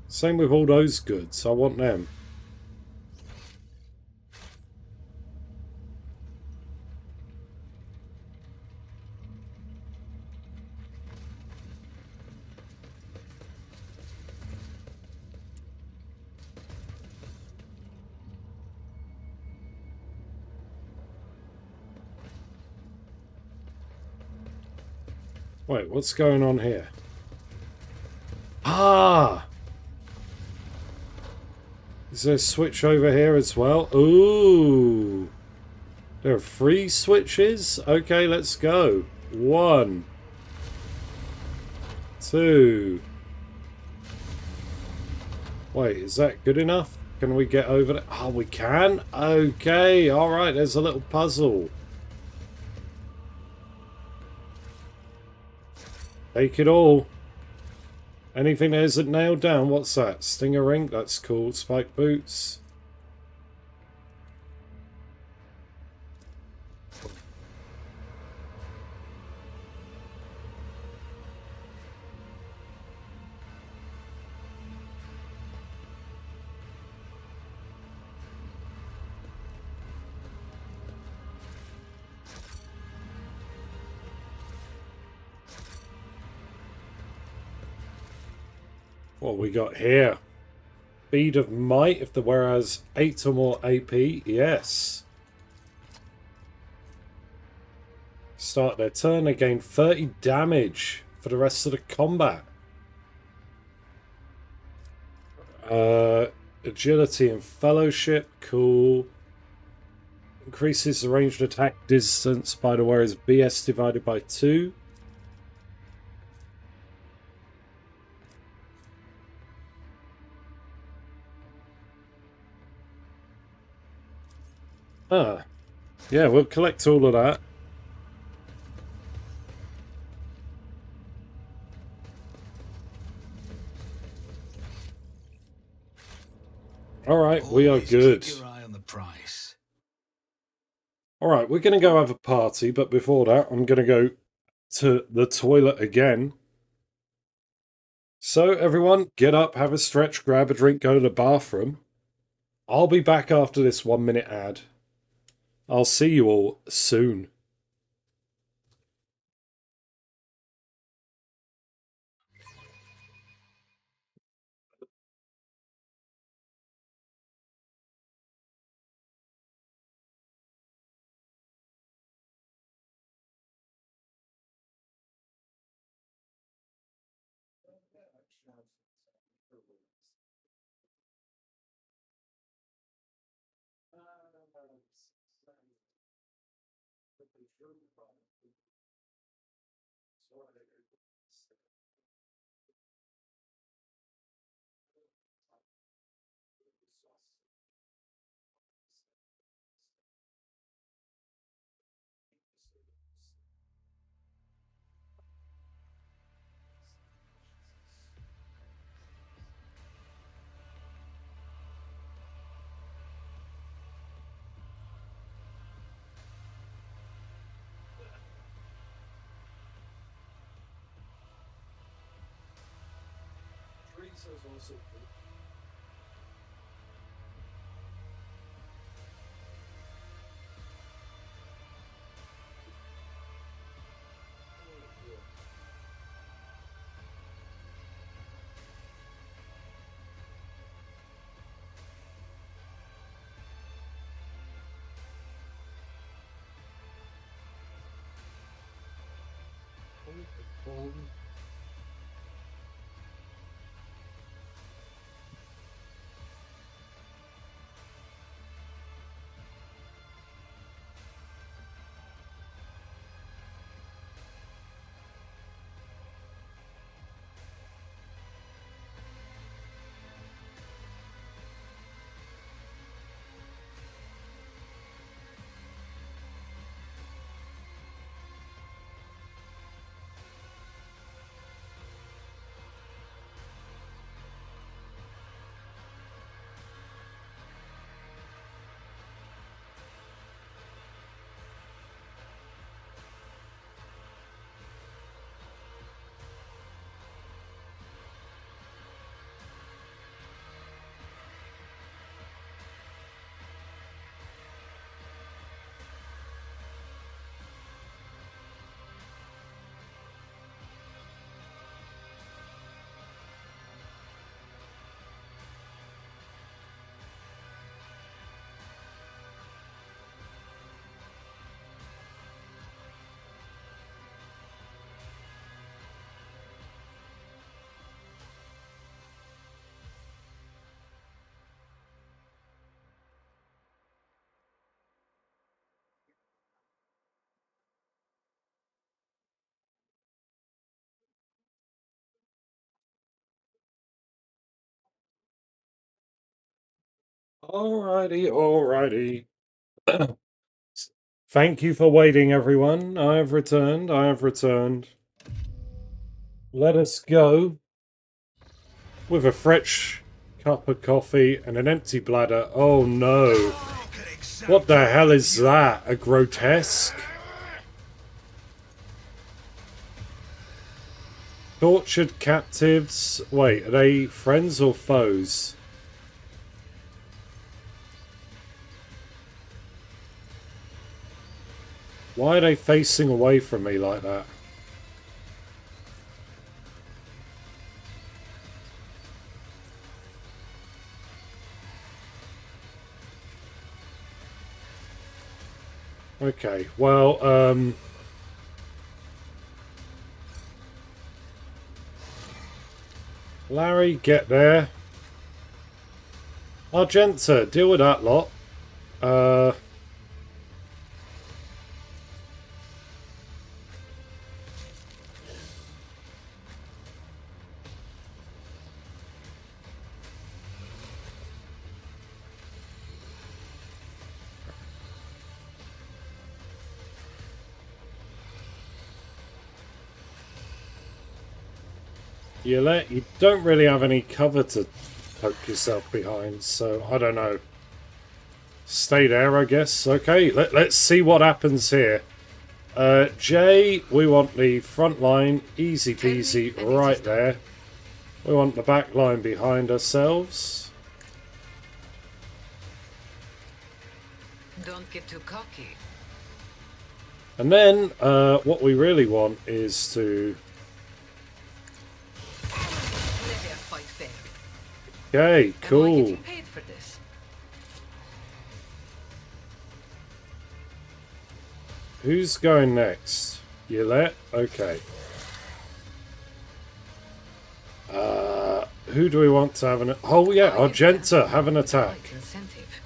Same with all those goods. I want them. Wait, what's going on here? Ah! Is there a switch over here as well? Ooh! There are 3 switches? Okay, let's go. 1. 2. Wait, is that good enough? Can we get over there? Oh, we can? Okay, alright, there's a little puzzle. Take it all. Anything that isn't nailed down? What's that? Stinger ring? That's cool. Spike boots. What we got here? Bead of Might if the wearer has 8 or more AP. Yes. Start their turn. They gain 30 damage for the rest of the combat. Agility and Fellowship. Cool. Increases the ranged attack distance by the wearer's BS divided by 2. Ah, yeah, we'll collect all of that. Alright, we are good. Keep your eye on the price. Alright, we're going to go have a party, but before that, I'm going to go to the toilet again. So, everyone, get up, have a stretch, grab a drink, go to the bathroom. I'll be back after this 1-minute ad. I'll see you all soon. Alrighty, alrighty. Thank you for waiting, everyone. I have returned. I have returned. Let us go with a fresh cup of coffee and an empty bladder. Oh no. What the hell is that? A grotesque? Tortured captives. Wait, are they friends or foes? Why are they facing away from me like that? Okay, well, Larry, get there. Argenta, deal with that lot. You don't really have any cover to poke yourself behind, so I don't know. Stay there, I guess. Okay, let's see what happens here. Jay, we want the front line, easy peasy, right there. We want the back line behind ourselves. Don't get too cocky. And then, what we really want is to... Never fight fair. Okay, Am I cool. getting paid for this? Who's going next? Yolette? Okay. Who do we want to have an... Oh yeah, Argenta, have an attack. Incentive.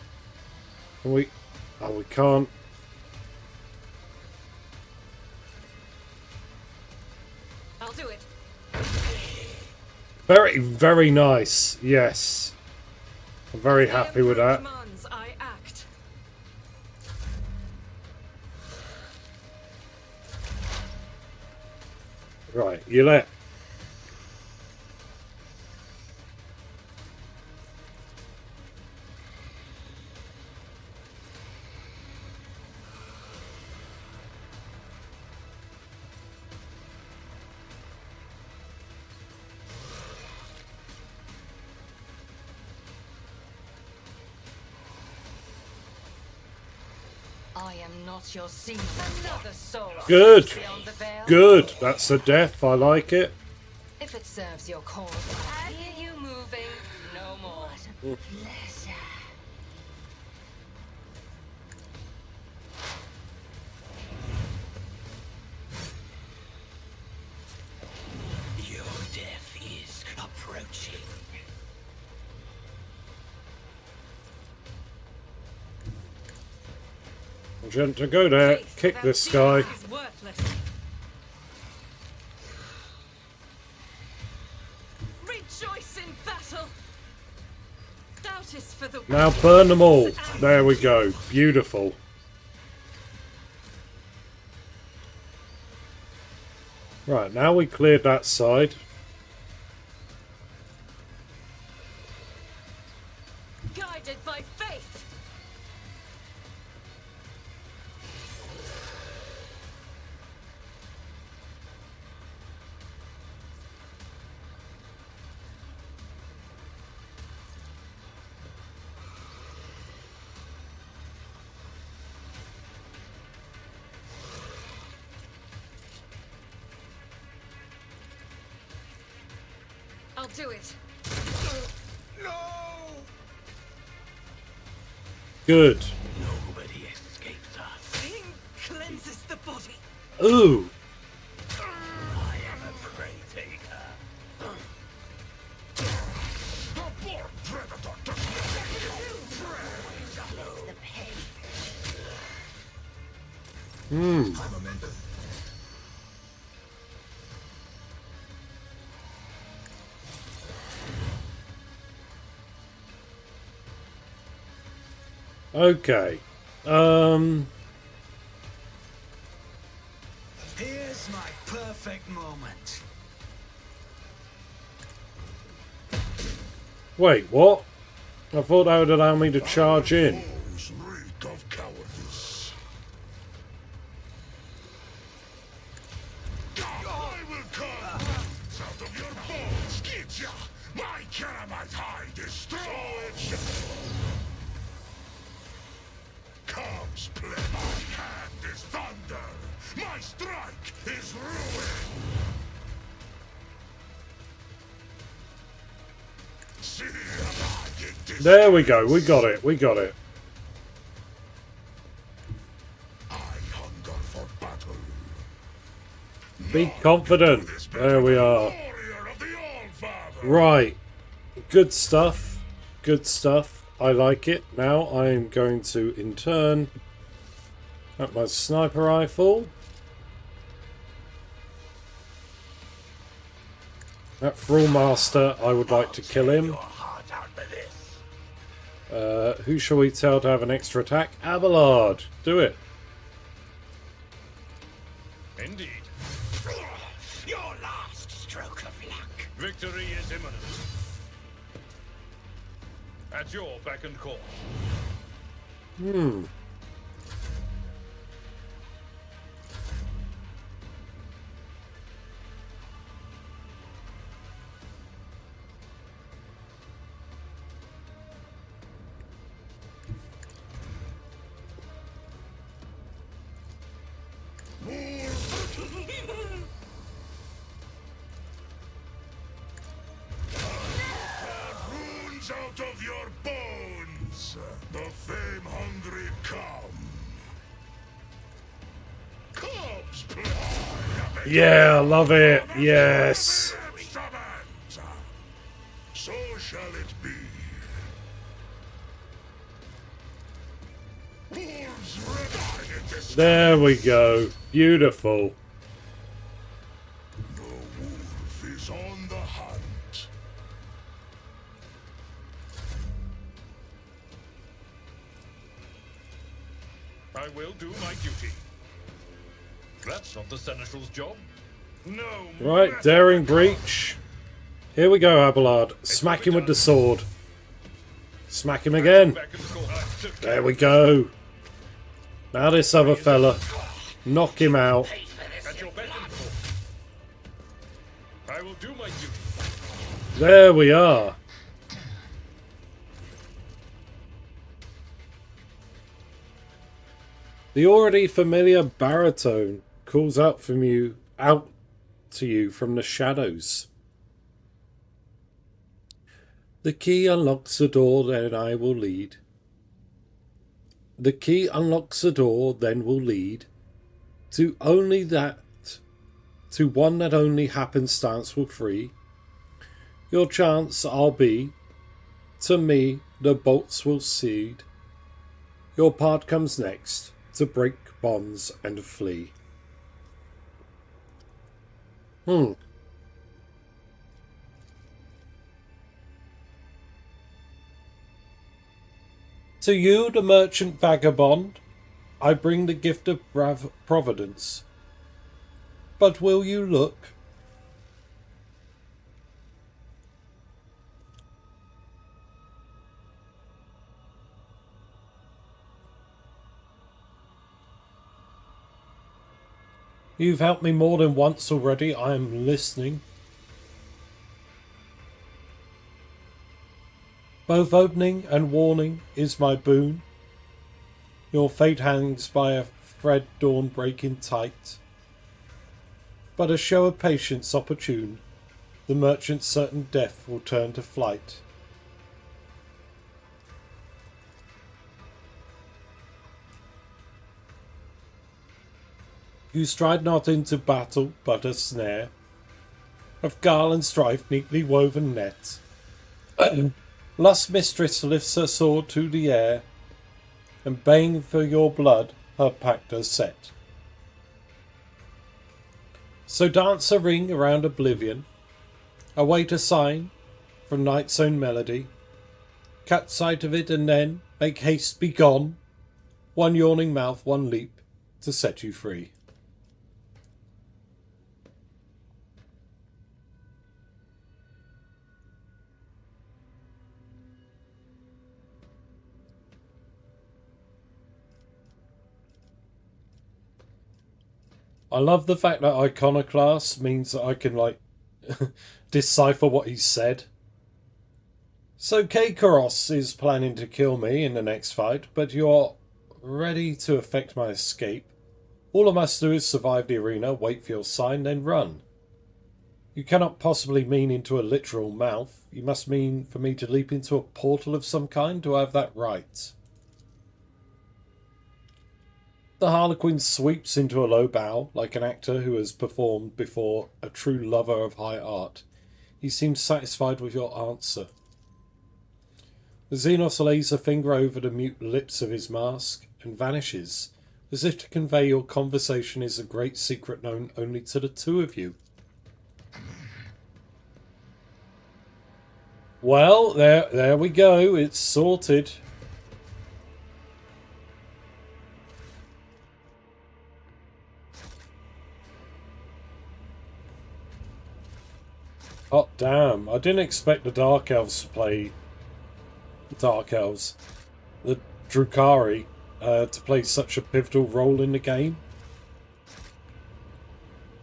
Can we... Oh, we can't... I'll do it. Very, very nice. Yes. I'm very happy with that. Commands, I act. Right, Yolette. I am not your seed. Another soul. Good. Beyond the veil. Good. That's a death. I like it. If it serves your cause, I hear you moving. No more. Pleasure. Your death is approaching. Gent to go there. Faith Kick without this fear guy. is worthless. Rejoice in battle. Doubt is for the Now burn them all. There we go. Beautiful. Right, now we cleared that side. guided by faith. I'll do it. Good. Nobody escapes us. Being cleanses the body. Ooh. I am a prey taker. The pain. Okay. Here's my perfect moment. Wait, what? I thought that would allow me to charge in. Foes reek of cowardice. I will come out of your bones, Skidja! My Karamite hide destroyed! Cubs play. My hand is thunder. My strike is ruin. See if I get this. There we go. We got it. We got it. I hunger for battle. Be confident. There we are. Warrior of the All-Father. Right. Good stuff. Good stuff. I like it. Now I am going to, in turn, at my sniper rifle. That Thrall Master, I would like to kill him. Your heart out for this. Who shall we tell to have an extra attack? Abelard. Do it. Indeed. Your last stroke of luck. Victory is imminent. At your beck and call. Runes out of your bones. The fame-hungry come. Cubs play. Yeah, I love it. Yes. So shall it be. Wolves red in this. There we go. Beautiful. The wolf is on the hunt. I will do my duty. That's not the Seneschal's job. No. Right, matter. daring breach. Here we go, Abelard. Smack him with the sword. Smack him again. Beck and call. I took There we go. Now this other fella. Knock him out. At your beck and call. I will do my duty. There we are. The already familiar baritone calls out to you from the shadows. The key unlocks the door, then I will lead. The key unlocks the door, then will lead to one that only happenstance will free. Your chance I'll be, to me the bolts will cede. Your part comes next, to break bonds and flee. To you, the merchant vagabond, I bring the gift of providence. But will you look? You've helped me more than once already. I am listening. Both opening and warning is my boon. Your fate hangs by a thread, dawn breaking tight. But a show of patience opportune, the merchant's certain death will turn to flight. You stride not into battle, but a snare of guile and strife, neatly woven net. Lust's mistress lifts her sword to the air, and baying for your blood, her pact does set. So dance a ring around oblivion, await a sign from night's own melody. Catch sight of it, and then make haste, be gone. One yawning mouth, one leap to set you free. I love the fact that iconoclast means that I can, like, decipher what he said. So Kakarros is planning to kill me in the next fight, but you're ready to effect my escape. All I must do is survive the arena, wait for your sign, then run. You cannot possibly mean into a literal mouth. You must mean for me to leap into a portal of some kind. Do I have that right? The Harlequin sweeps into a low bow, like an actor who has performed before a true lover of high art. He seems satisfied with your answer. The Xenos lays a finger over the mute lips of his mask and vanishes, as if to convey your conversation is a great secret known only to the two of you. Well, there we go. It's sorted. Hot damn. I didn't expect the Dark Elves to play... Dark Elves. The Drukhari to play such a pivotal role in the game.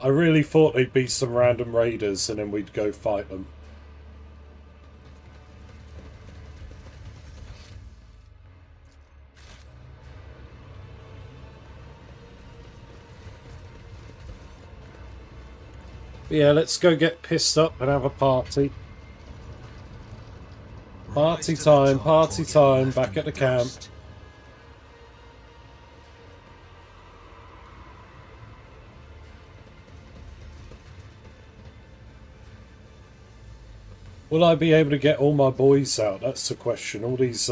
I really thought they'd be some random raiders and then we'd go fight them. Yeah, let's go get pissed up and have a party. Party time, back at the camp. Will I be able to get all my boys out? That's the question. All these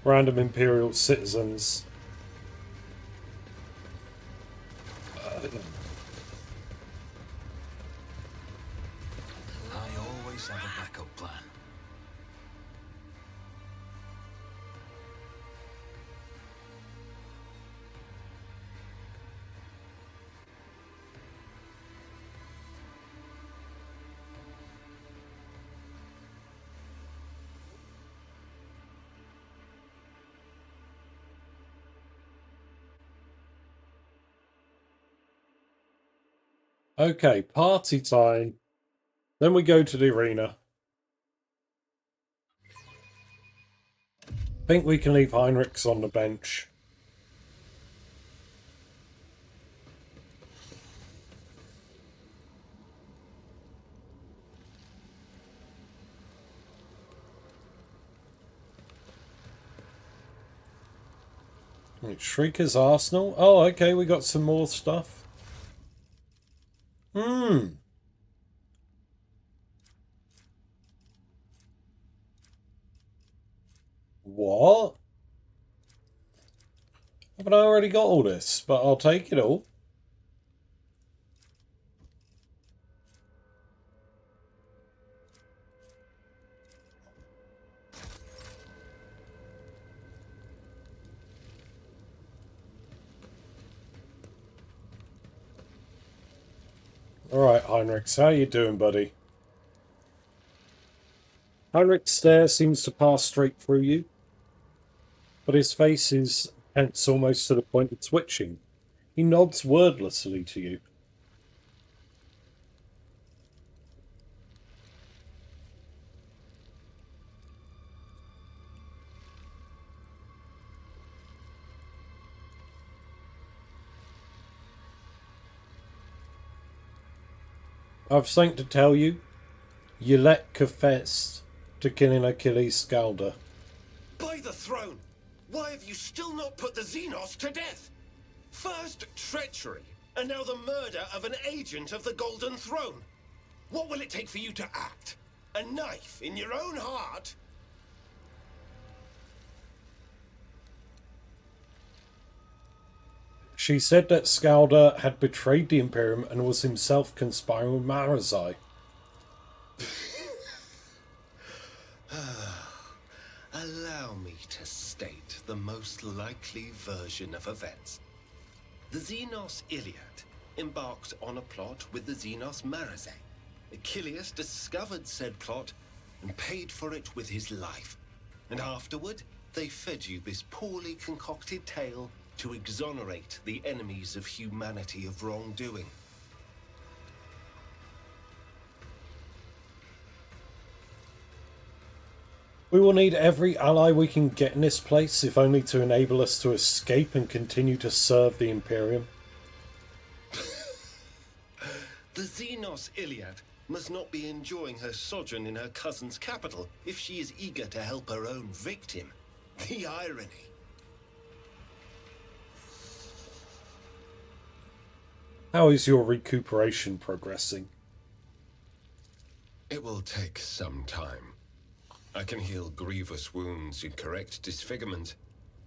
random Imperial citizens. I always have a backup plan. Okay, party time. Then we go to the arena. Think we can leave Heinrichs on the bench. Right, Shrieker's Arsenal. Oh, okay, we got some more stuff. What? Haven't I already got all this? But I'll take it all. Alright, Heinrichs, how you doing, buddy? Heinrich's stare seems to pass straight through you, but his face is tense almost to the point of twitching. He nods wordlessly to you. I've something to tell you. Yulek confessed to killing Achilles Scalder. By the throne! Why have you still not put the Xenos to death? First treachery, and now the murder of an agent of the Golden Throne. What will it take for you to act? A knife in your own heart? She said that Scalder had betrayed the Imperium and was himself conspiring with Marazai. Allow me to state the most likely version of events. The Xenos Iliad embarked on a plot with the Xenos Marazai. Achilles discovered said plot and paid for it with his life. And afterward, they fed you this poorly concocted tale to exonerate the enemies of humanity of wrongdoing. We will need every ally we can get in this place, if only to enable us to escape and continue to serve the Imperium. The Xenos Iliad must not be enjoying her sojourn in her cousin's capital if she is eager to help her own victim. The irony. How is your recuperation progressing? It will take some time. I can heal grievous wounds and correct disfigurement,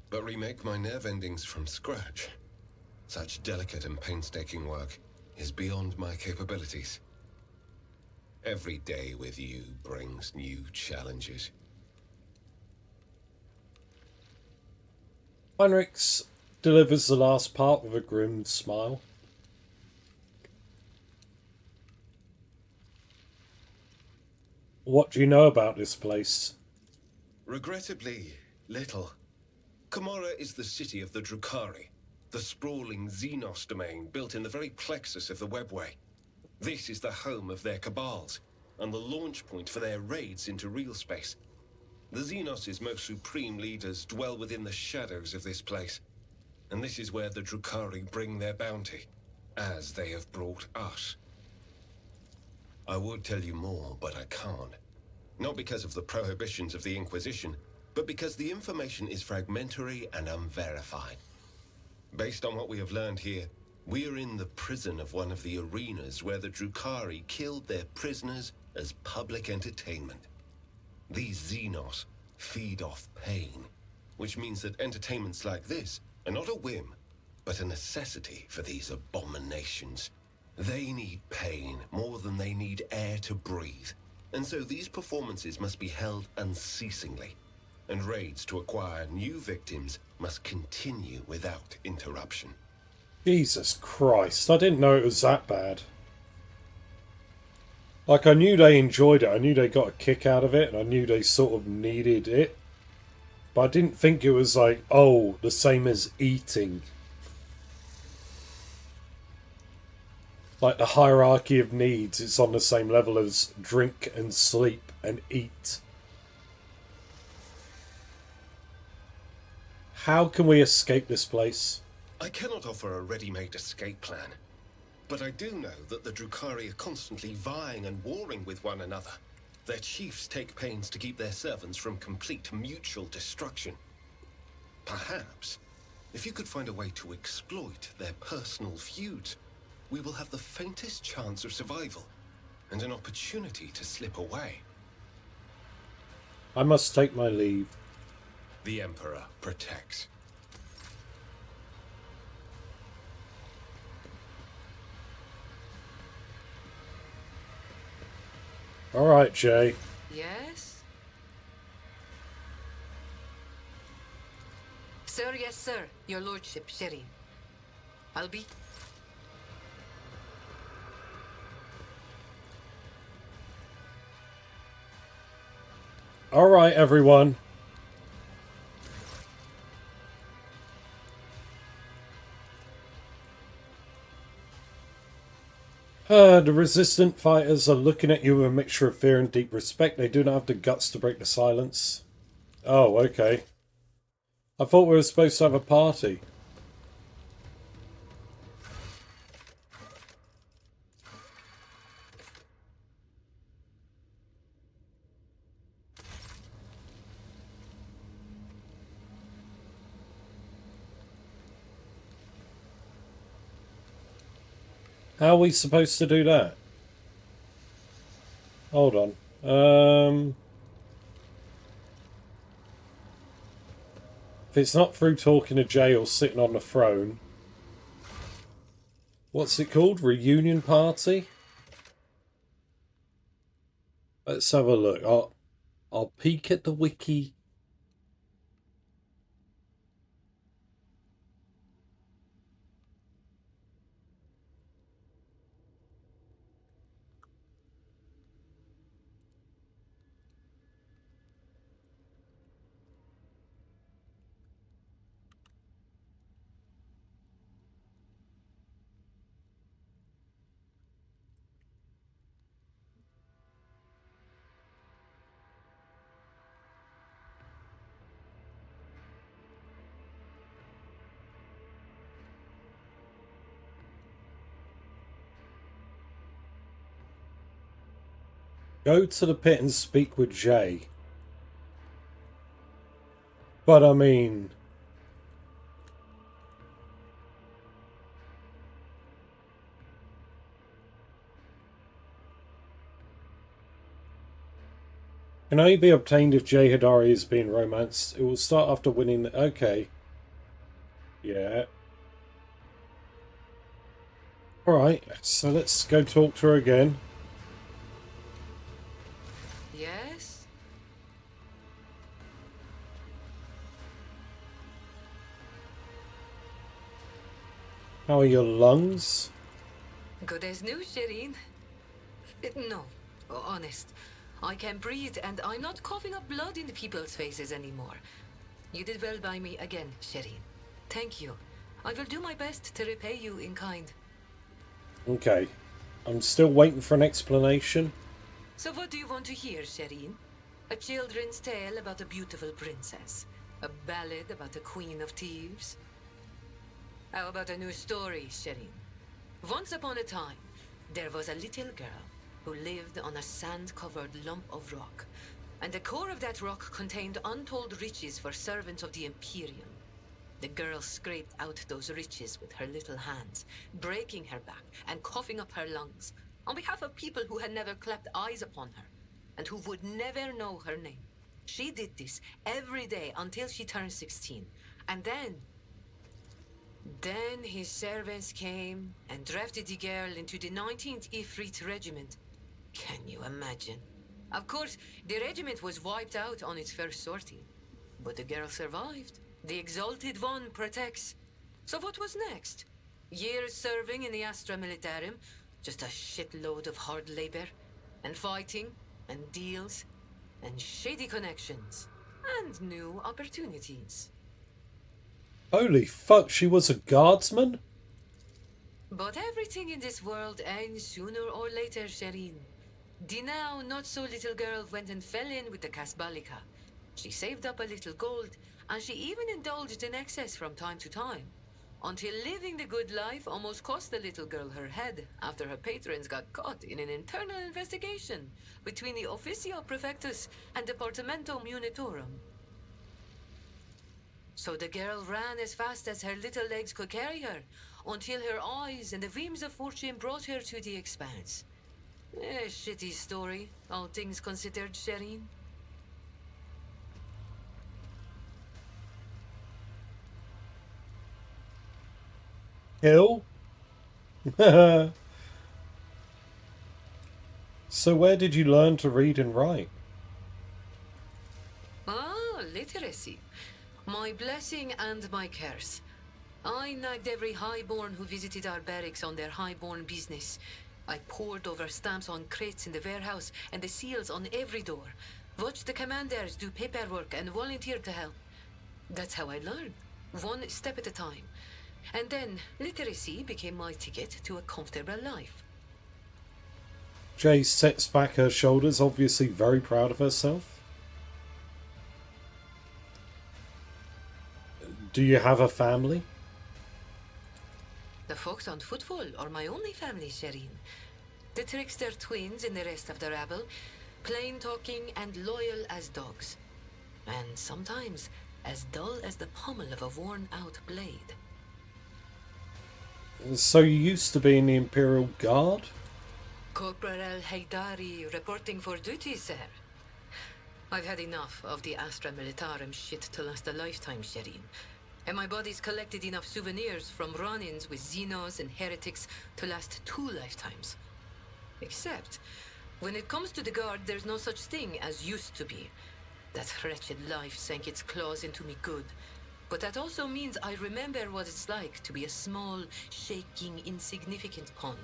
but remake my nerve endings from scratch. Such delicate and painstaking work is beyond my capabilities. Every day with you brings new challenges. Heinrichs delivers the last part with a grim smile. What do you know about this place? Regrettably, little. Komorra is the city of the Drukhari, the sprawling Xenos domain built in the very plexus of the webway. This is the home of their cabals, and the launch point for their raids into real space. The Xenos' most supreme leaders dwell within the shadows of this place, and this is where the Drukhari bring their bounty, as they have brought us. I would tell you more, but I can't. Not because of the prohibitions of the Inquisition, but because the information is fragmentary and unverified. Based on what we have learned here, we are in the prison of one of the arenas where the Drukhari killed their prisoners as public entertainment. These Xenos feed off pain, which means that entertainments like this are not a whim, but a necessity for these abominations. They need pain more than they need air to breathe, and so these performances must be held unceasingly, and raids to acquire new victims must continue without interruption. Jesus Christ, I didn't know it was that bad. Like, I knew they enjoyed it, I knew they got a kick out of it, and I knew they sort of needed it. But I didn't think it was like, oh, the same as eating. Like the hierarchy of needs, it's on the same level as drink and sleep and eat. How can we escape this place? I cannot offer a ready-made escape plan, but I do know that the Drukhari are constantly vying and warring with one another. Their chiefs take pains to keep their servants from complete mutual destruction. Perhaps If you could find a way to exploit their personal feuds, we will have the faintest chance of survival and an opportunity to slip away. I must take my leave. The Emperor protects. All right, Jay. Yes? Sir, yes, sir. Your lordship, Shireen. I'll be... All right, everyone. The resistant fighters are looking at you with a mixture of fear and deep respect. They do not have the guts to break the silence. Oh, okay. I thought we were supposed to have a party. How are we supposed to do that? Hold on. If it's not through talking to Jay or sitting on the throne... What's it called? Reunion party? Let's have a look. I'll peek at the wiki. Go to the pit and speak with Jay. But I mean... Can only be obtained if Jay Hidari is being romanced. It will start after winning the... Okay. Yeah. Alright, so let's go talk to her again. Yes? How are your lungs? Good as new, Shireen. No, honest. I can breathe and I'm not coughing up blood in people's faces anymore. You did well by me again, Shireen. Thank you. I will do my best to repay you in kind. Okay. I'm still waiting for an explanation. So what do you want to hear, Shireen? A children's tale about a beautiful princess? A ballad about a queen of thieves? How about a new story, Shireen? Once upon a time, there was a little girl who lived on a sand-covered lump of rock, and the core of that rock contained untold riches for servants of the Imperium. The girl scraped out those riches with her little hands, breaking her back and coughing up her lungs, on behalf of people who had never clapped eyes upon her, and who would never know her name. She did this every day until she turned 16, and then his servants came and drafted the girl into the 19th Ifrit Regiment. Can you imagine? Of course, the regiment was wiped out on its first sortie, but the girl survived. The Exalted One protects. So what was next? Years serving in the Astra Militarum, just a shitload of hard labor, and fighting, and deals, and shady connections, and new opportunities. Holy fuck, she was a guardsman? But everything in this world ends sooner or later, Shireen. The now not-so-little girl went and fell in with the Kasbalika. She saved up a little gold, and she even indulged in excess from time to time, until living the good life almost cost the little girl her head after her patrons got caught in an internal investigation between the Officio Prefectus and Departamento Munitorum. So the girl ran as fast as her little legs could carry her, until her eyes and the beams of fortune brought her to the expanse. Shitty story, all things considered, Shireen. Hill? So where did you learn to read and write? Ah, literacy. My blessing and my curse. I nagged every highborn who visited our barracks on their highborn business. I pored over stamps on crates in the warehouse and the seals on every door. Watched the commanders do paperwork and volunteered to help. That's how I learned, one step at a time. And then literacy became my ticket to a comfortable life. Jay sets back her shoulders, obviously very proud of herself. Do you have a family? The folks on Footfall are my only family, Shireen. The trickster twins and the rest of the rabble, plain talking and loyal as dogs. And sometimes as dull as the pommel of a worn-out blade. So you used to be in the Imperial Guard? Corporal Haydari reporting for duty, sir. I've had enough of the Astra Militarum shit to last a lifetime, Shireen. And my body's collected enough souvenirs from run-ins with Xenos and heretics to last 2 lifetimes. Except, when it comes to the Guard, there's no such thing as used to be. That wretched life sank its claws into me good. But that also means I remember what it's like to be a small, shaking, insignificant pawn.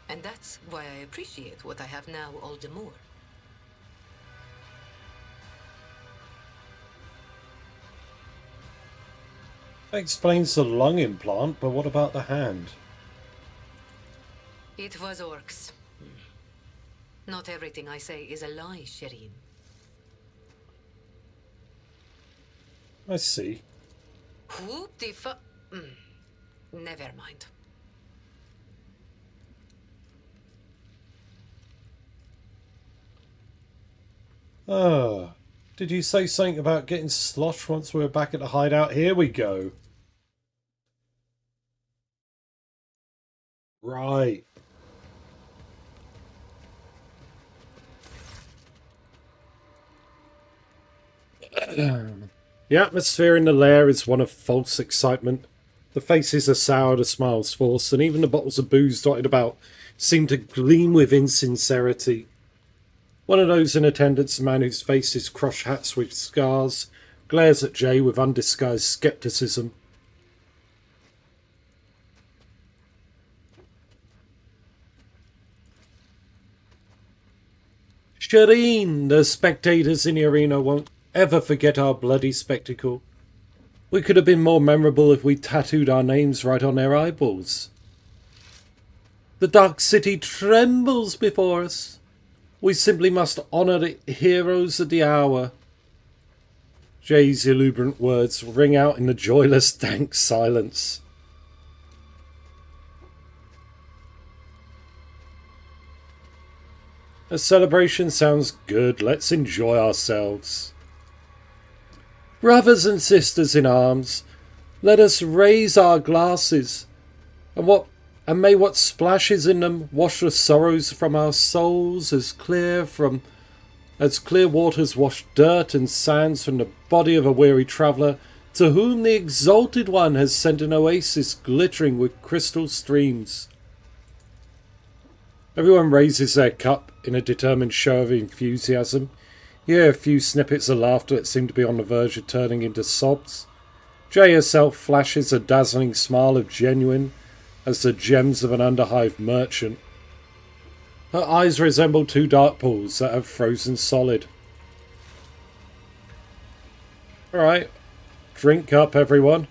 And that's why I appreciate what I have now all the more. That explains the lung implant, but what about the hand? It was orcs. Not everything I say is a lie, Shireen. I see. Whoop the fu- Never mind. Ah, did you say something about getting sloshed once we were back at the hideout? Here we go. Right. The atmosphere in the lair is one of false excitement. The faces are sour, the smiles forced, and even the bottles of booze dotted about seem to gleam with insincerity. One of those in attendance, a man whose face is crushed hats with scars, glares at Jay with undisguised skepticism. Shireen, the spectators in the arena won't ever forget our bloody spectacle. We could have been more memorable if we tattooed our names right on their eyeballs. The Dark City trembles before us. We simply must honour the heroes of the hour. Jay's eluberant words ring out in the joyless, dank silence. A celebration sounds good. Let's enjoy ourselves. Brothers and sisters in arms, let us raise our glasses, and may what splashes in them wash the sorrows from our souls as clear waters wash dirt and sands from the body of a weary traveller, to whom the Exalted One has sent an oasis glittering with crystal streams. Everyone raises their cup in a determined show of enthusiasm. You hear a few snippets of laughter that seem to be on the verge of turning into sobs. Jay herself flashes a dazzling smile of genuine as the gems of an underhive merchant. Her eyes resemble 2 dark pools that have frozen solid. Alright, drink up everyone.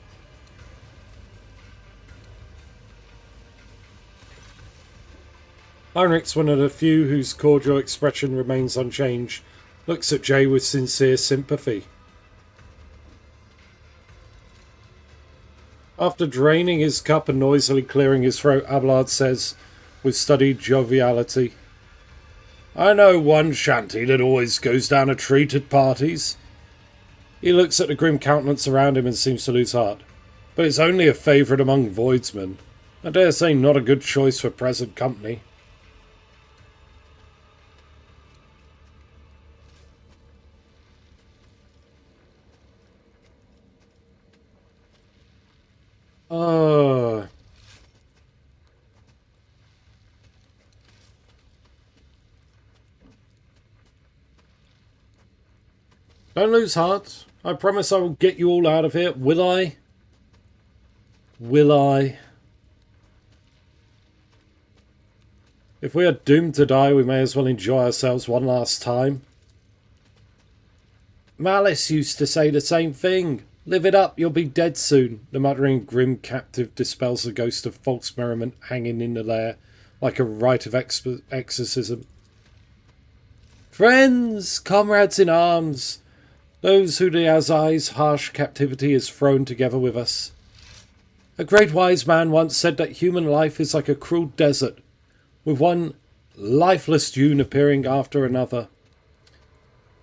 Heinrich's one of the few whose cordial expression remains unchanged, looks at Jay with sincere sympathy. After draining his cup and noisily clearing his throat, Abelard says, with studied joviality, I know one shanty that always goes down a treat at parties. He looks at the grim countenance around him and seems to lose heart. But it's only a favourite among voidsmen. I dare say not a good choice for present company. Oh. Don't lose heart. I promise I will get you all out of here. Will I? Will I? If we are doomed to die, we may as well enjoy ourselves one last time. Malice used to say the same thing. Live it up, you'll be dead soon. The muttering grim captive dispels the ghost of false merriment hanging in the lair, like a rite of exorcism. Friends, comrades in arms, those who the Azai's harsh captivity has thrown together with us. A great wise man once said that human life is like a cruel desert, with one lifeless dune appearing after another.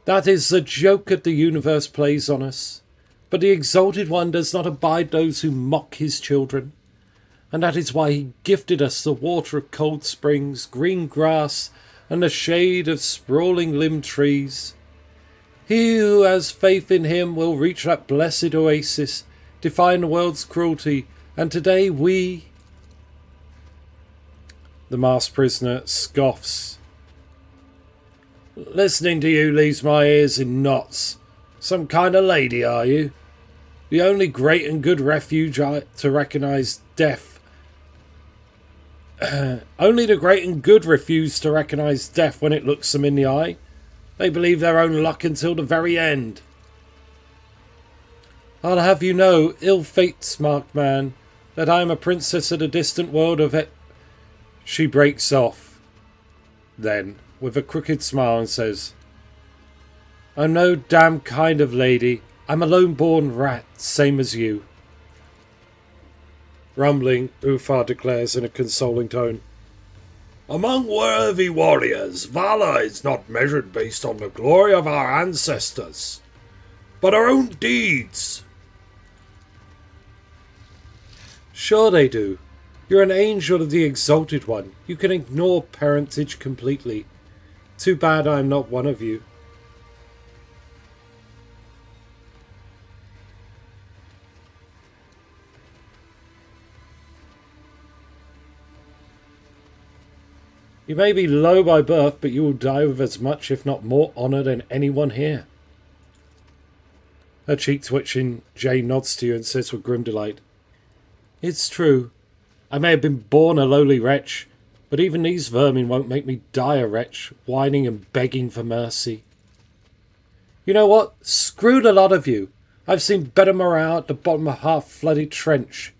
That is the joke that the universe plays on us. But the Exalted One does not abide those who mock his children. And that is why he gifted us the water of cold springs, green grass, and the shade of sprawling limbed trees. He who has faith in him will reach that blessed oasis, defying the world's cruelty, and today we... The masked prisoner scoffs. Listening to you leaves my ears in knots. Some kind of lady, are you? The only great and good refuge to recognise death. Only the great and good refuse to recognise death when it looks them in the eye. They believe their own luck until the very end. I'll have you know, ill fates, marked man, that I am a princess of the distant world of it. She breaks off. Then, with a crooked smile, and says, I'm no damn kind of lady. I'm a lone-born rat, same as you. Rumbling, Bufar declares in a consoling tone, Among worthy warriors, valour is not measured based on the glory of our ancestors, but our own deeds. Sure they do. You're an angel of the Exalted One. You can ignore parentage completely. Too bad I'm not one of you. You may be low by birth, but you will die with as much, if not more, honour than anyone here. Her cheek twitching, Jane nods to you and says with grim delight, It's true. I may have been born a lowly wretch, but even these vermin won't make me die a wretch, whining and begging for mercy. You know what? Screw the lot of you. I've seen better morale at the bottom of a half-flooded trench.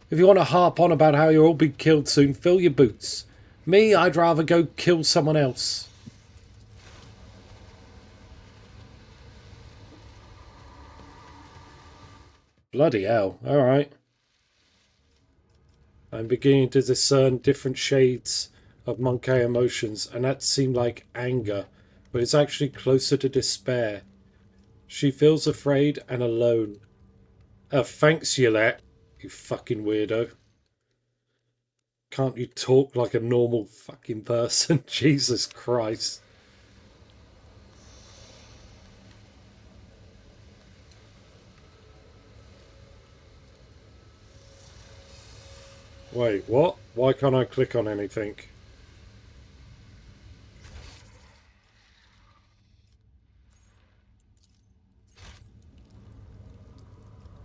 If you want to harp on about how you'll all be killed soon, fill your boots. Me, I'd rather go kill someone else. Bloody hell, alright. I'm beginning to discern different shades of Monkey emotions, and that seemed like anger, but it's actually closer to despair. She feels afraid and alone. Thanks, Yolette, you fucking weirdo. Can't you talk like a normal fucking person? Jesus Christ. Wait, what? Why can't I click on anything?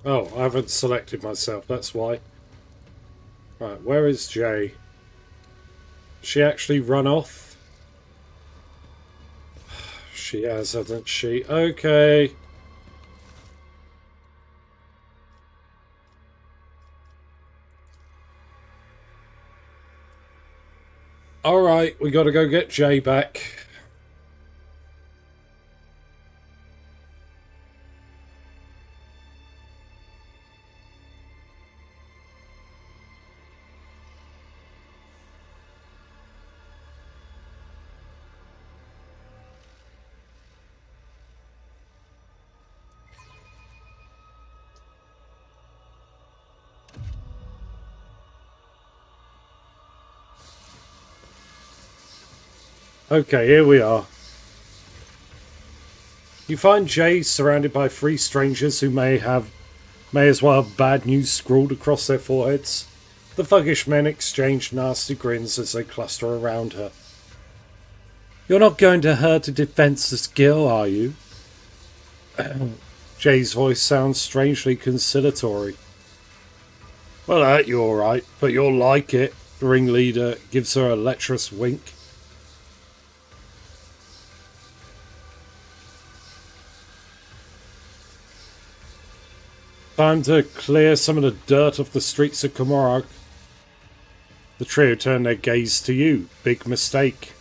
Oh, I haven't selected myself, that's why. Right, where is Jay? She actually run off? She has, hasn't she? Okay. Alright, we gotta go get Jay back. Okay, here we are. You find Jay surrounded by 3 strangers who may as well have bad news scrawled across their foreheads. The thuggish men exchange nasty grins as they cluster around her. You're not going to hurt a defenseless girl, are you? Jay's voice sounds strangely conciliatory. Well, that you're alright, but you'll like it. The ringleader gives her a lecherous wink. Time to clear some of the dirt off the streets of Komarok. The trio turn their gaze to you. Big mistake.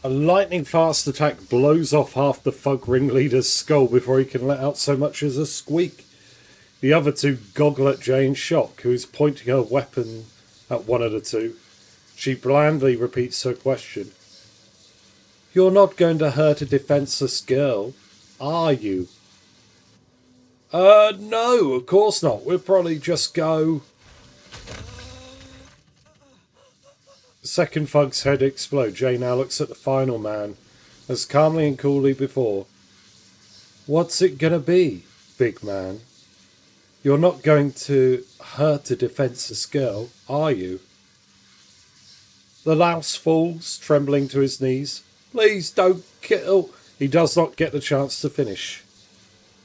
A lightning-fast attack blows off half the thug ringleader's skull before he can let out so much as a squeak. The other 2 goggle at Jay in shock, who is pointing her weapon at one of the 2. She blandly repeats her question. You're not going to hurt a defenseless girl, are you? No, of course not. We'll probably just go... The second thug's head explodes. Jay now looks at the final man, as calmly and coolly before. What's it gonna be, big man? You're not going to hurt a defenseless girl, are you? The louse falls, trembling to his knees. Please don't kill... He does not get the chance to finish.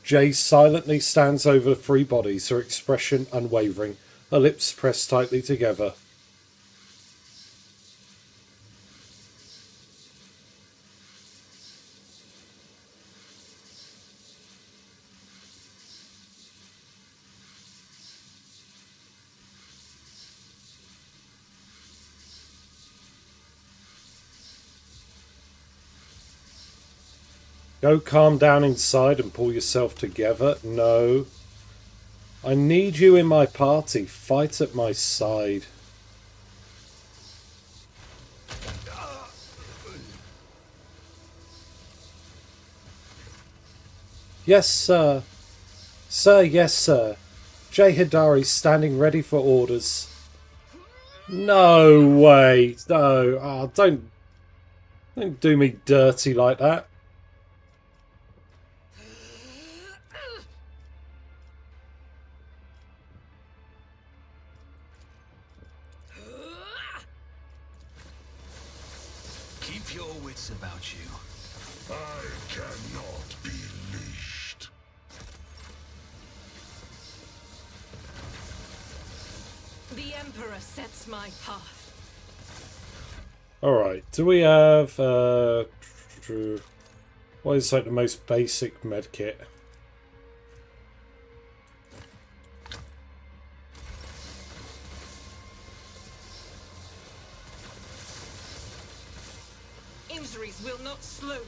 Jay silently stands over the 3 bodies, her expression unwavering, her lips pressed tightly together. Go calm down inside and pull yourself together. No. I need you in my party. Fight at my side. Yes, sir. Sir, yes, sir. Jay Hidari's standing ready for orders. No way. No. Oh, don't do me dirty like that. Keep your wits about you. I cannot be leashed. The Emperor sets my path. Alright, do we have what is like the most basic medkit? Injuries will not slow me.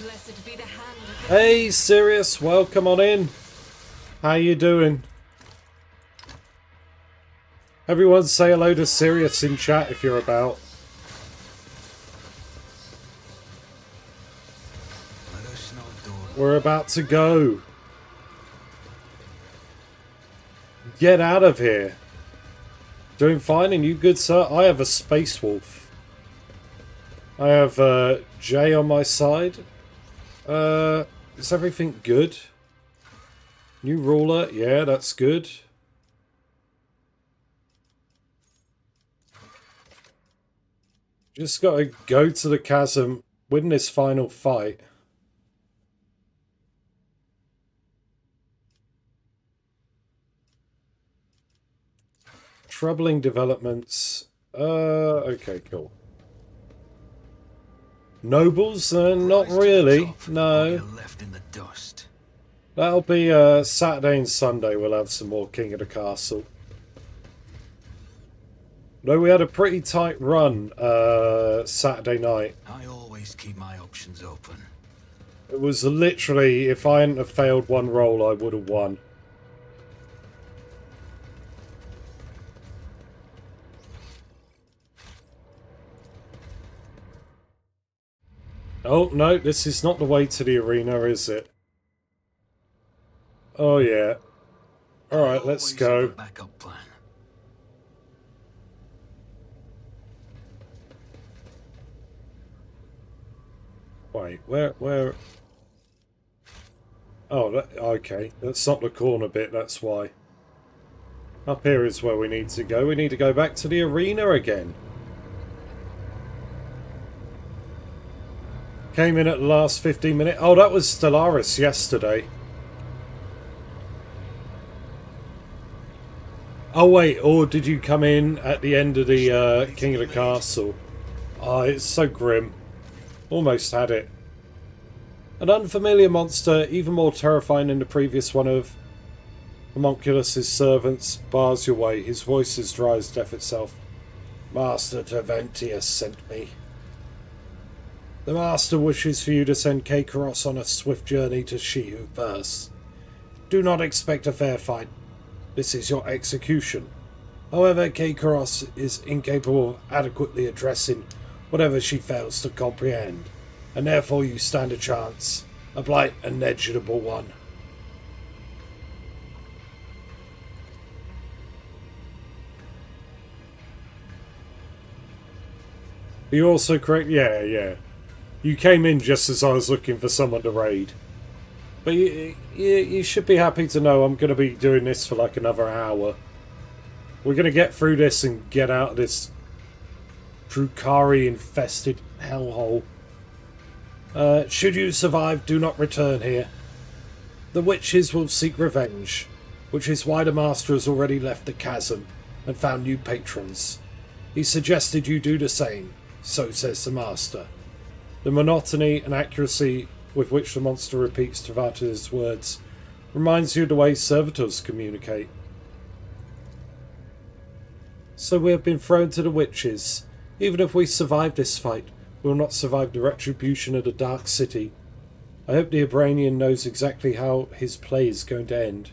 Blessed be the hand of the... Hey Sirius, welcome on in. How you doing? Everyone say hello to Sirius in chat if you're about. Let us know, door. We're about to go. Get out of here. Doing fine, and you good, sir? I have a Space Wolf. I have Jay on my side. Is everything good? New ruler, yeah, that's good. Just gotta go to the chasm, win this final fight. Troubling developments. Okay, cool. Nobles? Not really. No. Left in the dust. That'll be Saturday and Sunday. We'll have some more King of the Castle. No, we had a pretty tight run Saturday night. I always keep my options open. It was literally, if I hadn't have failed one roll, I would have won. Oh, no, this is not the way to the arena, is it? Oh, yeah. Alright, let's Always go. have a backup plan. Wait, where... Oh, okay. That's not the corner bit, that's why. Up here is where we need to go. We need to go back to the arena again. Came in at the last 15 minutes. Oh, that was Stellaris yesterday. Oh, wait. Or did you come in at the end of the King of the Castle? Oh, it's so grim. Almost had it. An unfamiliar monster, even more terrifying than the previous one of Homunculus's servants, bars your way. His voice is dry as death itself. Master Terventius sent me. The Master wishes for you to send Kakarros on a swift journey to Shihu first. Do not expect a fair fight. This is your execution. However, Kakarros is incapable of adequately addressing whatever she fails to comprehend, and therefore you stand a chance, a blight and negligible one. You also correct? Yeah. You came in just as I was looking for someone to raid. But you should be happy to know I'm going to be doing this for like another hour. We're going to get through this and get out of this Drukhari-infested hellhole. Should you survive, do not return here. The witches will seek revenge, which is why the Master has already left the chasm and found new patrons. He suggested you do the same, so says the Master. The monotony and accuracy with which the monster repeats Tavata's words reminds you of the way servitors communicate. So we have been thrown to the witches. Even if we survive this fight, we will not survive the retribution of the Dark City. I hope the Abranian knows exactly how his play is going to end.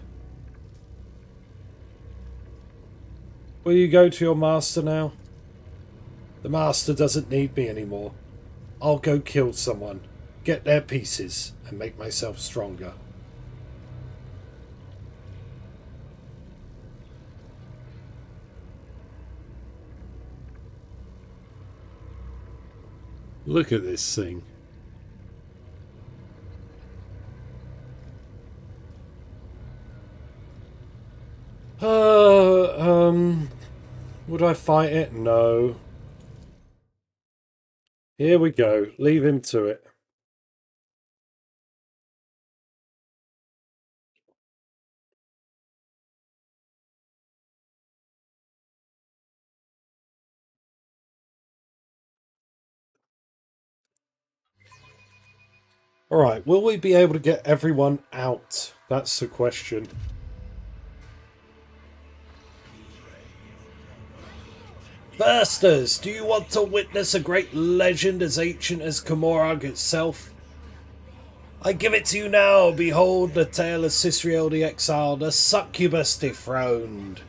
Will you go to your master now? The Master doesn't need me anymore. I'll go kill someone, get their pieces, and make myself stronger. Look at this thing. Would I fight it? No. Here we go. Leave him to it. Alright, will we be able to get everyone out? That's the question. Firsters, do you want to witness a great legend as ancient as Komorog itself? I give it to you now. Behold the tale of Sisriel the Exiled, a succubus dethroned.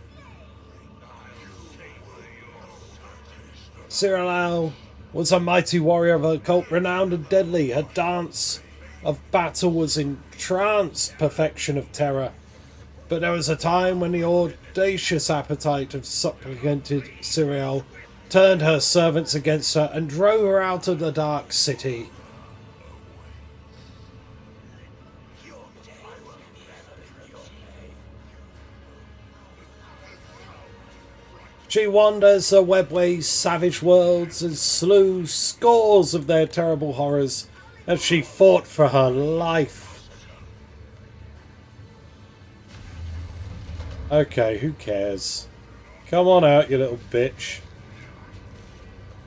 Cyril was a mighty warrior of a cult renowned and deadly. Her dance of battle was entranced perfection of terror. But there was a time when the audacious appetite of supplicated Cyril turned her servants against her and drove her out of the Dark City. She wanders the webway's savage worlds and slew scores of their terrible horrors as she fought for her life. Okay, who cares? Come on out, you little bitch.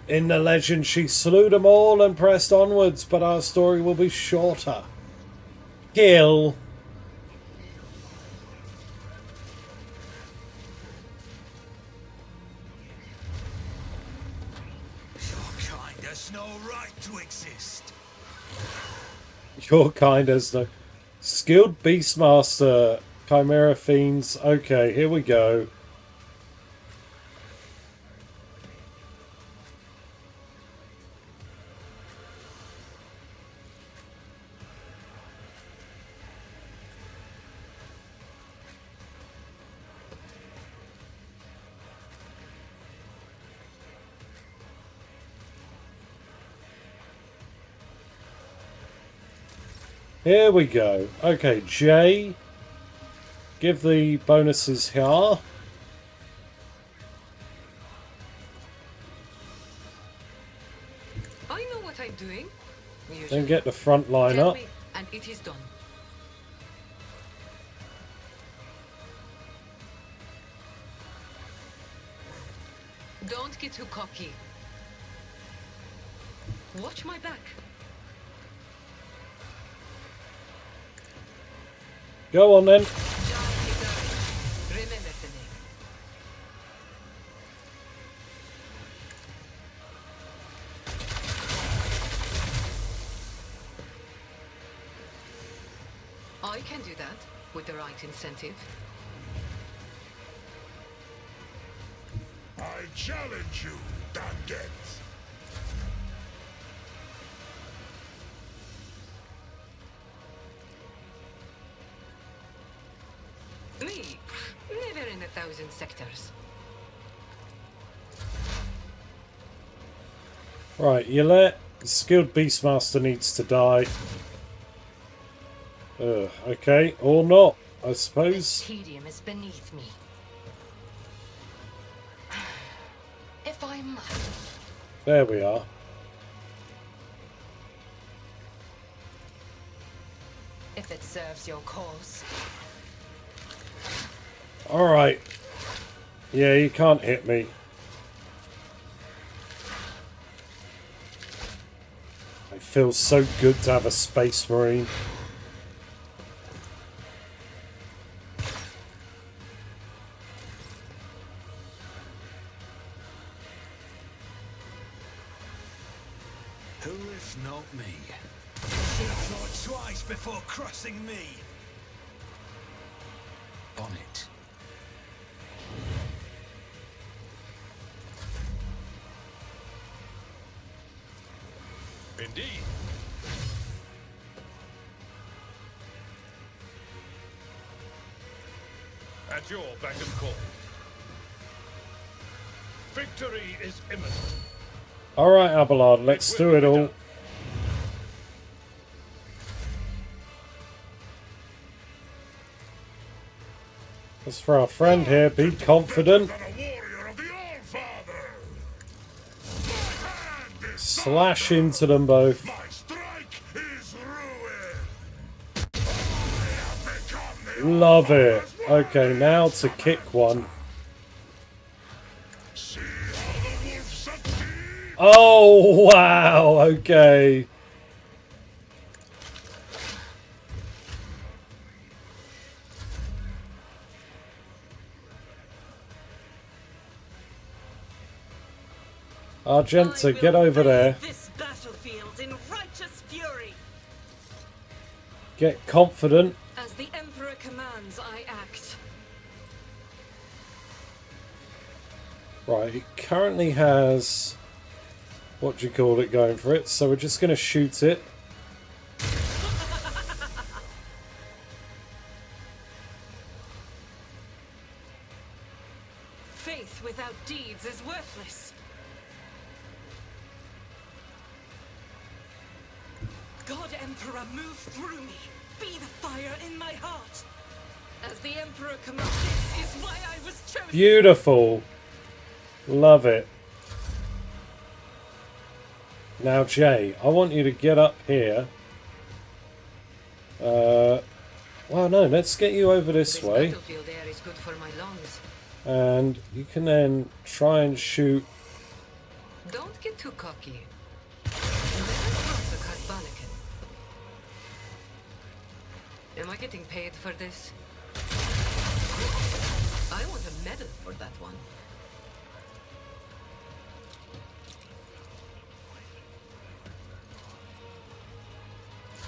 In the legend, she slew them all and pressed onwards, but our story will be shorter. Kill. Your kind has no right to exist. Your kind has no... Skilled Beastmaster... Chimera Fiends. Okay, here we go. Here we go. Okay, Jay. Give the bonuses here. I know what I'm doing. Then Usually. get the front line Tell up. me, and it is done. Don't get too cocky. Watch my back. Go on then. Remember the name. I can do that with the right incentive. I challenge you, Danget. Me, never in 1,000 sectors. Right, you let skilled Beastmaster needs to die. Okay, or not, I suppose. Tedium is beneath me. If I must. There we are. If it serves your cause. Alright. Yeah, you can't hit me. It feels so good to have a Space Marine. Who if not me? Should have thought twice before crossing me. On it. Indeed. At your beck and call. Victory is imminent. Alright, Abelard, let's do it all. As for our friend here, be confident. Than a warrior of the Allfather. My hand is Slash into them both. my strike is ruined. I have become the Love it. Okay, now to kick one. See how the wolf succeeds. Oh, wow. Okay. Argenta, get over there. This battlefield in righteous fury. Get confident. As the Emperor commands, I act. Right, it currently has... what do you call it going for it? So we're just going to shoot it. Faith without deeds is worthless. God Emperor, move through me. Be the fire in my heart. As the Emperor commands, this is why I was chosen. Beautiful. Love it. Now, Jay, I want you to get up here. Well, no, let's get you over this way. Battlefield air is good for my lungs. And you can then try and shoot. Don't get too cocky. Never cross a Carbonican. Am I getting paid for this? I want a medal for that one.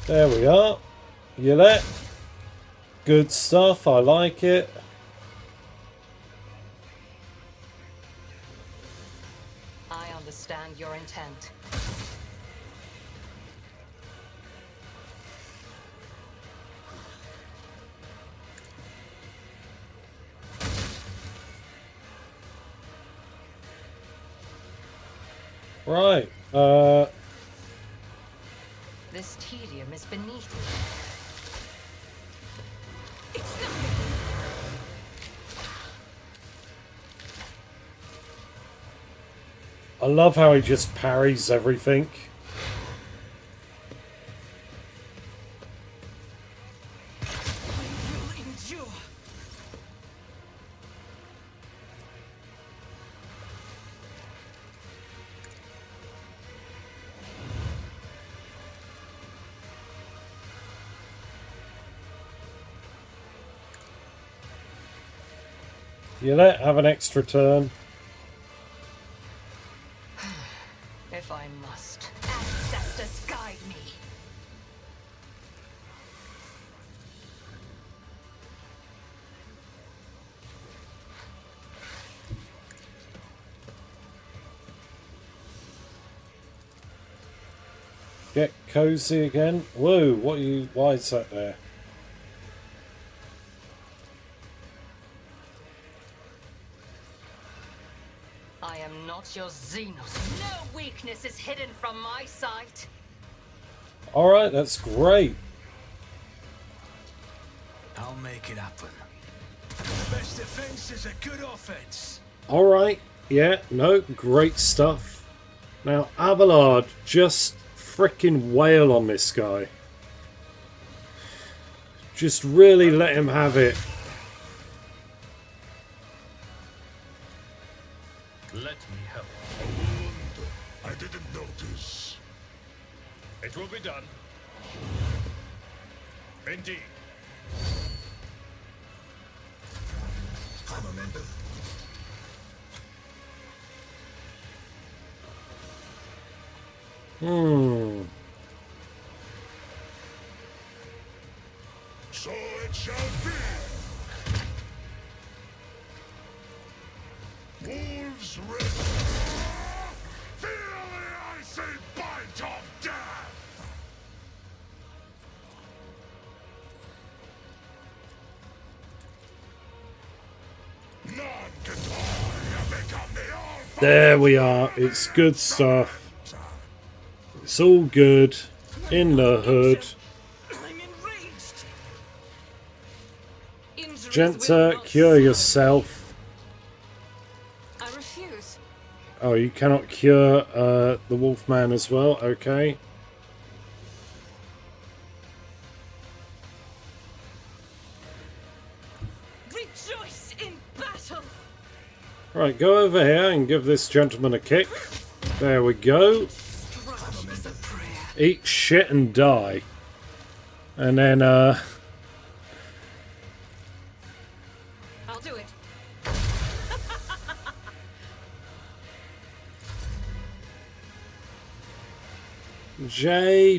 There we are. You let. Good stuff. I like it. I understand your intent. Right. This tedium is beneath me. I love how he just parries everything. I will endure. You let have an extra turn. If I must. Ancestors guide me. Get cozy again. Whoa, what are you? Why is that there? I am not your Xenos. No weakness is hidden from my sight. Alright, that's great. I'll make it happen. The best defense is a good offense. Alright, yeah, no, great stuff. Now, Abelard, just frickin' wail on this guy. Just really let him have it. Let me help. I didn't notice. It will be done. Indeed. I'm a member. So it shall be. Wolves rest. Feel the icy bite of death. None can become the all. There we are. It's good stuff. It's all good. In the hood. I'm enraged. Injuries will Genta, not cure serve. yourself. I refuse. Oh, you cannot cure the Wolfman as well. Okay. Rejoice in battle. Right, go over here and give this gentleman a kick. There we go. Strike is a prayer. Eat shit and die. And then, I'll do it. J.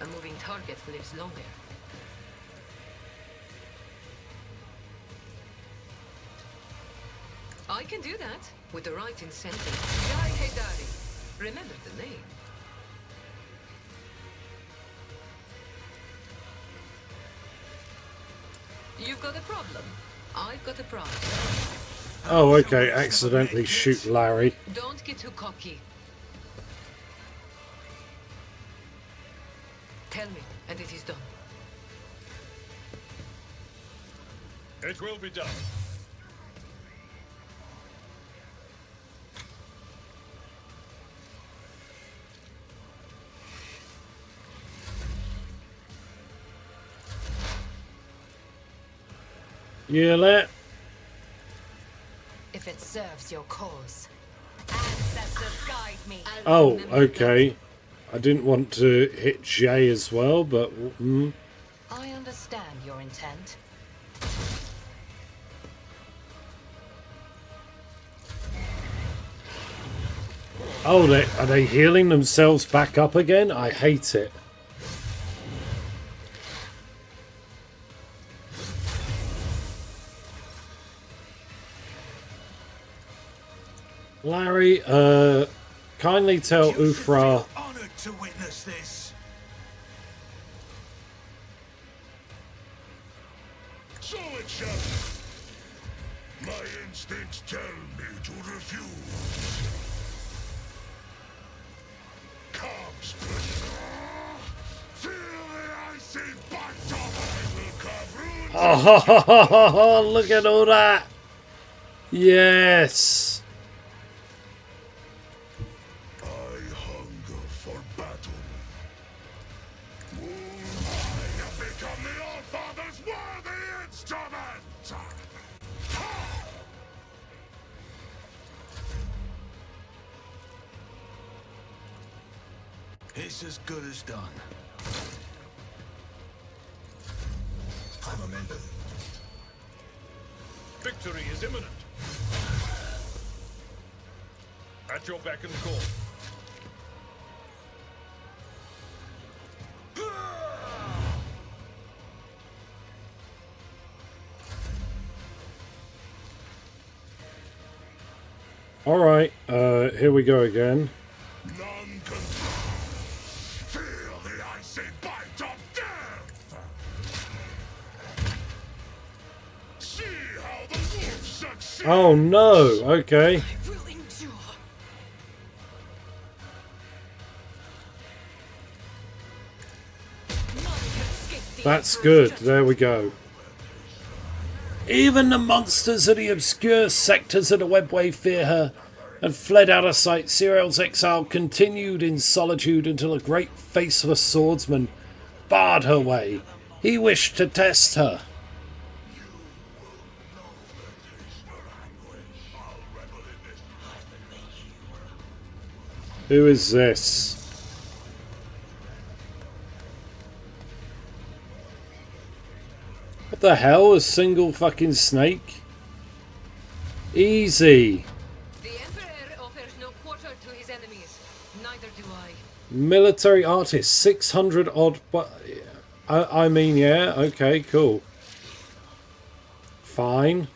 A moving target lives longer. I can do that with the right incentive. Jai Hedari. Remember the name. You've got a problem. I've got a problem. Oh, okay. Accidentally shoot Larry. Don't get too cocky. Tell me, and it is done. It will be done. You let. If it serves your cause. Ancestors guide me. Oh, okay. I didn't want to hit J as well, but I understand your intent. oh, are they healing themselves back up again? I hate it. Larry, kindly tell You should Ufra. feel honored to witness this. So it shall be. My instincts tell me to refuse. Come, split. Feel the icy bite of I will carve runes. Oh, look at all that. Yes! I hunger for battle. I have become the All-Father's worthy instrument! It's as good as done. I'm a member. Victory is imminent. At your beck and call. Alright, here we go again. None can feel the icy bite of death. See how the wolf succeeds. Oh no, okay. I will endure. None can escape the That's Emperor's good, judgment. there we go. Even the monsters of the obscure sectors of the webway fear her, and fled out of sight. Cyriel's exile continued in solitude until a great faceless swordsman barred her way. He wished to test her. Who is this? What the hell? A single fucking snake? Easy. The Emperor offers no quarter to his enemies. Neither do I. Military artist, 600 odd. But I mean, yeah, okay, cool. Fine.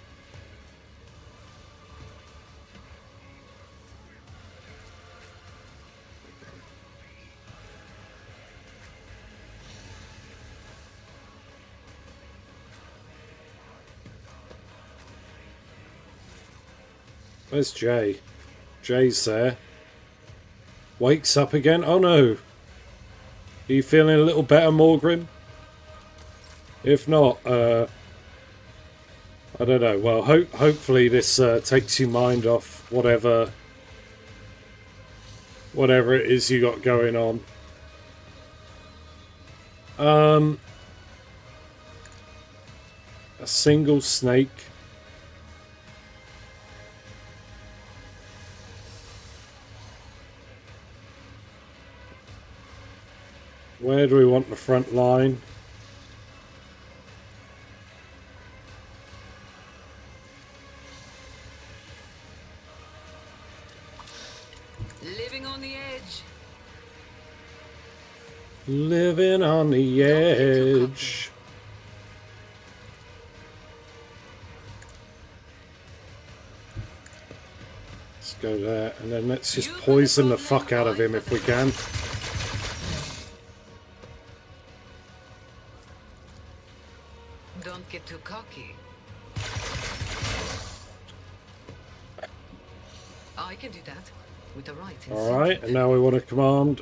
Where's Jay? Jay's there. Wakes up again. Oh no. Are you feeling a little better, Morgrim? If not, I don't know. Well, hopefully this takes your mind off whatever it is you got going on. A single snake. Where do we want the front line? Living on the edge. Living on the edge. Let's go there, and then let's just poison the fuck out of him if we can. Don't get too cocky. I can do that with the right incentive. Alright, and now we want to command.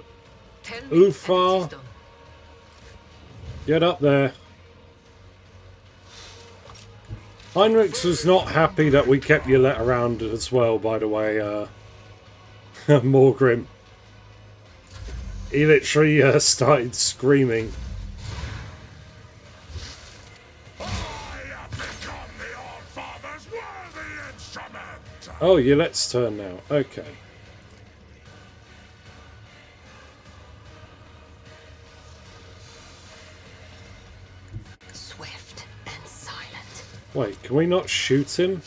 Tell me Ufa. and it is done. Get up there. Heinrichs was not happy that we kept you let around as well, by the way, Morgrim. He literally started screaming. I have become the All-Father's worthy instrument. Oh, yeah, let's turn now. Okay. Swift and silent. Wait, can we not shoot him?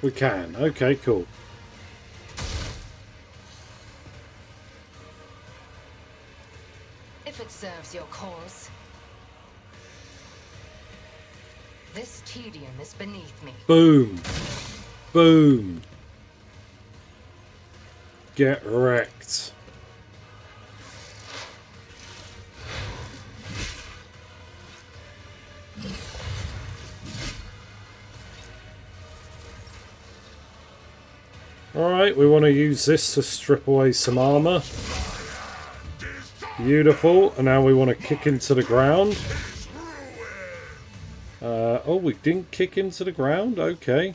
We can. Okay, cool. If it serves your cause. This tedium is beneath me. Boom. Boom. Get wrecked. Alright, we want to use this to strip away some armor. Beautiful. And now we want to kick into the ground. Oh, we didn't kick him to the ground? Okay.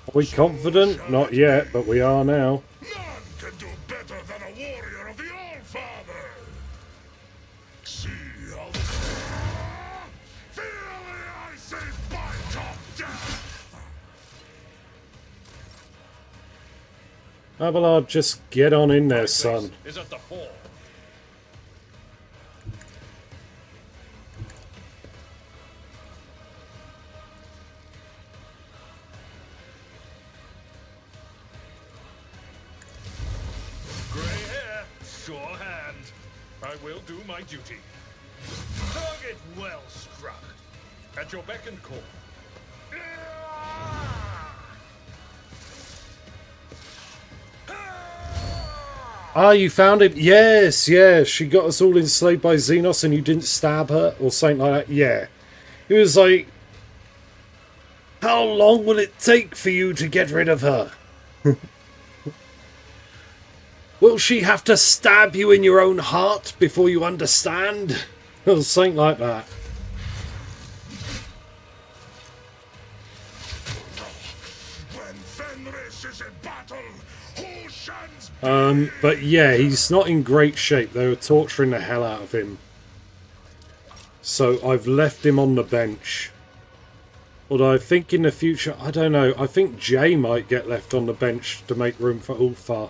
Are we confident? Not yet, but we are now. None can do better than a warrior of the All-Father. See how the... Feel the icy bite of death! Abelard, just get on in there, son. Is at the fore. Grey hair, sure hand. I will do my duty. Target well struck. At your beck and call. Ah, you found him? Yes, yes. She got us all enslaved by Xenos and you didn't stab her or something like that. Yeah. He was like, how long will it take for you to get rid of her? Will she have to stab you in your own heart before you understand? Or something like that. When Fenris is in battle, who shines... But yeah, he's not in great shape. They were torturing the hell out of him. So I've left him on the bench. Although I think in the future, I don't know, I think Jay might get left on the bench to make room for Ulfar.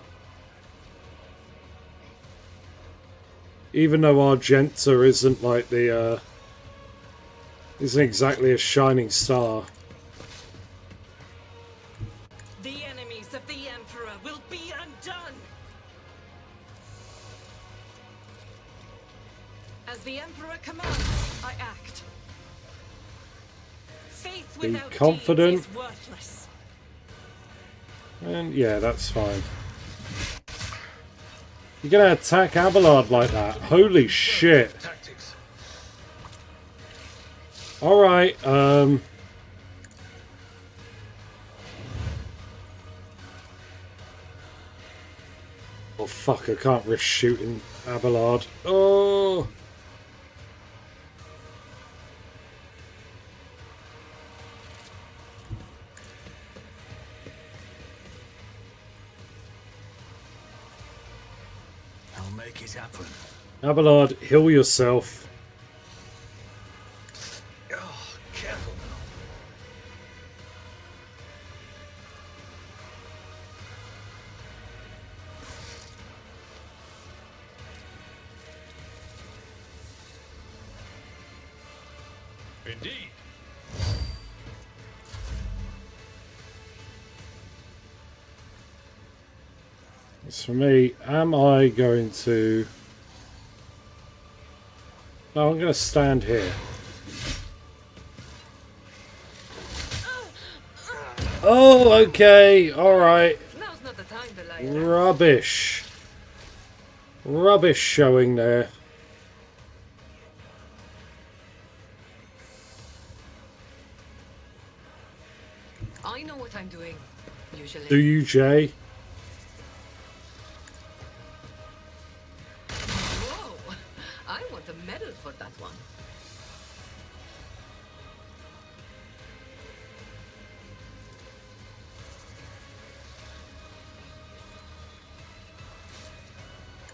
Even though Argenta isn't like the, isn't exactly a shining star. The enemies of the Emperor will be undone! As the Emperor commands, I act. Faith Be without confident. deeds is worthless. And yeah, that's fine. You're gonna attack Abelard like that? Holy shit. Alright, Oh fuck, I can't risk shooting Abelard. Oh! I'll make it happen. Abelard, heal yourself. Oh, careful now. Indeed. As for me, am I going to... No, I'm going to stand here. Oh, okay, alright. Now's not the time to lie around. Rubbish. Rubbish showing there. I know what I'm doing, usually. Do you, Jay? Whoa! I want a medal for that one.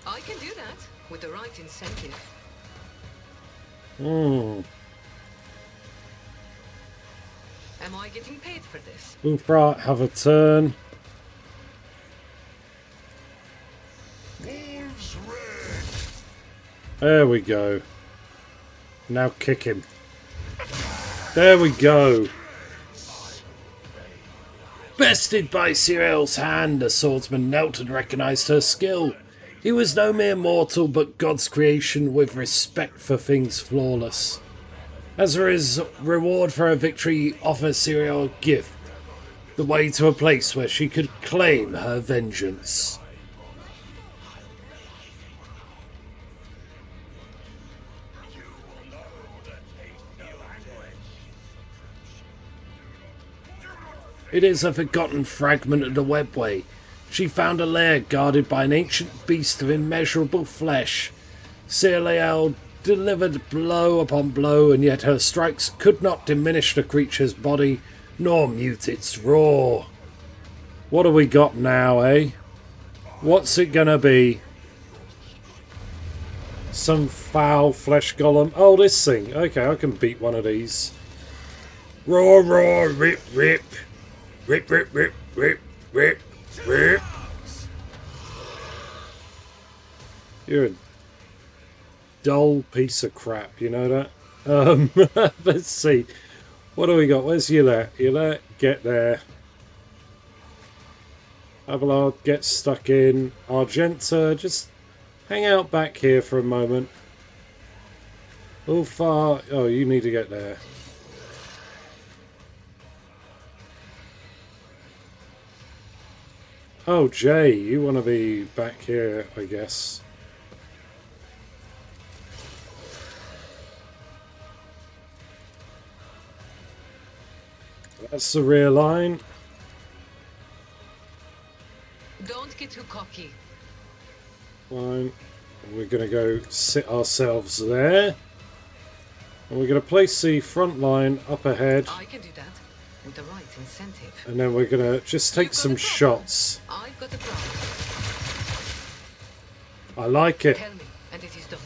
I can do that with the right incentive. Hmm. Am I getting paid for this? Ulfra, have a turn. Wolves red. There we go. Now kick him. There we go. Bested by Cyriel's hand, the swordsman knelt and recognised her skill. He was no mere mortal, but God's creation with respect for things flawless. As for his reward for her victory, he offered Cyriel a gift, the way to a place where she could claim her vengeance. It is a forgotten fragment of the webway. She found a lair guarded by an ancient beast of immeasurable flesh. Cyriel delivered blow upon blow, and yet her strikes could not diminish the creature's body, nor mute its roar. What have we got now, eh? What's it gonna be? Some foul flesh golem. Oh, this thing. Okay, I can beat one of these. Roar, roar, rip, rip. Rip, rip, rip, rip, rip, rip. You're a dull piece of crap, you know that? Let's see. What do we got? Where's Yula? Yula, get there. Abelard, get stuck in. Argenta, just hang out back here for a moment. Ulfar, oh, you need to get there. Oh, Jay, you want to be back here, I guess. That's the rear line. Don't get too cocky. Fine. We're going to go sit ourselves there. And we're going to place the front line up ahead. I can do that with the right incentive. And then we're going to just take some shots. I've got the plan. I like it. Tell me, and it is done.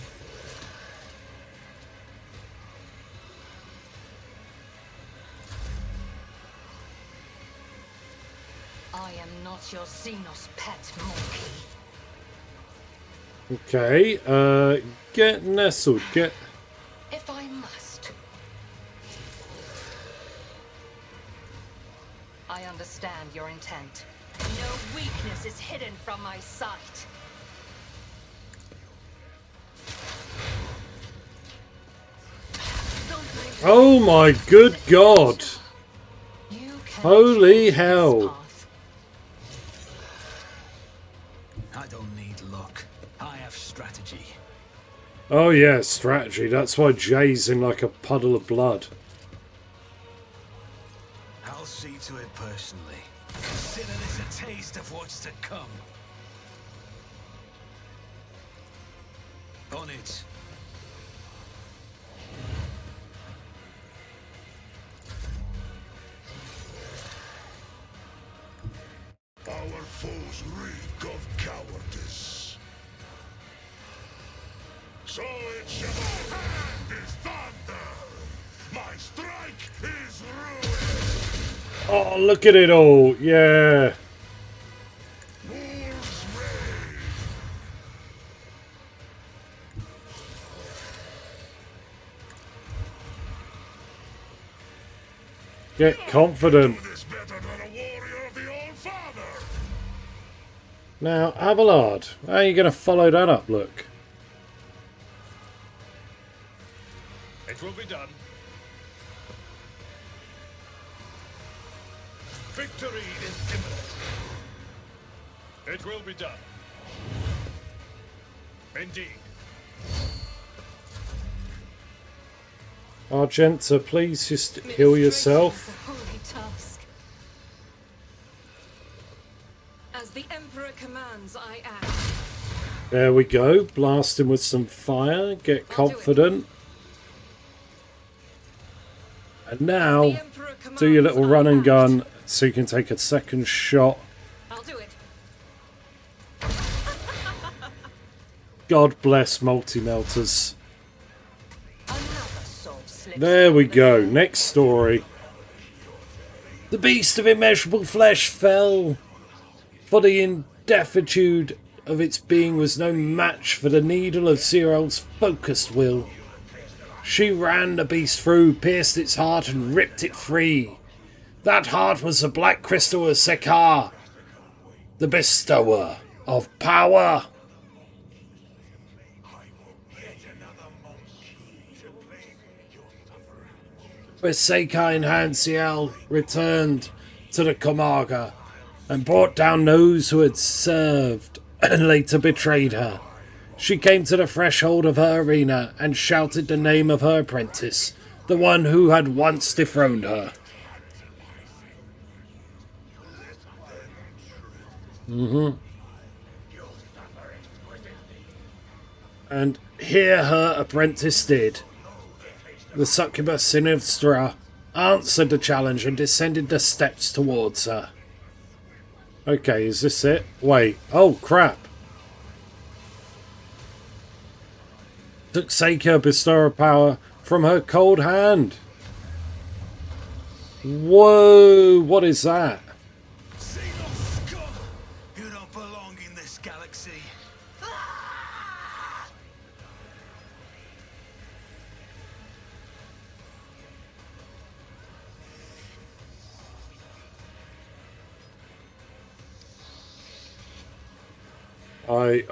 I am not your Xenos pet monkey. Okay, get nestled, get... If I must. I understand your intent. No weakness is hidden from my sight. Oh my good god! You can Holy choose hell. this path. I don't need luck. I have strategy. Oh yeah, strategy. That's why Jay's in like a puddle of blood. I'll see to it personally. Consider this a taste of what's to come. On it. Our foes reek of cowardice. So it shall be. Hand is thunder. My strike is ruin. Oh, look at it all. Yeah. Wolves rage. Get confident. Do this better than a warrior of the Old Father. Now, Abelard, how are you going to follow that up, look? It will be done. Victory is imminent. It will be done. Indeed. Argenta, please just heal yourself. Administration is a holy task. As the Emperor commands, I act. There we go. Blast him with some fire. Get confident. And The now, Emperor do your commands, little I run and act. gun so you can take a second shot. I'll do it. God bless multi-melters. Another soul slips There we through the go. net. Next story. The beast of immeasurable flesh fell, for the indefinitude of its being was no match for the needle of Cyril's focused will. She ran the beast through, pierced its heart, and ripped it free. That heart was the black crystal of Sekar, the bestower of power. Where Sekar in Hansiel returned to the Camarga and brought down those who had served and later betrayed her. She came to the threshold of her arena and shouted the name of her apprentice, the one who had once dethroned her. And Here her apprentice did. The succubus Sinistra answered the challenge and descended the steps towards her. Okay, is this it? Wait. Oh, crap. Took Seika bestow her power from her cold hand. Whoa, what is that? You don't belong in this galaxy.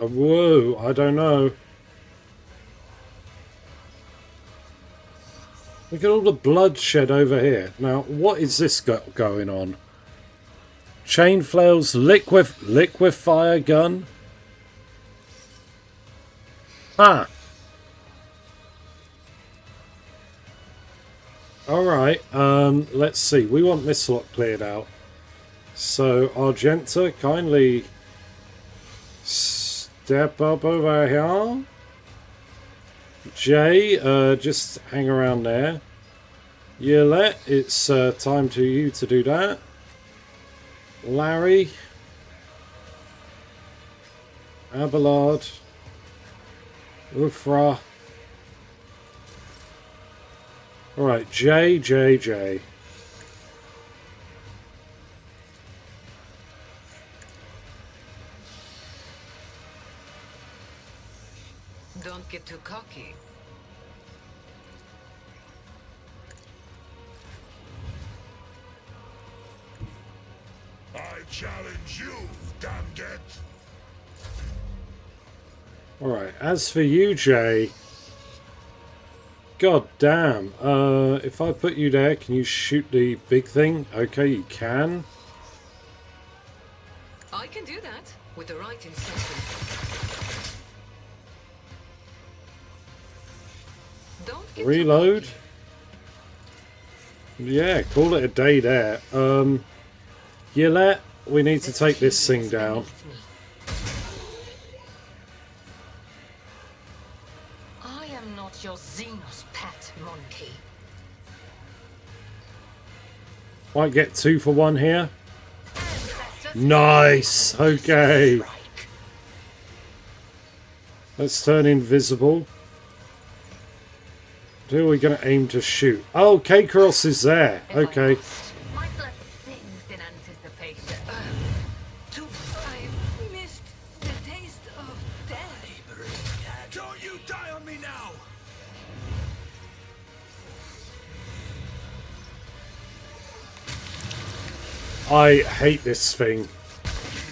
Whoa, I don't know. Look at all the bloodshed over here. Now, what is this going on? Chain flails, liquefier gun. Ah. Alright, let's see. We want this slot cleared out. So, Argenta, kindly step up over here. Jay, just hang around there. Yolette, it's time to you to do that. Larry. Abelard. Ufra. Alright, J. Don't get too cocky. I challenge you, damnget. Alright, as for you, Jay. God damn. If I put you there, can you shoot the big thing? Okay, you can. I can do that with the right incentive. Don't get Reload. too Yeah, call it a day there. Yolette, we need to take this thing down. I am not your Xenos pet, monkey. Might get 2 for 1 here. Nice. Okay. Let's turn invisible. Who are we going to aim to shoot? Oh, K-Cross is there. Okay. My blood sings in anticipation. I've missed the taste of death. Don't you die on me now! I hate this thing.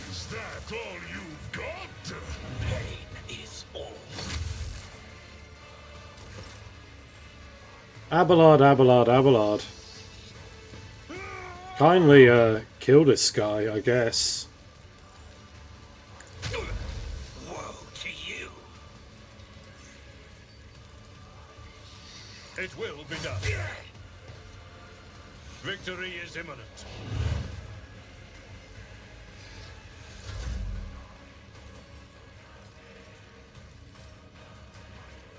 Is that all you've got? Pain is all. Abelard. Kindly, kill this guy, I guess. Woe to you. It will be done. Victory is imminent.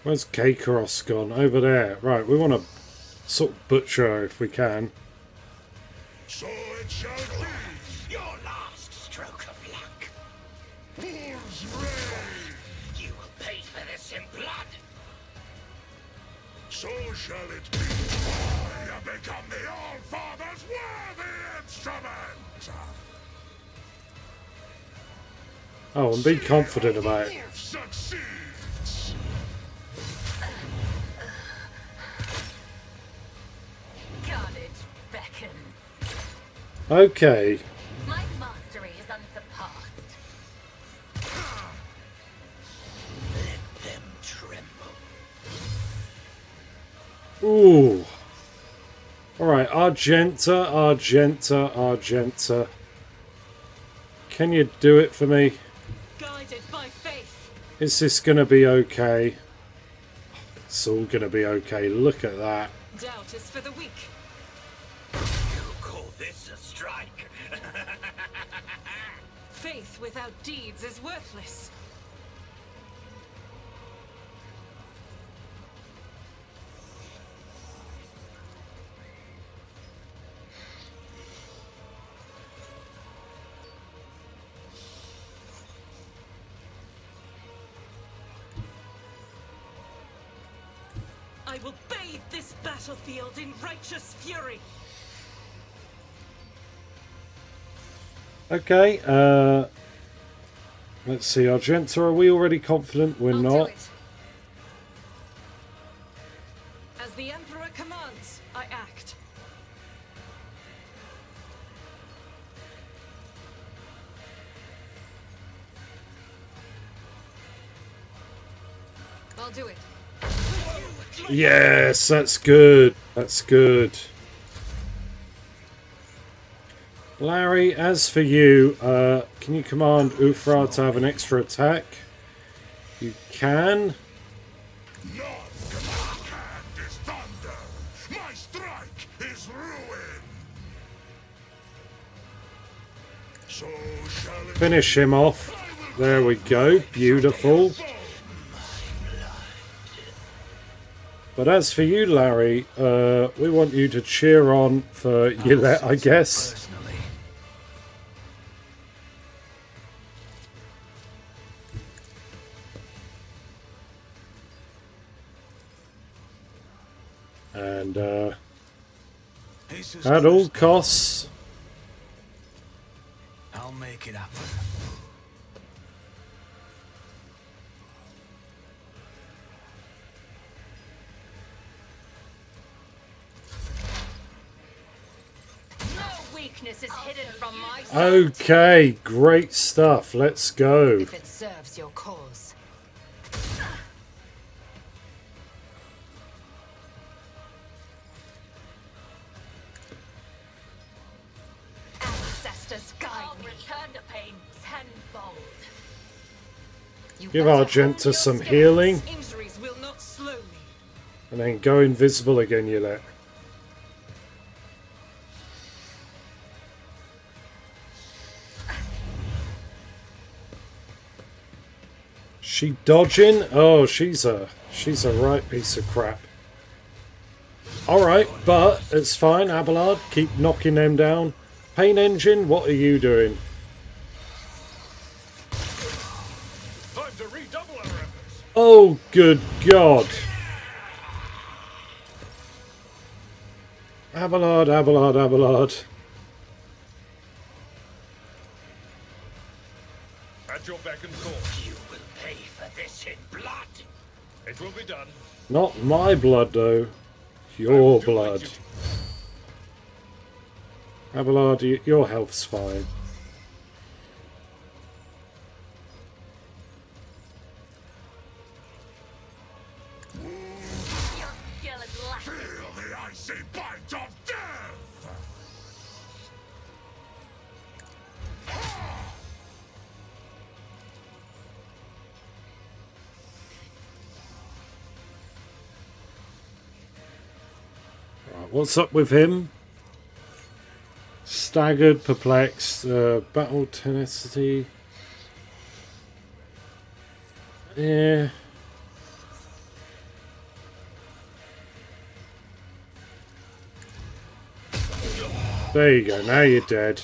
Where's K-Cross gone? Over there. Right, we want to sort of butcher her if we can. So it shall be. Your last stroke of luck. Wolves reign. You will pay for this in blood. So shall it be. I have become the All-Father's worthy instrument. Oh, and be confident about it. Succeeds. Carnage beckons. Okay. My mastery is unsurpassed. Let them tremble. Ooh. Alright, Argenta. Can you do it for me? Guided by faith. Is this gonna be okay? It's all gonna be okay. Look at that. Doubt is for the weak. You call this a strike? Faith without deeds is worthless. I will bathe this battlefield in righteous fury. Okay, let's see, Argenta, are we already confident? We're I'll do not. it. As the Emperor commands, I act. I'll do it. Yes, that's good. That's good. Larry, as for you, can you command Ufra to have an extra attack? You can. None can withstand this thunder. My strike is ruin. So shall it Finish him off. There we go. Beautiful. But as for you, Larry, we want you to cheer on for Yolette, I guess. Personally. And Jesus at all Christ, costs, I'll make it happen. No weakness is hidden from my sight. okay, great stuff. Let's go. If it serves your cause. Ancestors guide me. Return the pain tenfold. You Give better Argenta hold your some stance. healing, Injuries will not slow me. and then go invisible again, Yolette. She dodging? Oh, she's a right piece of crap. Alright, but it's fine, Abelard. Keep knocking them down. Pain Engine, what are you doing? Time to redouble our efforts. Oh, good God. Abelard, Abelard, Abelard. At your beck and call. You will pay for this in blood. It will be done. Not my blood, though. I Your will do my blood. duty. Abelard, your health's fine. feel the icy bite of death? Right, what's up with him? Staggered, perplexed, battle tenacity. Yeah. There you go, now you're dead.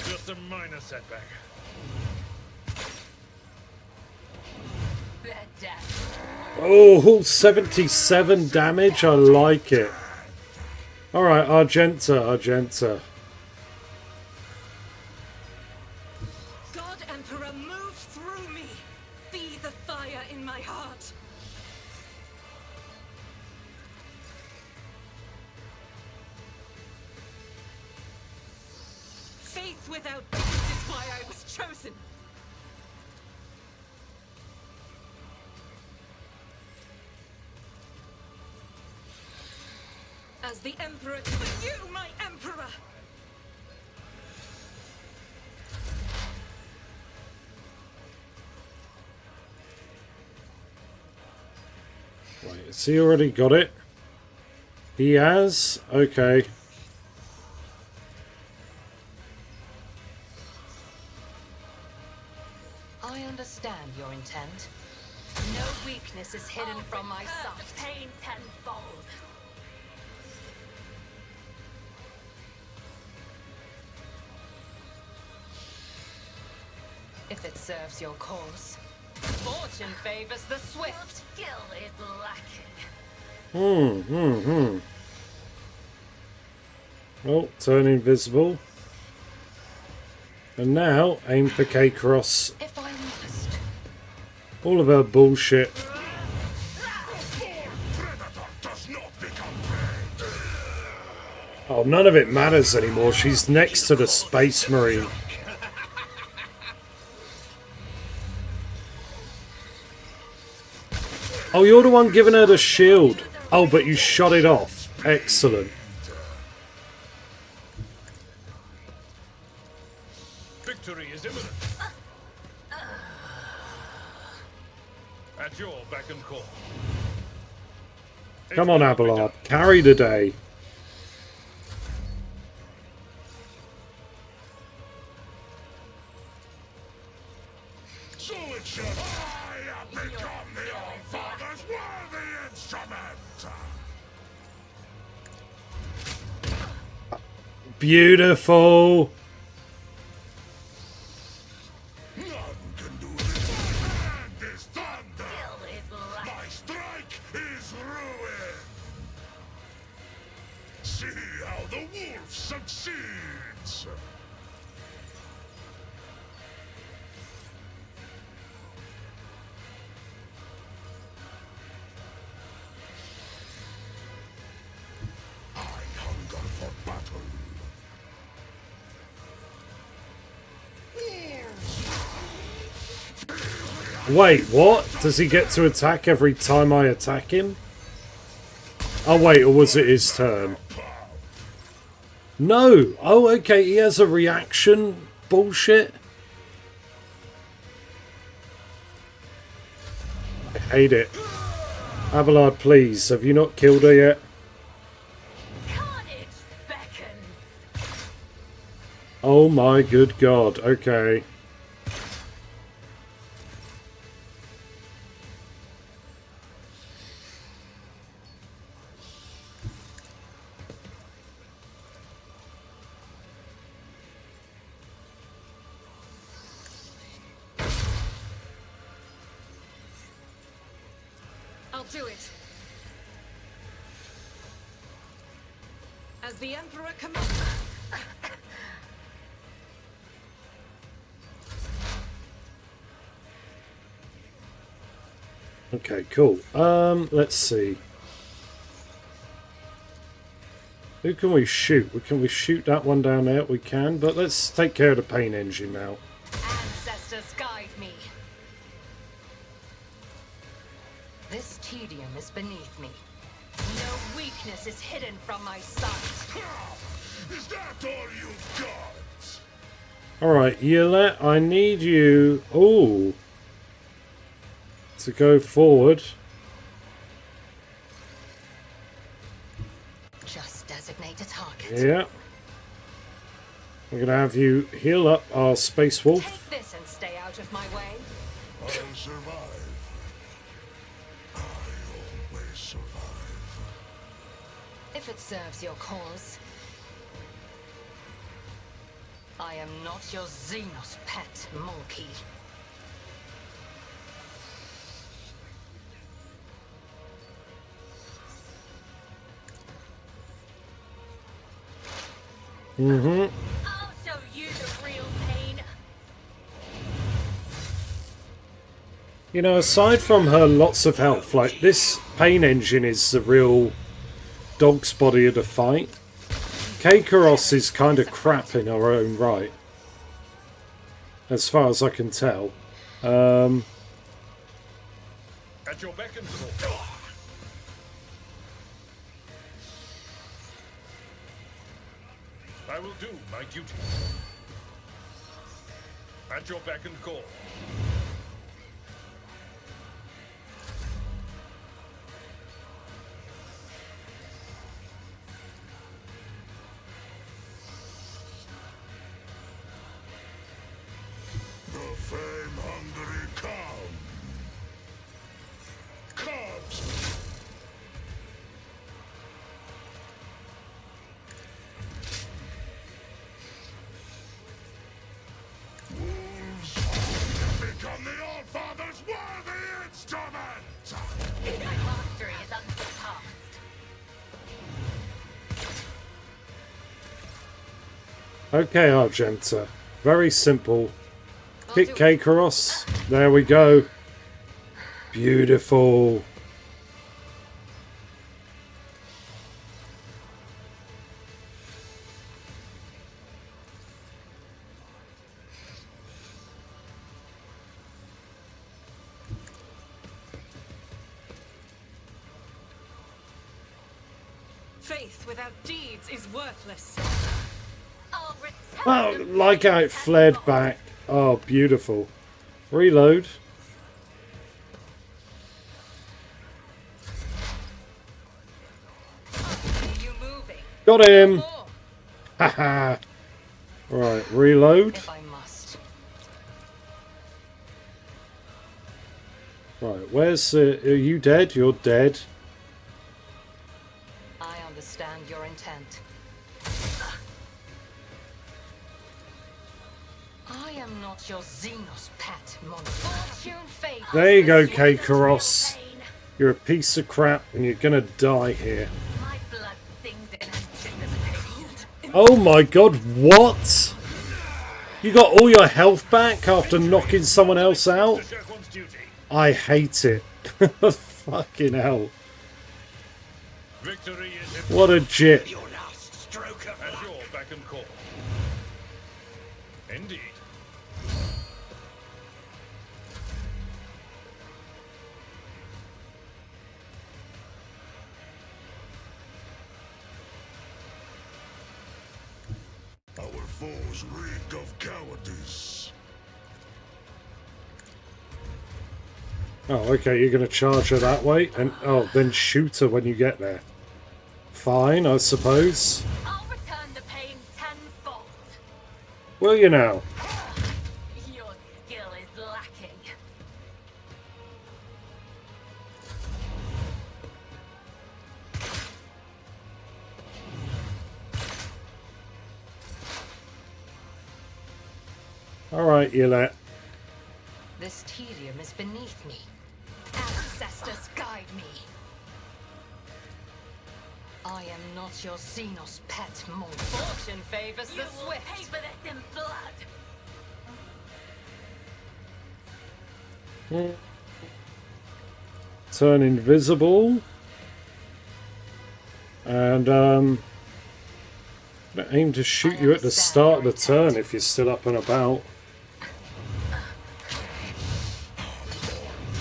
Just a minor setback. Bed death. Oh, 77 damage, I like it. Alright, Argenta, Argenta. God Emperor, move through me. Be the fire in my heart. Faith without deeds is why I was chosen. As the Emperor, for you, my Emperor! Wait, has he already got it? He has? Okay. I understand your intent. No weakness is hidden from my sight. Pain tenfold. If it serves your cause. Fortune favors the swift. What skill is lacking? Oh, turn invisible. And now aim for K-Cross. If I must. All of her bullshit. Oh, none of it matters anymore. She's next to the Space Marine. Oh, you're the one giving her the shield. Oh, but you shot it off. Excellent. Victory is imminent. At your beck and call. Come on, Abelard. Carry the day. So it should. I have become the All-Father's worthy instrument. Beautiful. None can do this. And is thunder. My strike is ruin. See how the wolf succeeds. I hunger for battle. Wait, what? Does he get to attack every time I attack him? Oh, wait, or was it his turn? No! Oh, okay, he has a reaction. Bullshit. I hate it. Abelard, please, have you not killed her yet? Carnage beckons. Oh my good god, okay. I'll do it. As the Emperor commands. Okay, cool. Let's see. Who can we shoot? Can we shoot that one down there? We can, but let's take care of the pain engine now. Ancestors guide me. This tedium is beneath me. No weakness is hidden from my sight. Is that all you've got? Alright, Yolette, I need you... Ooh. To go forward. Just designate a target. Yeah. We're gonna have you heal up our Space Wolf. Take this and stay out of my way. I'll survive. I always survive. If it serves your cause. I am not your Xenos pet monkey. Mm-hmm. I'll show you the real pain. You know, aside from her lots of health, like, this pain engine is the real dog's body of the fight. K-Karos is kind of crap in her own right. As far as I can tell. At your beck and call. I will do my duty. At your beck and call. The fame-hungry come. Okay, Argenta. Very simple. Hit K-Cross. There we go. Beautiful. Faith without deeds is worthless. I'll return Oh, the like how it fled back. Oh, beautiful. Reload. you moving. Got him. More, Haha. Right, reload. if I must. Right, where's... are you dead? You're dead. I understand your intent. I am not your Xenos pet, monster. Fortune favors There you the go, swift K-Karos. and real pain. You're a piece of crap and you're gonna die here. My blood sings in anticipation. Oh my god, what? You got all your health back after knocking someone else out? The Sheriff's duty. I hate it. Fucking hell. Victory is What a jit. your last stroke of at your beck and call. Indeed. Our foes reek of cowardice. Oh, okay, you're gonna charge her that way? And, oh, then shoot her when you get there. Fine, I suppose. I'll return the pain tenfold. Will you now? Your skill is lacking. Alright, Yolette. This tedium is beneath me. Ancestors guide me. I am not your Xenos pet monster. Fortune favors the swift. Will pay for this in blood. Turn invisible. And, aim to shoot you at the start of the turn if you're still up and about.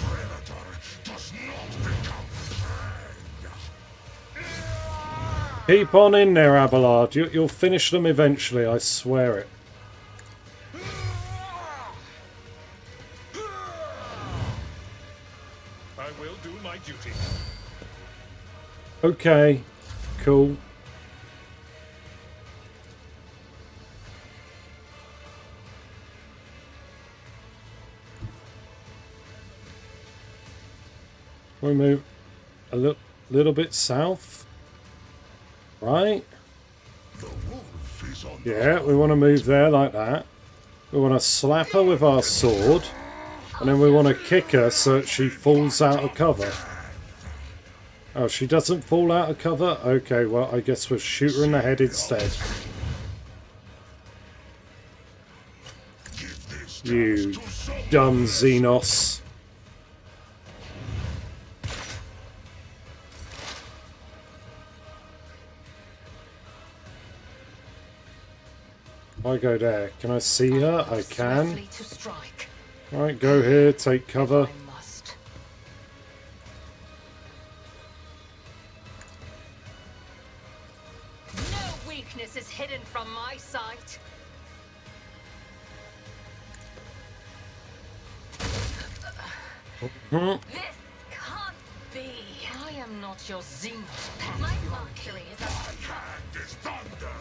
Predator does not become prey. Keep on in there, Abelard. You'll finish them eventually, I swear it. I will do my duty. Okay, cool. We move a little bit south, right? The wolf is on the Yeah, we want to move there like that. We want to slap her with our sword, and then we want to kick her so that she falls out of cover. Oh, she doesn't fall out of cover? Okay, well, I guess we'll shoot her in the head instead. give this You task to someone dumb else. Xenos. I go there. Can I see her? I can. Swiftly to strike. Alright, go here, take cover. I must. No weakness is hidden from my sight. This can't be. I am not your Xenos pet. My mockery is a hand is thunder.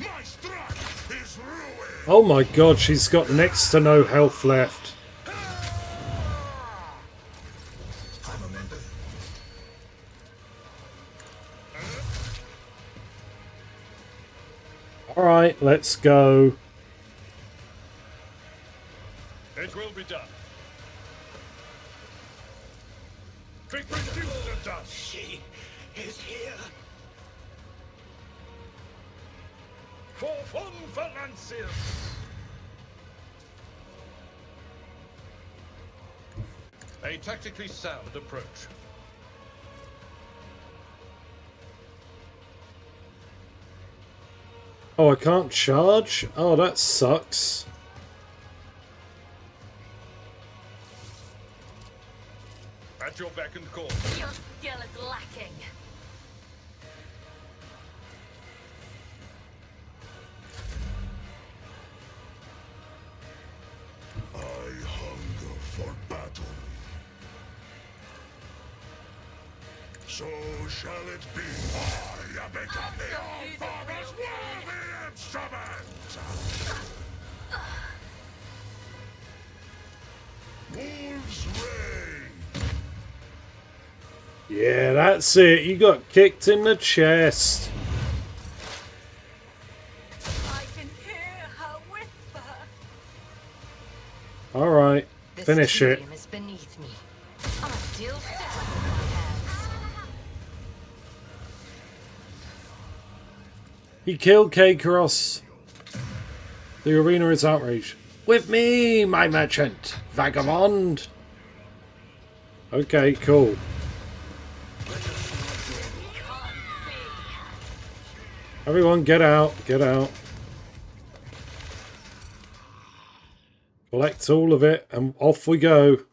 My strike is ruin. Oh my god, she's got next to no health left. I'm a member. Alright, let's go. It will be done. Be reduced to dust. She is here. For fun financiers! A tactically sound approach. Oh, I can't charge? Oh, that sucks. At your beck and call. Your skill is lacking. I hunger for battle. So shall it be. I have become the All-Father's worthy instrument! Wolves reign! Yeah, that's it. You got kicked in the chest. I can hear her whisper. Alright, This finish it. tedium is beneath me. I'm a deal stick with my hands. He killed K-Cross. The arena is outraged. With me, my merchant, vagabond. Okay, cool. Everyone get out, get out. Collect all of it and off we go.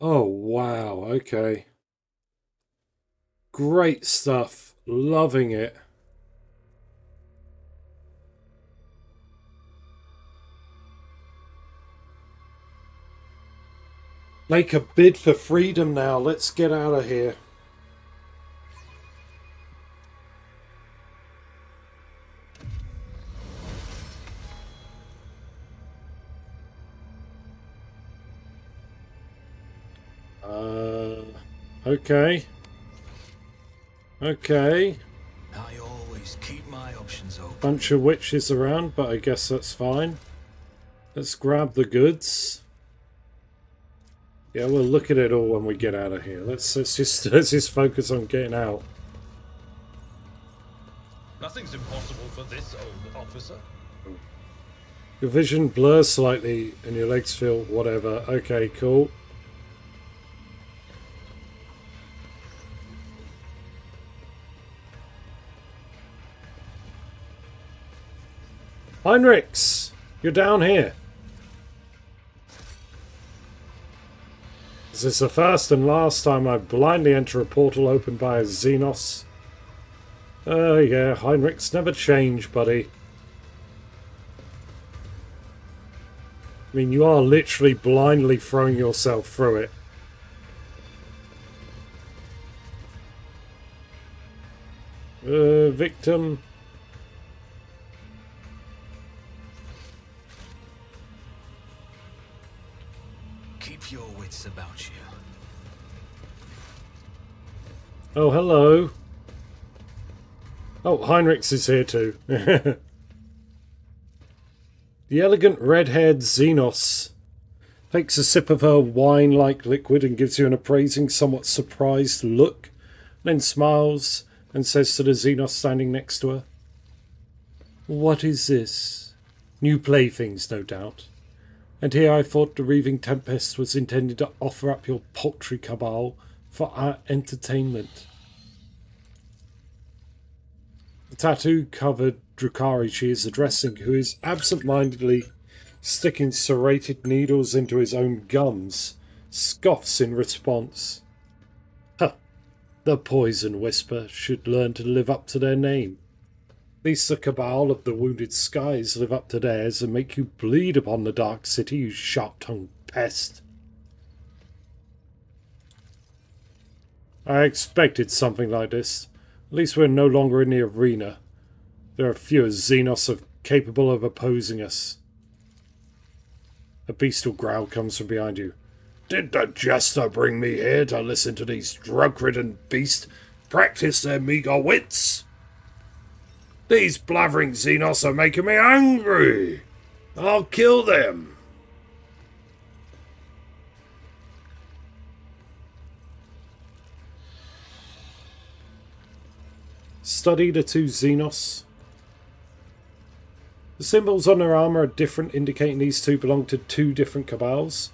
Oh, wow, okay. Great stuff. Loving it. Make a bid for freedom now. Let's get out of here. Okay. Okay. I always keep my options open. Bunch of witches around, but I guess that's fine. Let's grab the goods. Yeah, we'll look at it all when we get out of here. Let's just focus on getting out. Nothing's impossible for this old officer. Your vision blurs slightly and your legs feel whatever. Okay, cool. Heinrichs, you're down here. This is the first and last time I blindly enter a portal opened by a Xenos. Yeah, Heinrichs never change, buddy. I mean, you are literally blindly throwing yourself through it. Victim. Keep your wits about you. Oh, hello. Oh, Heinrichs is here too. The elegant red-haired Xenos takes a sip of her wine-like liquid and gives you an appraising, somewhat surprised look, then smiles and says to the Xenos standing next to her, "What is this? New playthings, no doubt. And here I thought the Reaving Tempest was intended to offer up your paltry cabal for our entertainment." The tattoo-covered Drukhari she is addressing, who is absent-mindedly sticking serrated needles into his own gums, scoffs in response. Huh, the Poison Whisper should learn to live up to their name. At least the cabal of the Wounded Skies live up to theirs and make you bleed upon the Dark City, you sharp-tongued pest. I expected something like this. At least we're no longer in the arena. There are fewer Xenos capable of opposing us. A bestial growl comes from behind you. Did the jester bring me here to listen to these drug-ridden beasts practice their meagre wits? These blathering Xenos are making me angry. I'll kill them. Study the two Xenos. The symbols on their armour are different, indicating these two belong to two different cabals.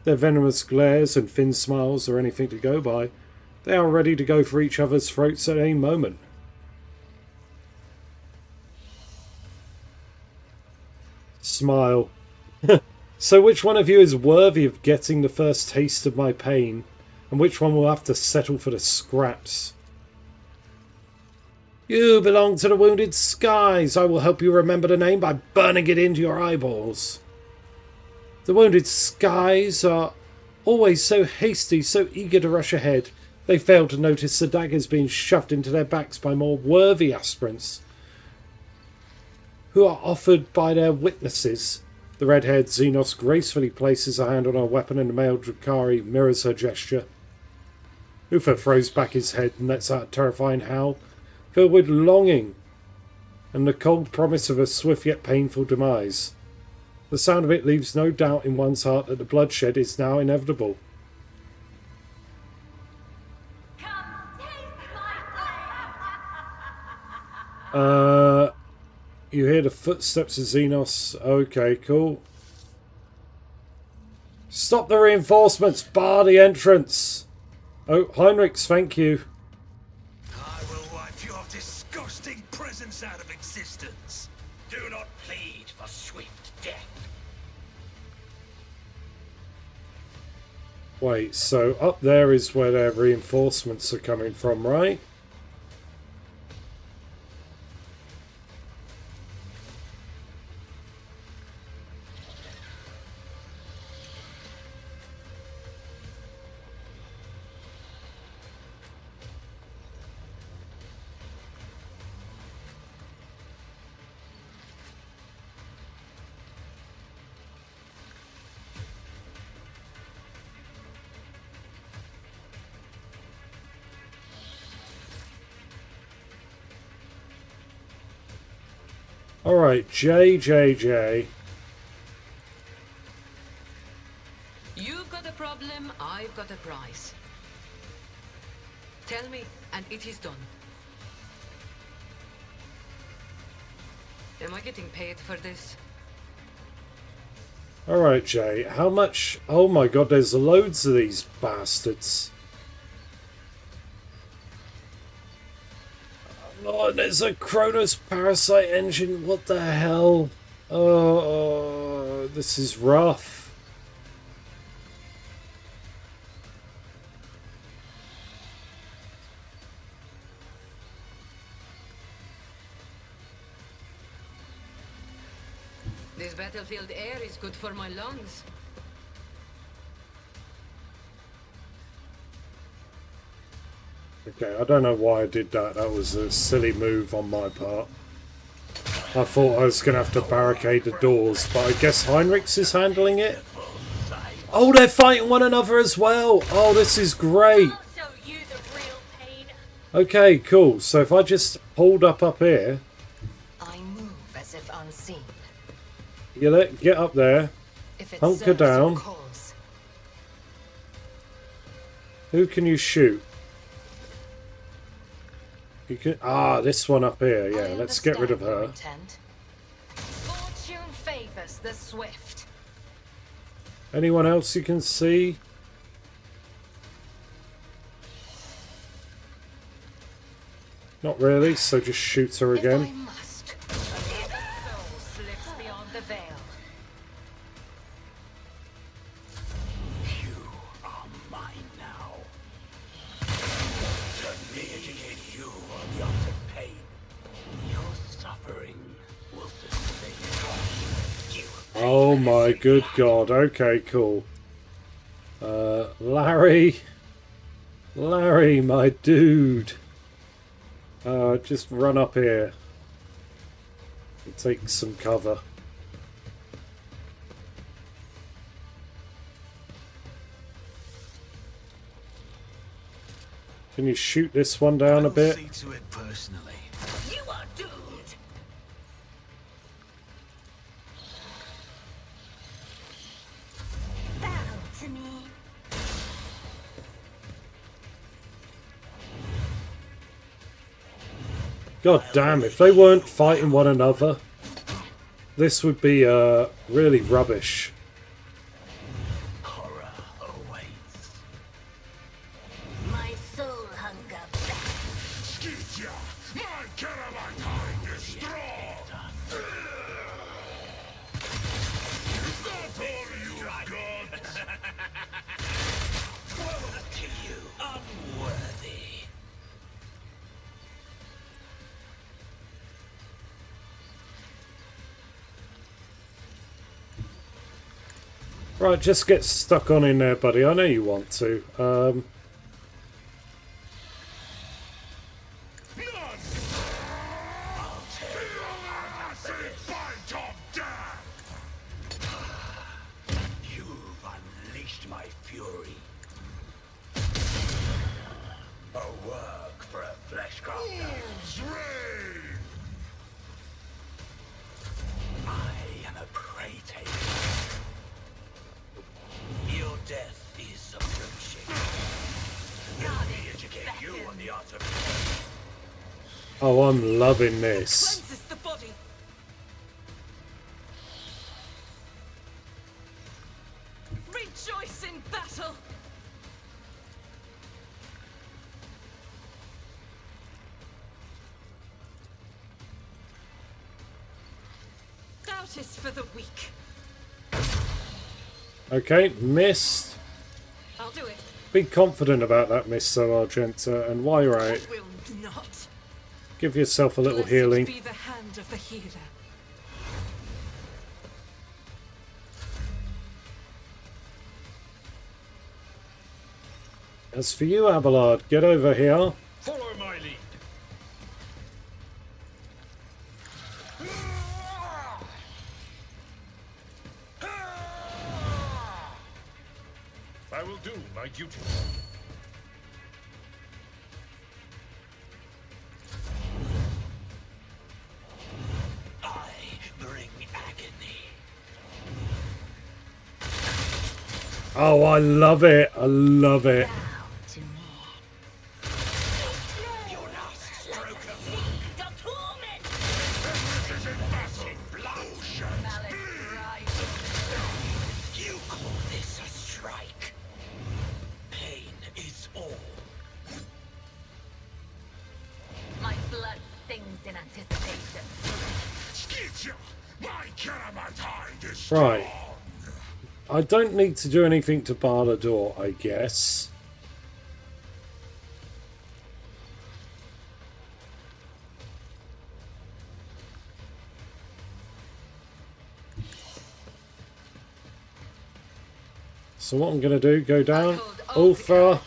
Their venomous glares and thin smiles are anything to go by. They are ready to go for each other's throats at any moment. Smile. So which one of you is worthy of getting the first taste of my pain, and which one will have to settle for the scraps? You belong to the Wounded Skies. I will help you remember the name by burning it into your eyeballs. The Wounded Skies are always so hasty, so eager to rush ahead. They fail to notice the daggers being shoved into their backs by more worthy aspirants, who are offered by their witnesses. The red-haired Xenos gracefully places a hand on her weapon, and the male Drukhari mirrors her gesture. Uther throws back his head and lets out a terrifying howl, filled with longing and the cold promise of a swift yet painful demise. The sound of it leaves no doubt in one's heart that the bloodshed is now inevitable. You hear the footsteps of Xenos. Okay, cool. Stop the reinforcements! Bar the entrance! Oh, Heinrichs, thank you. I will wipe your disgusting presence out of existence. Do not plead for swift death. Wait, so up there is where their reinforcements are coming from, right? Alright, J. You've got a problem, I've got a price. Tell me, and it is done. Am I getting paid for this? Alright, Jay, how much? Oh my god, there's loads of these bastards. Oh, there's a Kronos parasite engine. What the hell? Oh, this is rough. This battlefield air is good for my lungs. Okay, I don't know why I did that. That was a silly move on my part. I thought I was going to have to barricade the doors, but I guess Heinrichs is handling it. Oh, they're fighting one another as well. Oh, this is great. I'll show you the real pain. Okay, cool. So if I just hold up here, I move as if unseen. get up there, If it hunker serves your down. cause. Who can you shoot? You can this one up here. I Yeah, let's get rid of understand your her. intent. Fortune favors the swift. Anyone else you can see? Not really, so just shoot her If I again. must, another soul slips beyond the veil. You are mine now. Let me educate you on the art of pain. Your suffering will sustain you. Oh my good god. Okay, cool. Larry, my dude. Just run up here and take some cover. Can you shoot this one down a I'll bit? see to it personally. You are doomed. Bow to me. God damn, if they weren't fighting one another, this would be really rubbish. Horror awaits. My soul hunger back. Skitya, my Karamatine is strong! Is that all you got? Woe to you, unworthy. Right, just get stuck on in there, buddy. I know you want to. None! I'll tear I say bite of death! You've unleashed my fury. A work for a flesh crafter. Wolves reign! I am a prey taker. Your death is approaching. Let me educate you on the art of killing. Oh, I'm loving this. Cleanses the body. Rejoice in battle. Doubt is for the weak. Okay, missed. I'll do it. Be confident about that, Miss Sir Argenta, and while you're out, Will not. give yourself a little Blessed healing. be the hand of the healer. As for you, Abelard, get over here. Follow my lead. I will do my duty. I bring agony. Oh, I love it. I love it. To me. Your last stroke of The torment! This is in battle! Bullshit! Mallet rises. You call this a strike? Pain is all. My blood sings in anticipation. Skitya, my Karamatine is strong! Right. I don't need to do anything to bar the door, I guess. So what I'm going to do, go down, Ulfa.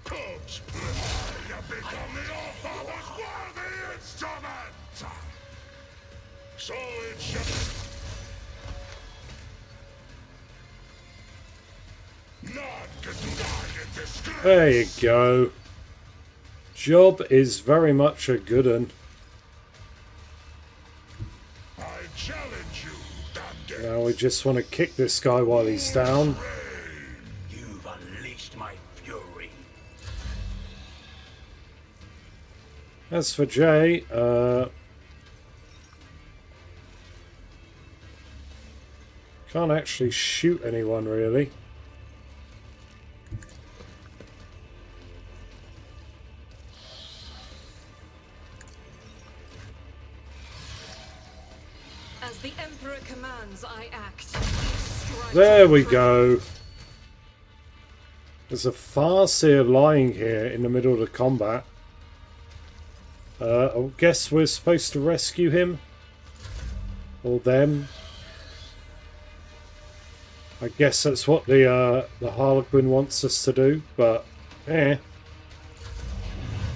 Cubs, you become the Alpha was worthy instrument! So it should... None can die in disgrace! There you go. Job is very much a good un. I challenge you, damn Now we just want to kick this guy while he's down. You've unleashed my fury. As for Jay, can't actually shoot anyone really. As the Emperor commands, I act. Strike There we true. go. There's a Farseer lying here in the middle of the combat. I guess we're supposed to rescue him. Or them. I guess that's what the Harlequin wants us to do, but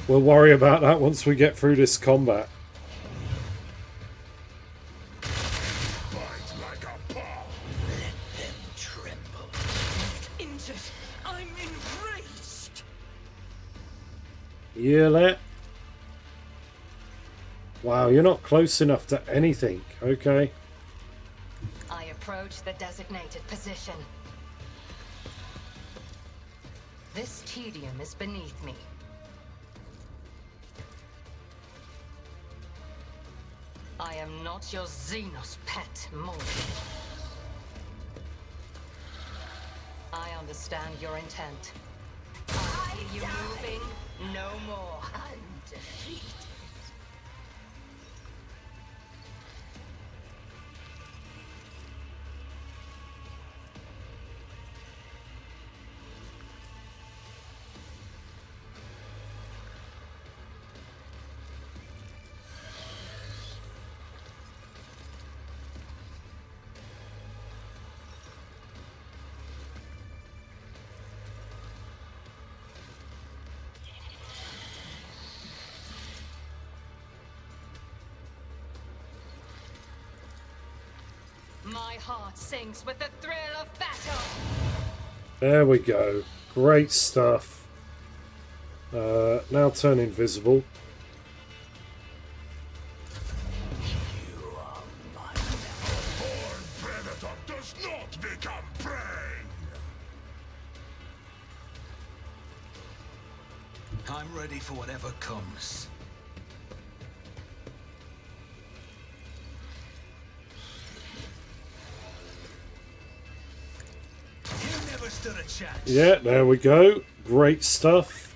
we'll worry about that once we get through this combat. Bite like a paw! Let them tremble. Injured. I'm enraged. Hear that? Wow, you're not close enough to anything. Okay. I approach the designated position. This tedium is beneath me. I am not your Xenos pet, Morty. I understand your intent. I see you moving no more. Undefeated. My heart sinks with the thrill of battle. There we go. Great stuff. Now turn invisible. You are my Born predator does not become prey! I'm ready for whatever comes. You never stood a chance. Yeah, there we go. Great stuff.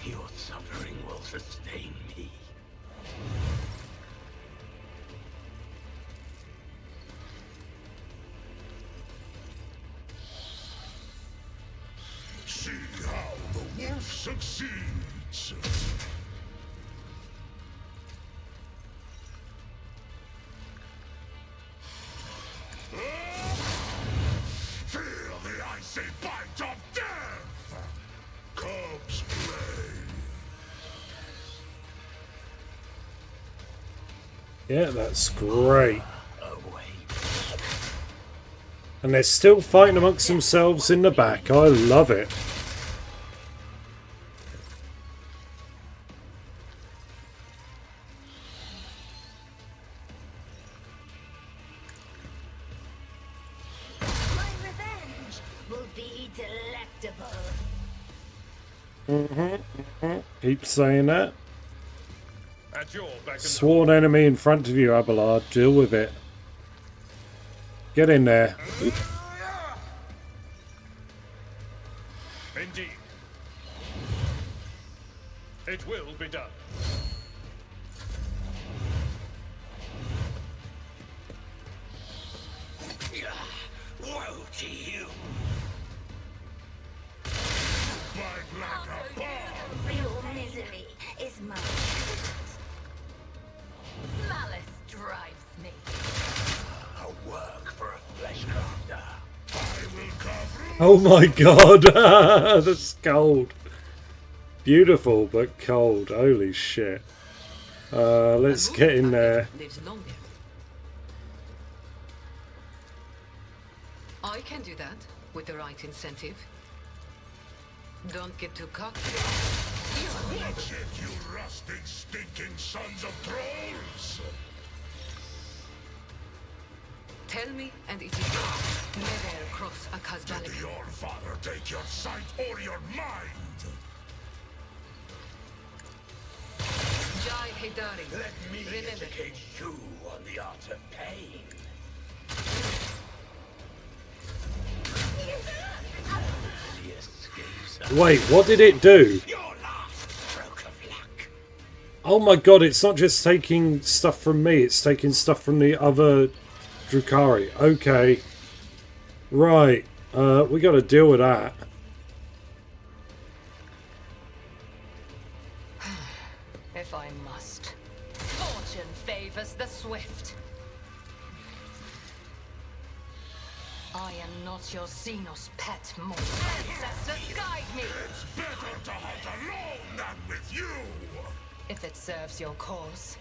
Your suffering will sustain me. See how the wolf succeeds! Feel the icy bite of death! Cubs play! Yeah, that's great. Away. And they're still fighting amongst themselves in the back. I love it. My revenge will be delectable. Keep saying that. At your back and Sworn enemy in front of you, Abelard. Deal with it. Get in there. Indeed. It will be done. Woe to you! Bite like a bomb! Real misery is my malice drives me. A work for a flesh crafter. I will cover Oh my god. That's cold. Beautiful, but cold. Holy shit. Let's get in there. Lives longer. I can do that with the right incentive. Don't get too cocky. Watch it, you rusting, stinking sons of trolls! Tell me, and it is done. Never cross a Did Kazbalik. your father take your sight or your mind? Jai Hidari. Let me Remember. educate you on the art of pain. The escapes are Wait, what did it do? your last stroke of luck. Oh my god, it's not just taking stuff from me, it's taking stuff from the other Drukhari. Okay. Right. We gotta deal with that. If I must. Fortune favors the swift. I am not your Xenos pet, mortal. Ancestors guide me! It's better to hunt alone than with you! If it serves your cause.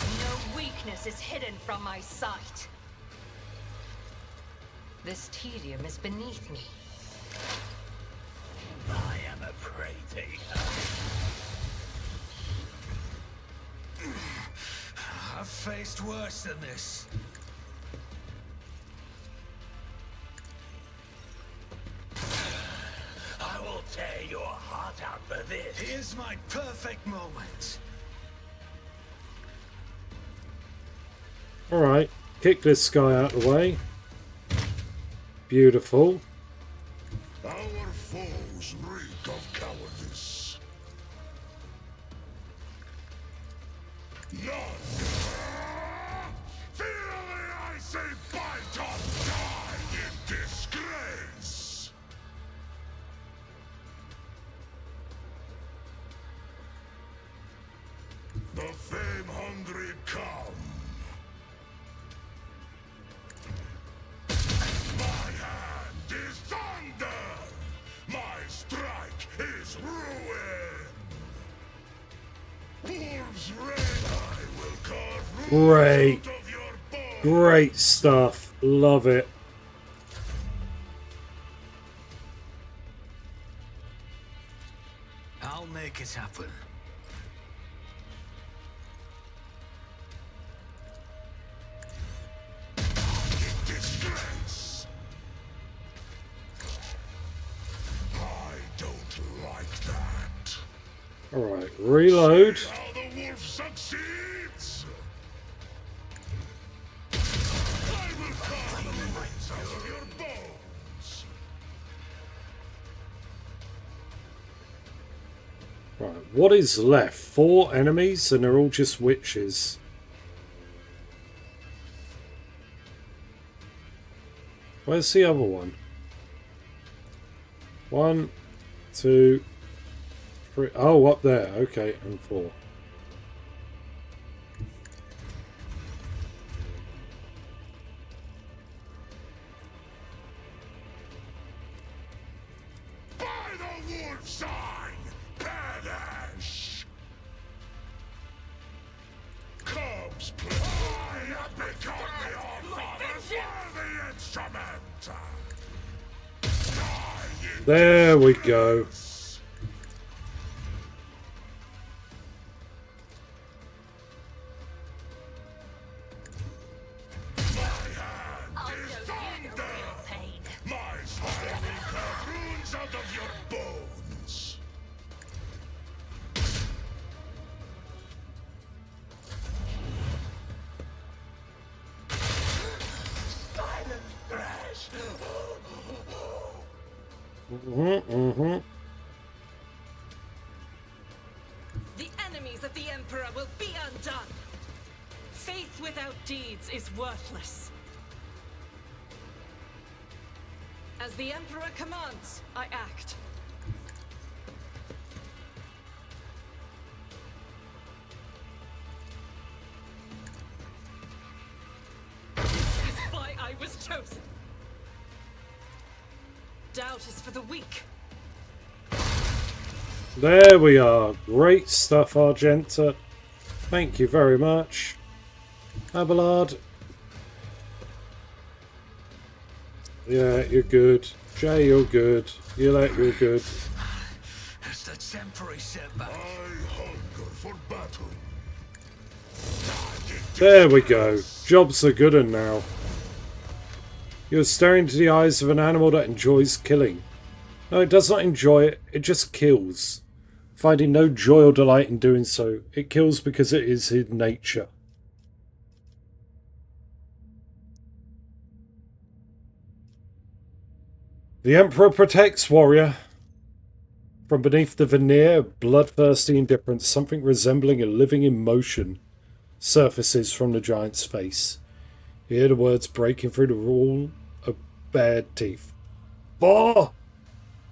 No weakness is hidden from my sight. This tedium is beneath me. I am a prey taker. I've faced worse than this. tear your heart out for this. Here's my perfect moment. Alright, kick this guy out of the way. Beautiful. Our foes reek of cowardice. None. Feel the icy bite of die in disgrace. The fame-hungry come. My hand is thunder! My strike is ruin! Wolves rain, I will carve ruins Great. out of your bones! Great stuff. Love it. I'll make it happen. Disgrace! I don't like that. Alright, reload. How the wolf succeeds! I will carve the ruins out of your bones! Right, what is left? 4 enemies and they're all just witches. Where's the other one? 1, 2, 3. Oh, up there. Okay, and 4. By the wolf sign, perish! Cubs play. I have become your father's worthy instrument! Die in There we go. peace. My hand is thunder! My spine will carve runes out of your bones! Silent thrash. The enemies of the Emperor will be undone. Faith without deeds is worthless. As the Emperor commands, I act. This is why I was chosen. Doubt is for the weak. There we are. Great stuff, Argenta. Thank you very much. Abelard. Yeah, you're good. Jay, you're good. Yulek, you're good. It's the temporary setback. I hunger for battle. There we go. Jobs are good and now. You're staring into the eyes of an animal that enjoys killing. No, it does not enjoy it. It just kills. Finding no joy or delight in doing so. It kills because it is in nature. The Emperor protects, warrior. From beneath the veneer of bloodthirsty indifference, something resembling a living emotion surfaces from the giant's face. You hear the words breaking through the wall of bared teeth. For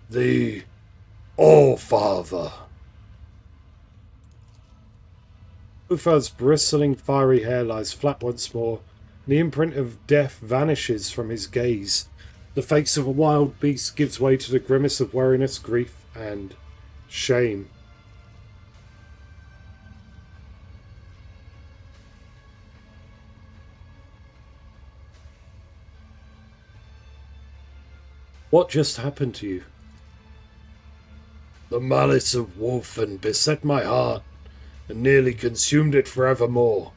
the All-Father. Uthad's bristling, fiery hair lies flat once more, and the imprint of death vanishes from his gaze. The face of a wild beast gives way to the grimace of weariness, grief, and shame. What just happened to you? The malice of Wolfen beset my heart and nearly consumed it forevermore.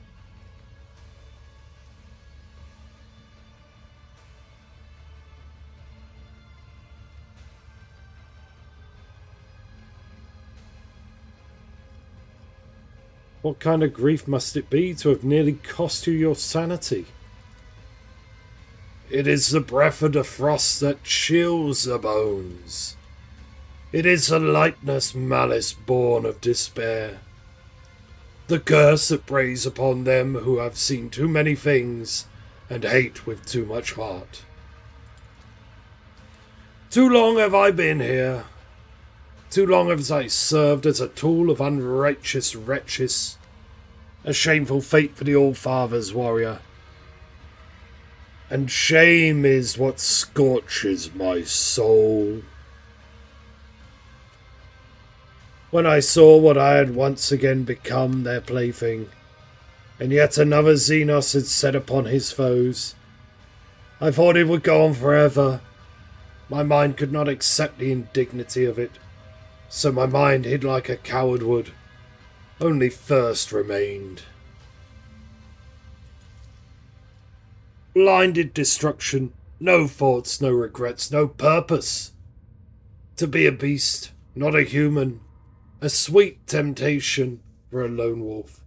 What kind of grief must it be to have nearly cost you your sanity? It is the breath of the frost that chills the bones. It is the lightness malice born of despair. The curse that preys upon them who have seen too many things and hate with too much heart. Too long have I been here. Too long have I served as a tool of unrighteous wretches. A shameful fate for the All-Father's warrior. And shame is what scorches my soul. When I saw what I had once again become their plaything, and yet another Xenos had set upon his foes, I thought it would go on forever. My mind could not accept the indignity of it, so my mind hid like a coward would. Only thirst remained. Blinded destruction, no thoughts, no regrets, no purpose. To be a beast, not a human, a sweet temptation for a lone wolf.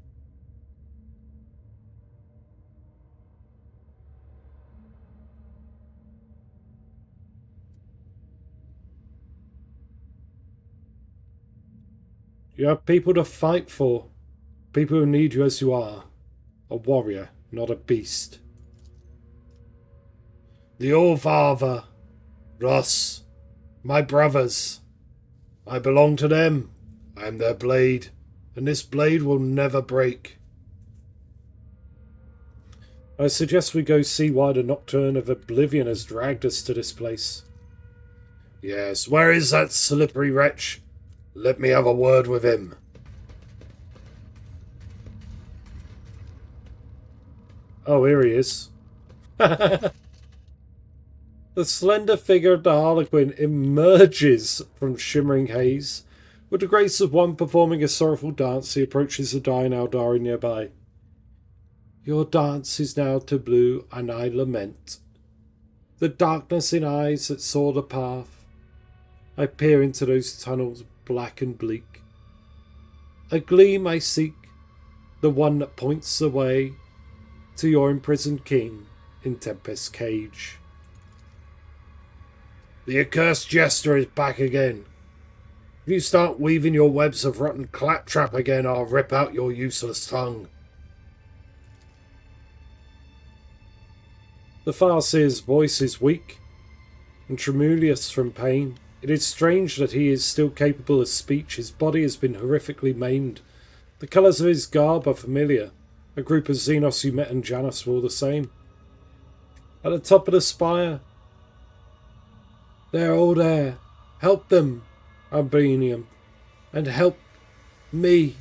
You have people to fight for, people who need you as you are, a warrior, not a beast. The All-Father, Ross, my brothers. I belong to them. I am their blade, and this blade will never break. I suggest we go see why the Nocturne of Oblivion has dragged us to this place. Yes, where is that slippery wretch? Let me have a word with him. Oh, here he is. The slender figure of the Harlequin emerges from shimmering haze. With the grace of one performing a sorrowful dance, he approaches the dying Aldari nearby. Your dance is now taboo, and I lament. The darkness in eyes that saw the path. I peer into those tunnels, black and bleak. A gleam I seek, the one that points the way to your imprisoned king in Tempest's cage. The accursed jester is back again. If you start weaving your webs of rotten claptrap again, I'll rip out your useless tongue. The Farseer's voice is weak and tremulous from pain. It is strange that he is still capable of speech. His body has been horrifically maimed. The colours of his garb are familiar. A group of Xenos you met in Janus were all the same. At the top of the spire. They're all there. Help them, Albanium. And help me.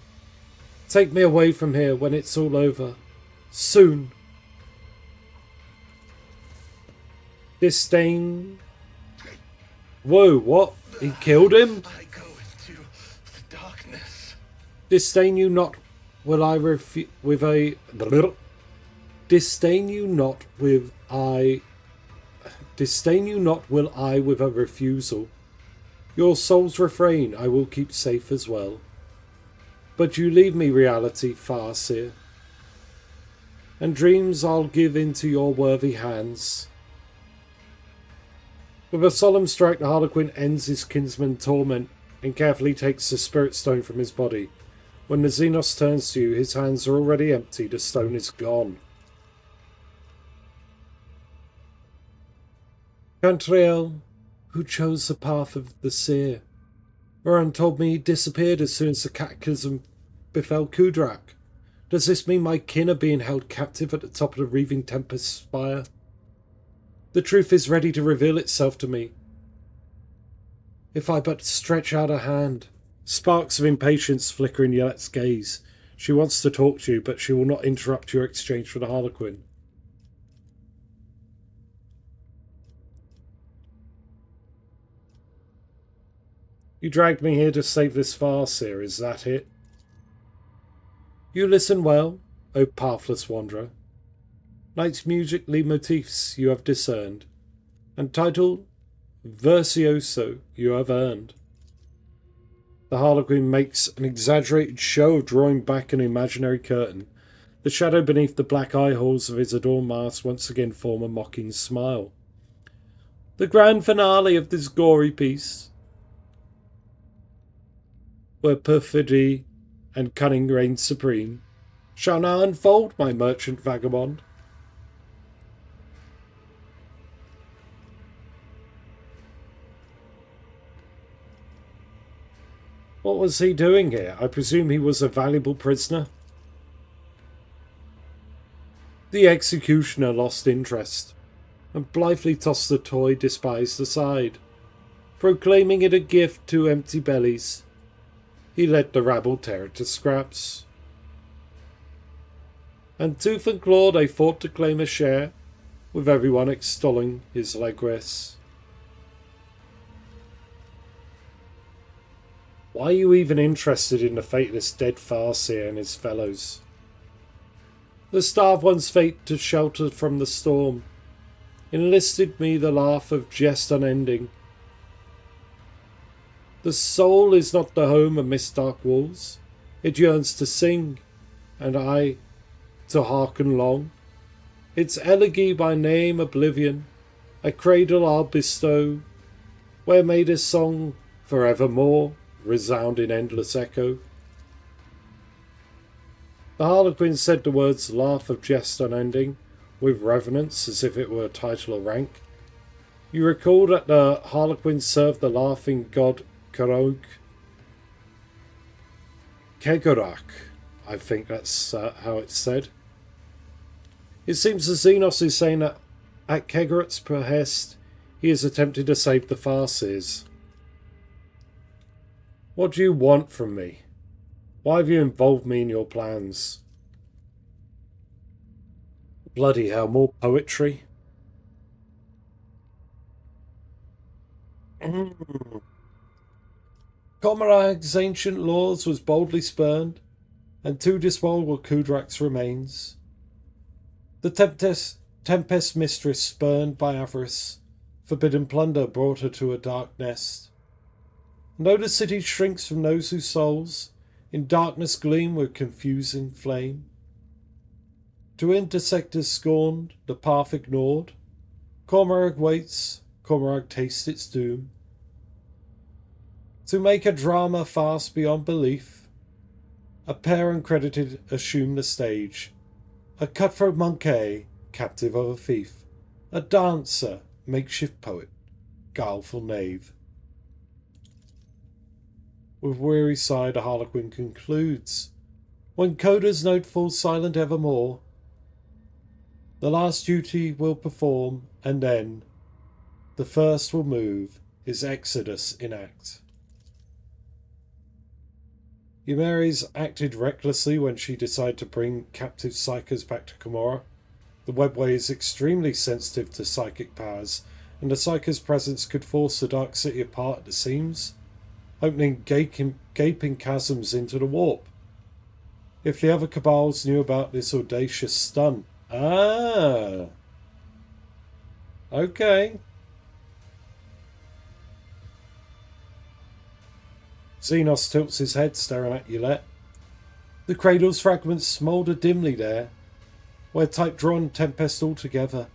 Take me away from here when it's all over. Soon. Disdain. Whoa, what? He killed him? I go into the darkness. Disdain you not, will I with a... Disdain you not with I... Disdain you not will I with a refusal. Your soul's refrain I will keep safe as well. But you leave me reality, Farseer. And dreams I'll give into your worthy hands. With a solemn strike, the Harlequin ends his kinsman's torment and carefully takes the spirit stone from his body. When the Xenos turns to you, his hands are already empty, the stone is gone. Cantriel, who chose the path of the seer. Moran told me he disappeared as soon as the cataclysm befell Kudrak. Does this mean my kin are being held captive at the top of the Reaving Tempest spire? The truth is ready to reveal itself to me. If I but stretch out a hand. Sparks of impatience flicker in Yelet's gaze. She wants to talk to you, but she will not interrupt your exchange with the Harlequin. You dragged me here to save this Farseer, is that it? You listen well, O pathless wanderer. Night's music leitmotifs you have discerned, and title Virtuoso you have earned. The Harlequin makes an exaggerated show of drawing back an imaginary curtain. The shadow beneath the black eye holes of his adorned mask once again form a mocking smile. The grand finale of this gory piece, where perfidy and cunning reign supreme, shall now unfold, my merchant vagabond. What was he doing here? I presume he was a valuable prisoner. The executioner lost interest, and blithely tossed the toy despised aside. Proclaiming it a gift to empty bellies, he let the rabble tear it to scraps. And tooth and claw they fought to claim a share, with everyone extolling his legress. Why are you even interested in the fate of this dead Farseer and his fellows? The starved one's fate to shelter from the storm enlisted me the laugh of jest unending. The soul is not the home amidst dark walls. It yearns to sing, and I to hearken long. Its elegy by name Oblivion, a cradle I'll bestow, where may this song forevermore resound in endless echo. The Harlequin said the words laugh of jest unending, with reverence as if it were a title or rank. You recall that the Harlequin served the laughing god Kegorak, I think that's how it's said. It seems that Xenos is saying that at Kegorak's behest he is attempting to save the Farseers. What do you want from me? Why have you involved me in your plans? Bloody hell, more poetry? Comarag's ancient laws was boldly spurned, and too disloyal were Kudrak's remains. The Tempest mistress, spurned by avarice, forbidden plunder brought her to a dark nest. And though the city shrinks from those whose souls in darkness gleam with confusing flame, to intersectors scorned, the path ignored, Comarag waits, Comarag tastes its doom. To make a drama fast beyond belief, a pair uncredited assume the stage, a cutthroat monkey, captive of a thief, a dancer, makeshift poet, guileful knave. With weary sigh the Harlequin concludes, when Coda's note falls silent evermore, the last duty will perform, and then the first will move, his exodus enact. Yumeri's acted recklessly when she decided to bring captive psychers back to Camorra. The webway is extremely sensitive to psychic powers, and the psycher's presence could force the Dark City apart at the seams, opening gaping chasms into the warp. If the other Cabals knew about this audacious stunt. Ah! Okay. Xenos tilts his head, staring at Yulette. The cradle's fragments smoulder dimly there, where tight-drawn Tempest all together.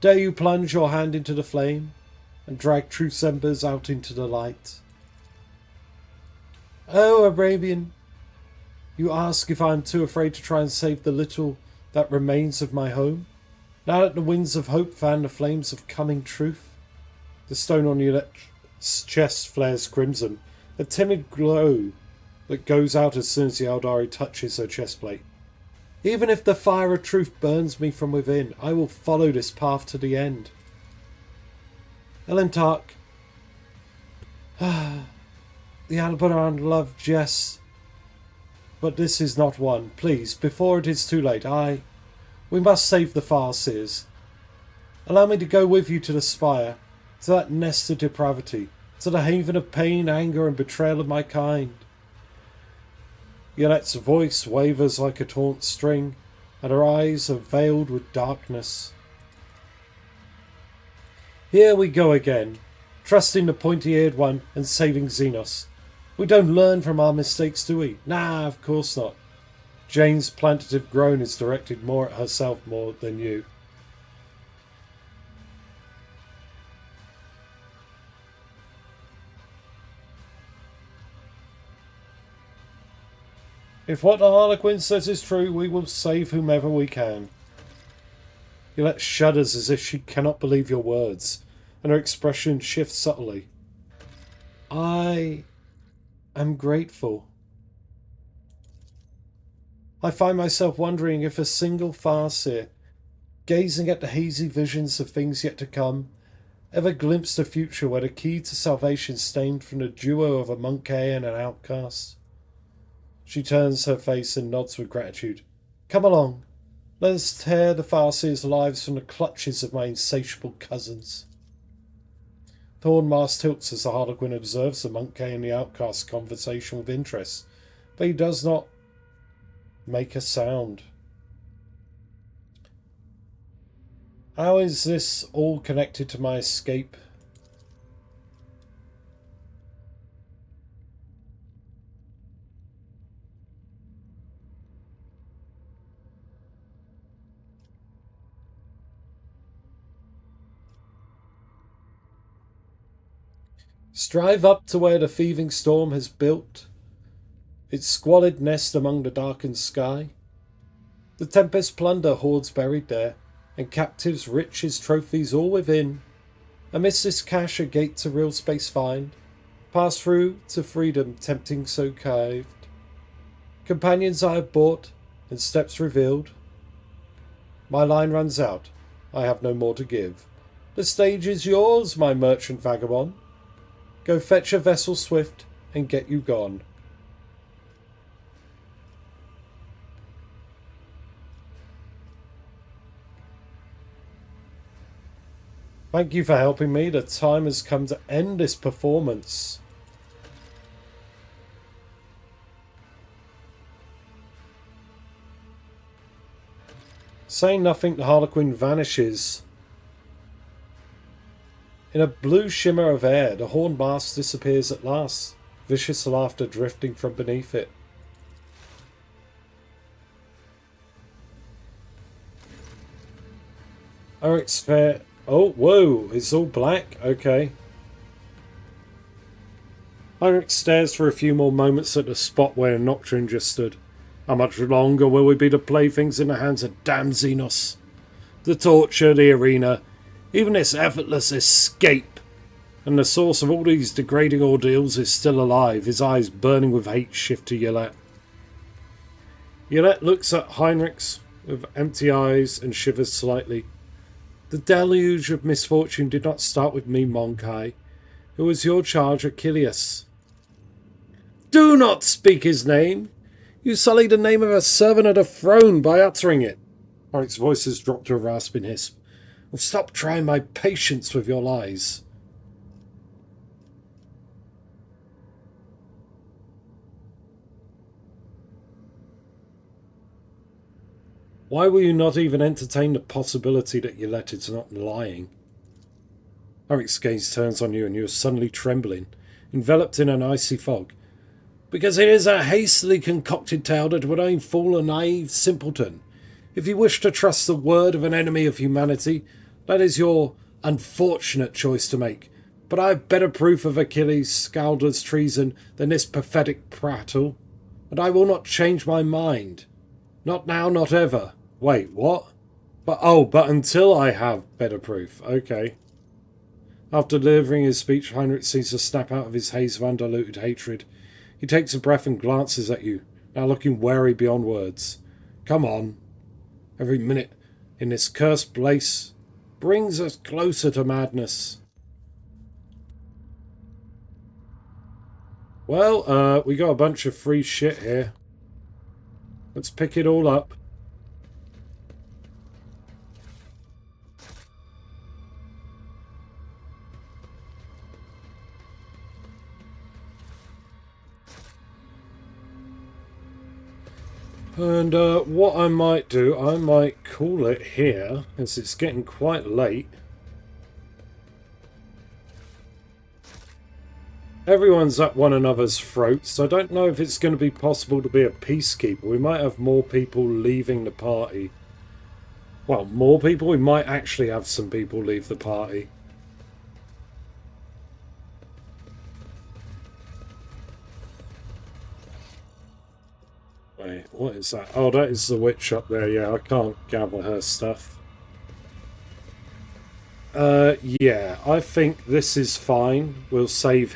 Dare you plunge your hand into the flame, and drag truth's embers out into the light? Oh, Arabian, you ask if I am too afraid to try and save the little that remains of my home, now that the winds of hope fan the flames of coming truth? The stone on Yulette's chest flares crimson, a timid glow that goes out as soon as the Eldari touches her chestplate. Even if the fire of truth burns me from within, I will follow this path to the end. Elentark. The Albaran love jests, but this is not one. Please, before it is too late, we must save the Farseers. Allow me to go with you to the spire, to that nest of depravity, to the haven of pain, anger, and betrayal of my kind. Yulette's voice wavers like a taut string, and her eyes are veiled with darkness. Here we go again, trusting the pointy-eared one and saving Xenos. We don't learn from our mistakes, do we? Nah, of course not. Jane's plaintive groan is directed more at herself more than you. If what the Harlequin says is true, we will save whomever we can. Yolette shudders as if she cannot believe your words, and her expression shifts subtly. I am grateful. I find myself wondering if a single farseer, gazing at the hazy visions of things yet to come, ever glimpsed a future where the key to salvation stemmed from the duo of a monkey and an outcast. She turns her face and nods with gratitude. Come along. Let us tear the farseer's lives from the clutches of my insatiable cousins. The Hornmask tilts as the Harlequin observes the monkey and the outcast conversation with interest, but he does not make a sound. How is this all connected to my escape? Strive up to where the thieving storm has built its squalid nest among the darkened sky. The tempest plunder hoards buried there, and captives riches trophies all within. Amidst this cache a gate to real space find, pass through to freedom tempting so caved. Companions I have bought, and steps revealed. My line runs out, I have no more to give. The stage is yours, my merchant vagabond. Go fetch a vessel swift, and get you gone. Thank you for helping me. The time has come to end this performance. Saying nothing, the Harlequin vanishes. In a blue shimmer of air, the Hornmask disappears at last, vicious laughter drifting from beneath it. Eric's fair. Oh, whoa, it's all black? Okay. Heinrich stares for a few more moments at the spot where Nocturne just stood. How much longer will we be the playthings in the hands of damn Xenos? The torture, the arena, even this effortless escape. And the source of all these degrading ordeals is still alive, his eyes burning with hate shift to Yolette. Yolette looks at Heinrichs with empty eyes and shivers slightly. The deluge of misfortune did not start with me, Monkai. It was your charge, Achilles. Do not speak his name! You sully the name of a servant of the throne by uttering it. Eric's voice has dropped to a rasping hiss. And stop trying my patience with your lies. Why will you not even entertain the possibility that Yolette is not lying? Eric's gaze turns on you and you are suddenly trembling, enveloped in an icy fog. Because it is a hastily concocted tale that would only fool a naive simpleton. If you wish to trust the word of an enemy of humanity, that is your unfortunate choice to make. But I have better proof of Achilles' Scalder's treason than this pathetic prattle, and I will not change my mind. Not now, not ever. Wait, what? But until I have better proof. Okay. After delivering his speech, Heinrich seems to snap out of his haze of undiluted hatred. He takes a breath and glances at you, now looking wary beyond words. Come on. Every minute in this cursed place brings us closer to madness. Well, we got a bunch of free shit here. Let's pick it all up. And what I might do, I might call it here, as it's getting quite late. Everyone's at one another's throats, so I don't know if it's going to be possible to be a peacekeeper. We might have more people leaving the party. Well, more people? We might actually have some people leave the party. Wait, what is that? Oh, that is the witch up there. Yeah, I can't gather her stuff. Yeah, I think this is fine. We'll save